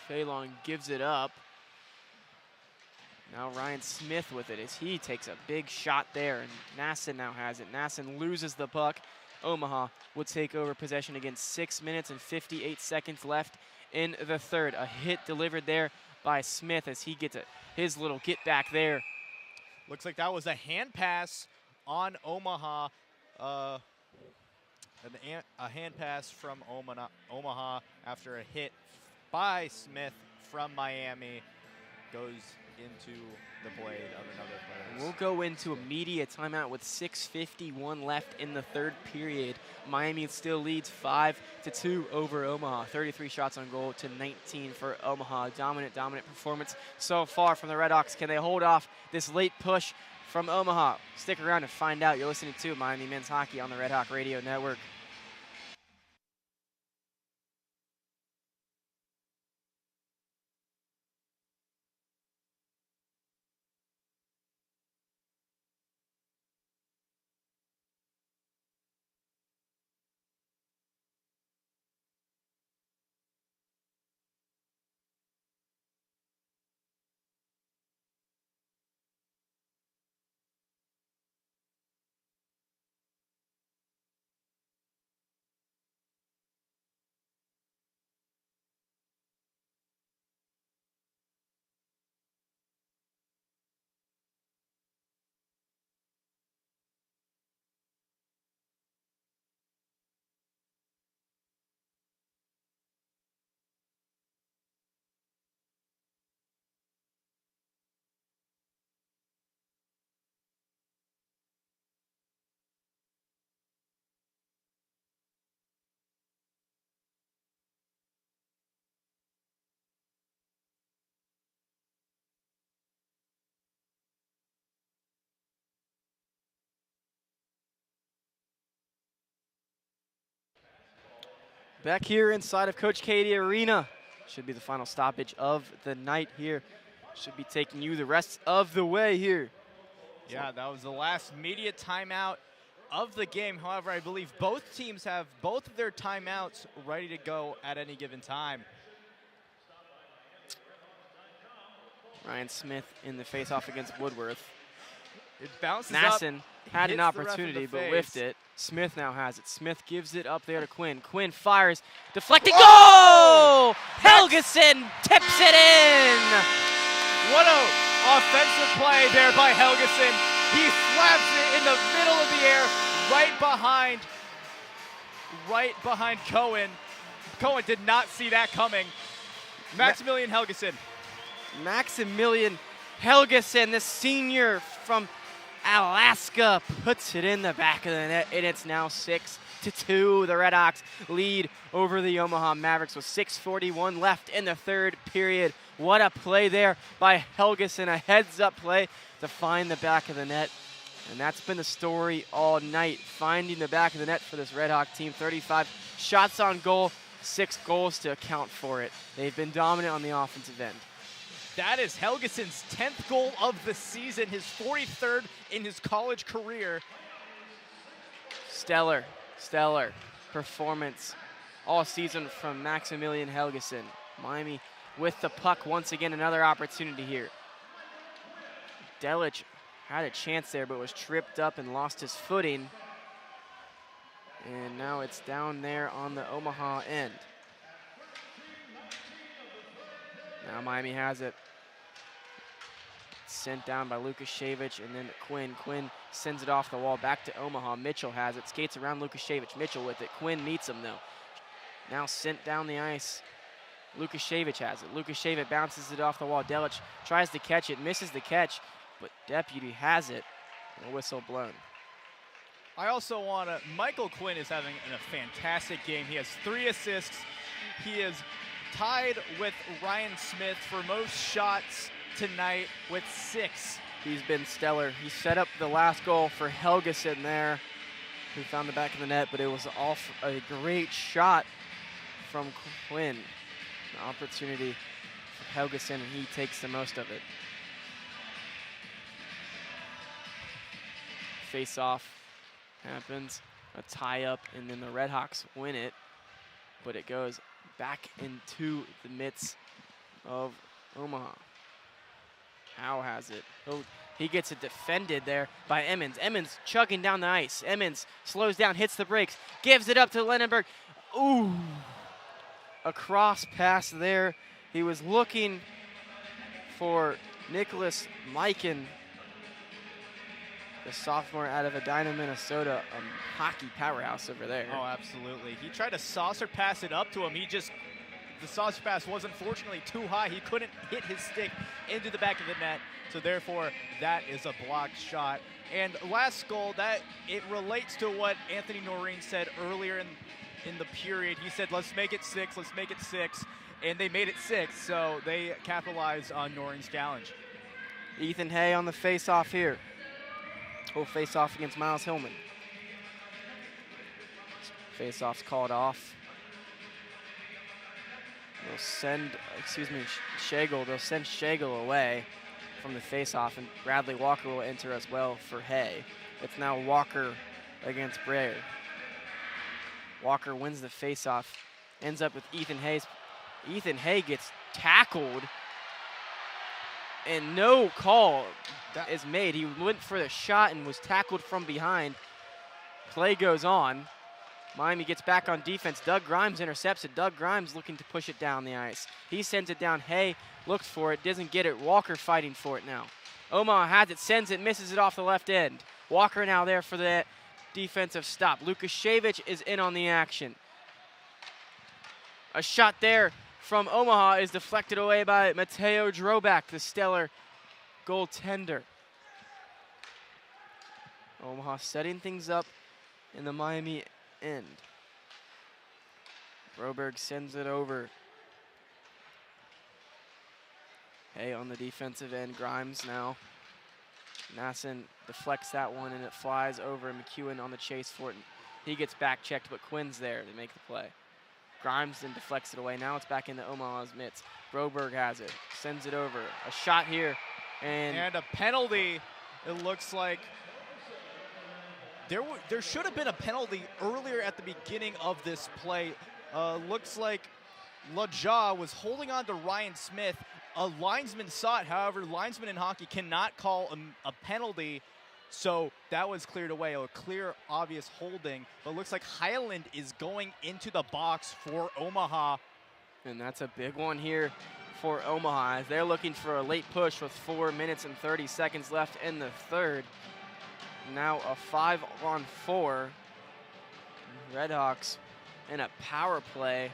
Phelan gives it up. Now Ryan Smith with it as he takes a big shot there, and Nassen now has it. Nassen loses the puck. Omaha will take over possession again. 6 minutes and 58 seconds left in the third. A hit delivered there by Smith as he gets his little get back there. Looks like that was a hand pass on Omaha. A hand pass from Omaha after a hit by Smith from Miami goes into the blade of another player. We'll go into immediate timeout with 6:51 left in the third period. Miami still leads 5-2 over Omaha. 33 shots on goal to 19 for Omaha. Dominant performance so far from the RedHawks. Can they hold off this late push from Omaha? Stick around to find out. You're listening to Miami Men's Hockey on the Red Hawk Radio Network. Back here inside of Coach Cady Arena. Should be the final stoppage of the night here. Should be taking you the rest of the way here. Yeah, that was the last media timeout of the game. However, I believe both teams have both of their timeouts ready to go at any given time. Ryan Smith in the face-off against Woodworth. It bounces Nassen up, had an hits the ref in opportunity the but face. whiffed it. Smith now has it. Smith gives it up there to Quinn. Quinn fires, deflecting, goal! Helgeson tips it in! What a offensive play there by Helgeson. He slaps it in the middle of the air, right behind Cohen. Cohen did not see that coming. Maximilian Helgeson. Maximilian Helgeson, the senior from Alaska, puts it in the back of the net, and it's now 6-2. The RedHawks lead over the Omaha Mavericks with 6:41 left in the third period. What a play there by Helgeson, a heads-up play to find the back of the net. And that's been the story all night, finding the back of the net for this RedHawk team. 35 shots on goal, 6 goals to account for it. They've been dominant on the offensive end. That is Helgeson's 10th goal of the season, his 43rd in his college career. Stellar performance all season from Maximilian Helgeson. Miami with the puck once again, another opportunity here. Delic had a chance there, but was tripped up and lost his footing. And now it's down there on the Omaha end. Now Miami has it. Sent down by Lukashevich, and then Quinn. Quinn sends it off the wall back to Omaha. Mitchell has it, skates around Lukashevich. Mitchell with it. Quinn meets him though. Now sent down the ice. Lukashevich has it. Lukashevich bounces it off the wall. Delic tries to catch it, misses the catch, but Deputy has it. And a whistle blown. I also want to, Michael Quinn is having a fantastic game. He has 3 assists. He is tied with Ryan Smith for most shots tonight with 6. He's been stellar. He set up the last goal for Helgeson there. He found the back of the net, but it was off a great shot from Quinn. An opportunity for Helgeson, and he takes the most of it. Face-off happens, a tie-up, and then the RedHawks win it, but it goes back into the midst of Omaha. Howe has it. He gets it defended there by Emmons. Emmons chugging down the ice. Emmons slows down, hits the brakes, gives it up to Lenenberg. Ooh, a cross pass there. He was looking for Nicholas Mikan, the sophomore out of Edina, Minnesota, a hockey powerhouse over there. Oh, absolutely. He tried to saucer pass it up to him. The saucer pass was unfortunately too high. He couldn't hit his stick into the back of the net, so therefore that is a blocked shot. And last goal, that it relates to what Anthony Noreen said earlier in the period. He said, let's make it 6, let's make it 6. And they made it 6, so they capitalized on Noreen's challenge. Ethan Hay on the face-off here. Will face off against Miles Hillman. Face-off's called off. They'll send, Schagel. They'll send Schagel away from the face-off, and Bradley Walker will enter as well for Hay. It's now Walker against Breyer. Walker wins the face-off, ends up with Ethan Hay. Ethan Hay gets tackled, and no call is made. He went for the shot and was tackled from behind. Play goes on. Miami gets back on defense. Doug Grimes intercepts it. Doug Grimes looking to push it down the ice. He sends it down. Hay looks for it, doesn't get it. Walker fighting for it now. Omaha has it, sends it, misses it off the left end. Walker now there for the defensive stop. Lukashevich is in on the action. A shot there from Omaha is deflected away by Mateo Drobak, the stellar goaltender. Omaha setting things up in the Miami end. Broberg sends it over. Hay on the defensive end. Grimes now. Nasson deflects that one and it flies over. McEwen on the chase for it. He gets back checked, but Quinn's there to make the play. Grimes then deflects it away. Now it's back into Omaha's mitts. Broberg has it. Sends it over. A shot here. And a penalty. It looks like there should have been a penalty earlier at the beginning of this play. Looks like LaJaw was holding on to Ryan Smith. A linesman saw it. However, linesmen in hockey cannot call a penalty, so that was cleared away. A clear, obvious holding. But it looks like Highland is going into the box for Omaha. And that's a big one here for Omaha. They're looking for a late push with 4 minutes and 30 seconds left in the third. Now a 5-on-4. RedHawks in a power play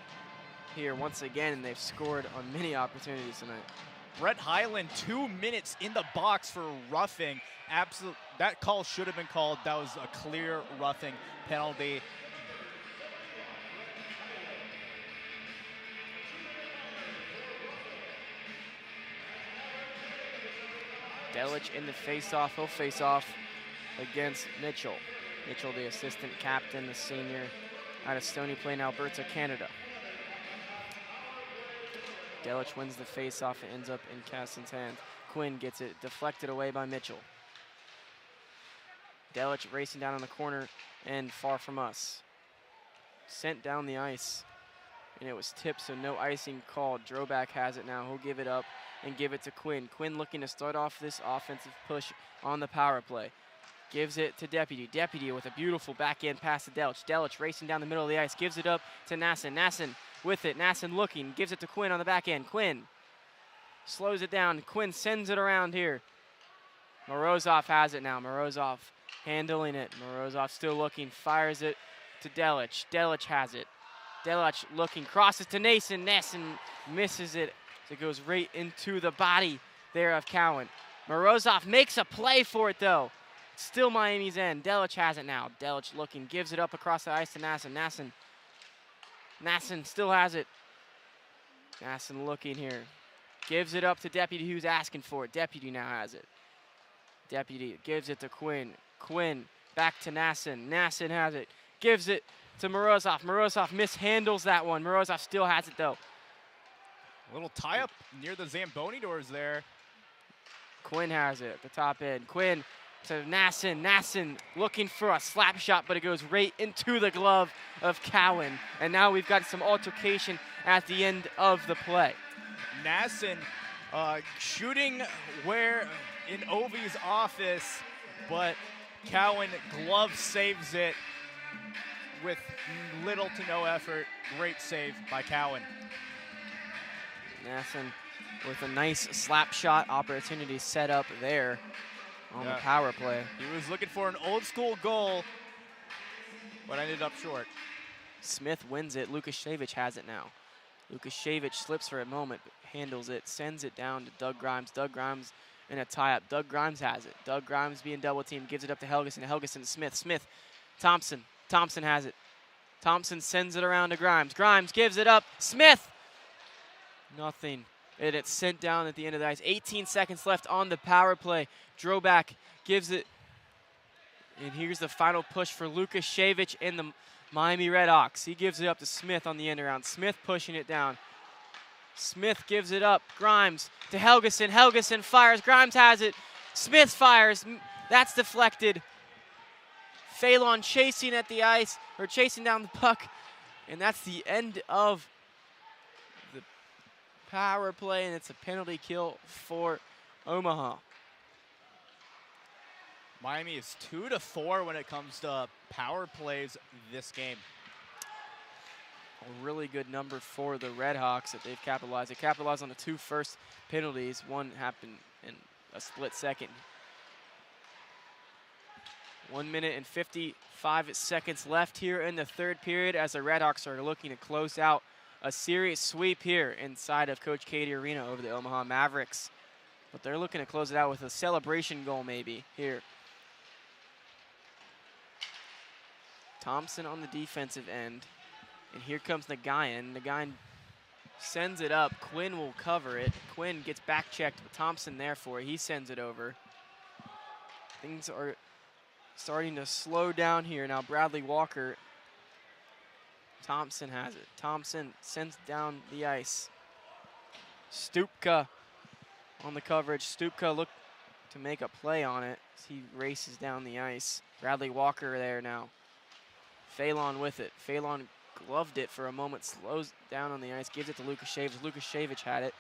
here once again, and they've scored on many opportunities tonight. Brett Highland, 2 minutes in the box for roughing. That call should have been called. That was a clear roughing penalty. Delich in the face-off. He'll face off against Mitchell. Mitchell, the assistant captain, the senior out of Stony Plain, Alberta, Canada. Delich wins the face-off and ends up in Caston's hands. Quinn gets it deflected away by Mitchell. Delich racing down on the corner and far from us. Sent down the ice, and it was tipped, so no icing called. Drobak has it now. He'll give it up and give it to Quinn. Quinn looking to start off this offensive push on the power play. Gives it to Deputy. Deputy with a beautiful backhand pass to Delich. Delich racing down the middle of the ice. Gives it up to Nasson. Nasson with it. Nasson looking. Gives it to Quinn on the back end. Quinn slows it down. Quinn sends it around here. Morozov has it now. Morozov handling it. Morozov still looking. Fires it to Delich. Delich has it. Delich looking. Crosses to Nason. Nasson misses it. So it goes right into the body there of Cowan. Morozov makes a play for it, though. Still Miami's end. Delich has it now. Delich looking, gives it up across the ice to Nasson. Nasson still has it. Nasson looking here. Gives it up to Deputy, who's asking for it. Deputy now has it. Deputy gives it to Quinn. Quinn back to Nasson. Nasson has it. Gives it to Morozov. Morozov mishandles that one. Morozov still has it, though. A little tie-up near the Zamboni doors there. Quinn has it at the top end. Quinn to Nasson. Nasson looking for a slap shot, but it goes right into the glove of Cowan. And now we've got some altercation at the end of the play. Nasson shooting where in Ovi's office, but Cowan glove saves it with little to no effort. Great save by Cowan. Nasson with a nice slap shot opportunity set up there on the power play. He was looking for an old school goal, but ended up short. Smith wins it. Lukashevich has it now. Lukashevich slips for a moment, but handles it, sends it down to Doug Grimes. Doug Grimes in a tie-up. Doug Grimes has it. Doug Grimes being double-teamed, gives it up to Helgeson. Helgeson to Smith. Smith, Thompson. Thompson has it. Thompson sends it around to Grimes. Grimes gives it up. Smith! Nothing. And it's sent down at the end of the ice. 18 seconds left on the power play. Drobak gives it. And here's the final push for Lukashevich and the Miami RedHawks. He gives it up to Smith on the end around. Smith pushing it down. Smith gives it up. Grimes to Helgeson. Helgeson fires. Grimes has it. Smith fires. That's deflected. Phelan chasing at the ice, or chasing down the puck. And that's the end of the power play, and it's a penalty kill for Omaha. Miami is 2-4 when it comes to power plays this game. A really good number for the RedHawks that they've capitalized. They capitalized on the 2 first penalties. One happened in a split second. 1 minute and 55 seconds left here in the third period as the RedHawks are looking to close out a series sweep here inside of Coach Cady Arena over the Omaha Mavericks. But they're looking to close it out with a celebration goal maybe here. Thompson on the defensive end. And here comes Nagayan. Nagayan sends it up. Quinn will cover it. Quinn gets back checked with Thompson there for it. He sends it over. Things are starting to slow down here. Now Bradley Walker. Thompson has it. Thompson sends down the ice. Stupka on the coverage. Stupka looked to make a play on it as he races down the ice. Bradley Walker there now. Phelan with it. Phelan gloved it for a moment, slows down on the ice, gives it to Lukashevich. Lukashevich had it.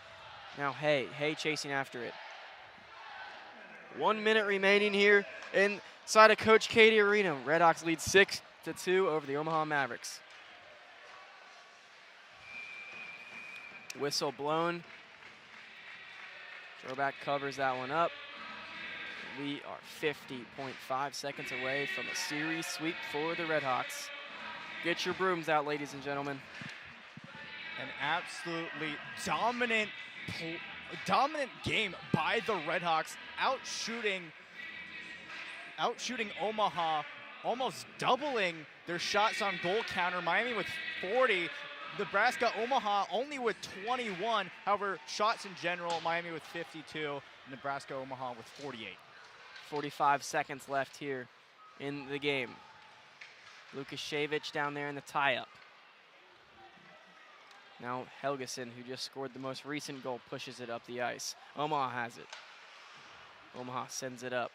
Now Hay chasing after it. 1 minute remaining here inside of Coach Cady Arena. RedHawks lead 6-2 over the Omaha Mavericks. Whistle blown. Throwback covers that one up. We are 50.5 seconds away from a series sweep for the RedHawks. Get your brooms out, ladies and gentlemen. An absolutely dominant game by the RedHawks, outshooting Omaha, almost doubling their shots on goal counter. Miami with 40, Nebraska, Omaha only with 21. However, shots in general, Miami with 52, Nebraska, Omaha with 48. 45 seconds left here in the game. Lukashevich down there in the tie-up. Now Helgeson, who just scored the most recent goal, pushes it up the ice. Omaha has it. Omaha sends it up.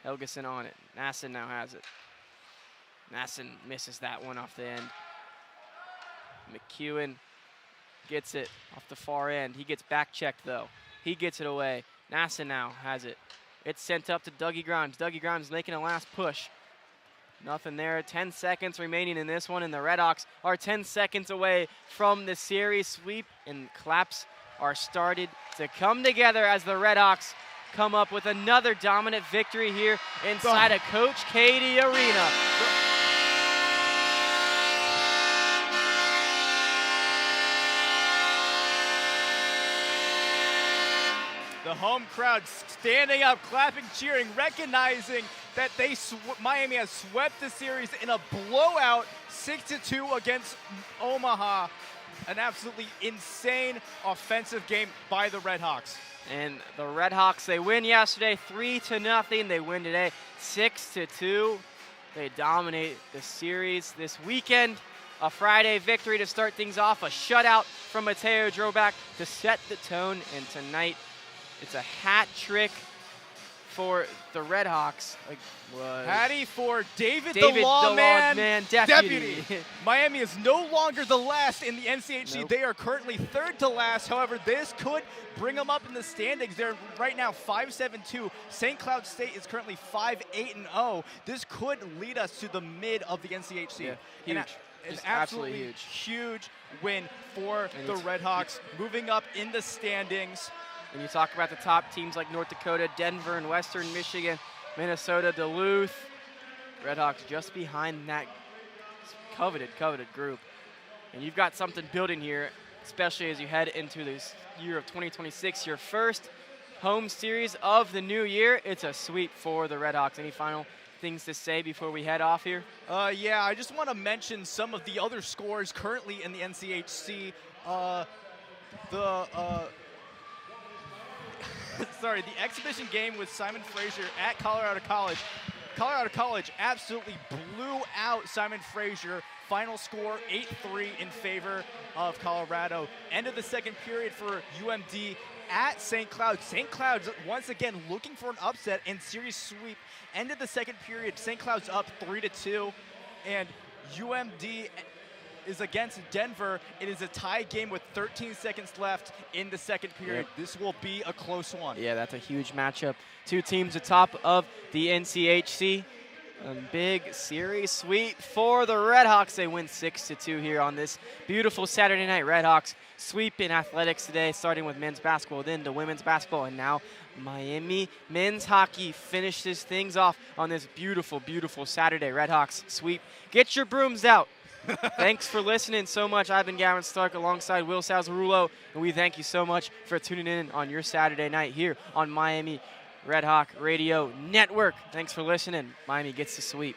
Helgeson on it. Nassen now has it. Nassen misses that one off the end. McEwen gets it off the far end. He gets back checked though. He gets it away. Nassen now has it. It's sent up to Dougie Grimes. Dougie Grimes making a last push. Nothing there. 10 seconds remaining in this one, and the RedHawks are 10 seconds away from the series sweep, and claps are started to come together as the RedHawks come up with another dominant victory here inside of Coach Cady Arena. The home crowd standing up, clapping, cheering, recognizing that Miami has swept the series in a blowout 6-2 against Omaha. An absolutely insane offensive game by the RedHawks. And the RedHawks, they win yesterday 3-0. They win today 6-2. They dominate the series this weekend. A Friday victory to start things off. A shutout from Mateo Drobak to set the tone. And tonight, it's a hat trick for the RedHawks. Hattie for David the Lawman Deputy. Miami is no longer the last in the NCHC. Nope. They are currently third to last. However, this could bring them up in the standings. They're right now 5-7-2. St. Cloud State is currently 5-8-0. This could lead us to the mid of the NCHC. Yeah, huge. an Just absolutely huge win for the RedHawks, moving up in the standings. And you talk about the top teams like North Dakota, Denver, and Western Michigan, Minnesota, Duluth. RedHawks just behind that coveted group. And you've got something building here, especially as you head into this year of 2026, your first home series of the new year. It's a sweep for the RedHawks. Any final things to say before we head off here? Yeah, I just want to mention some of the other scores currently in the NCHC. The exhibition game with Simon Fraser at Colorado College. Colorado College absolutely blew out Simon Fraser. Final score 8-3 in favor of Colorado. End of the second period for UMD at St. Cloud. St. Cloud's once again looking for an upset and series sweep. End of the second period, St. Cloud's up 3-2, and UMD is against Denver. It is a tie game with 13 seconds left in the second period. Yep. This will be a close one. Yeah, that's a huge matchup. Two teams atop of the NCHC. A big series sweep for the RedHawks. They win 6-2 here on this beautiful Saturday night. RedHawks sweep in athletics today, starting with men's basketball, then to women's basketball, and now Miami men's hockey finishes things off on this beautiful, beautiful Saturday. RedHawks sweep. Get your brooms out. Thanks for listening so much. I've been Gavin Stark alongside Will Salzarulo, and we thank you so much for tuning in on your Saturday night here on Miami RedHawk Radio Network. Thanks for listening. Miami gets the sweep.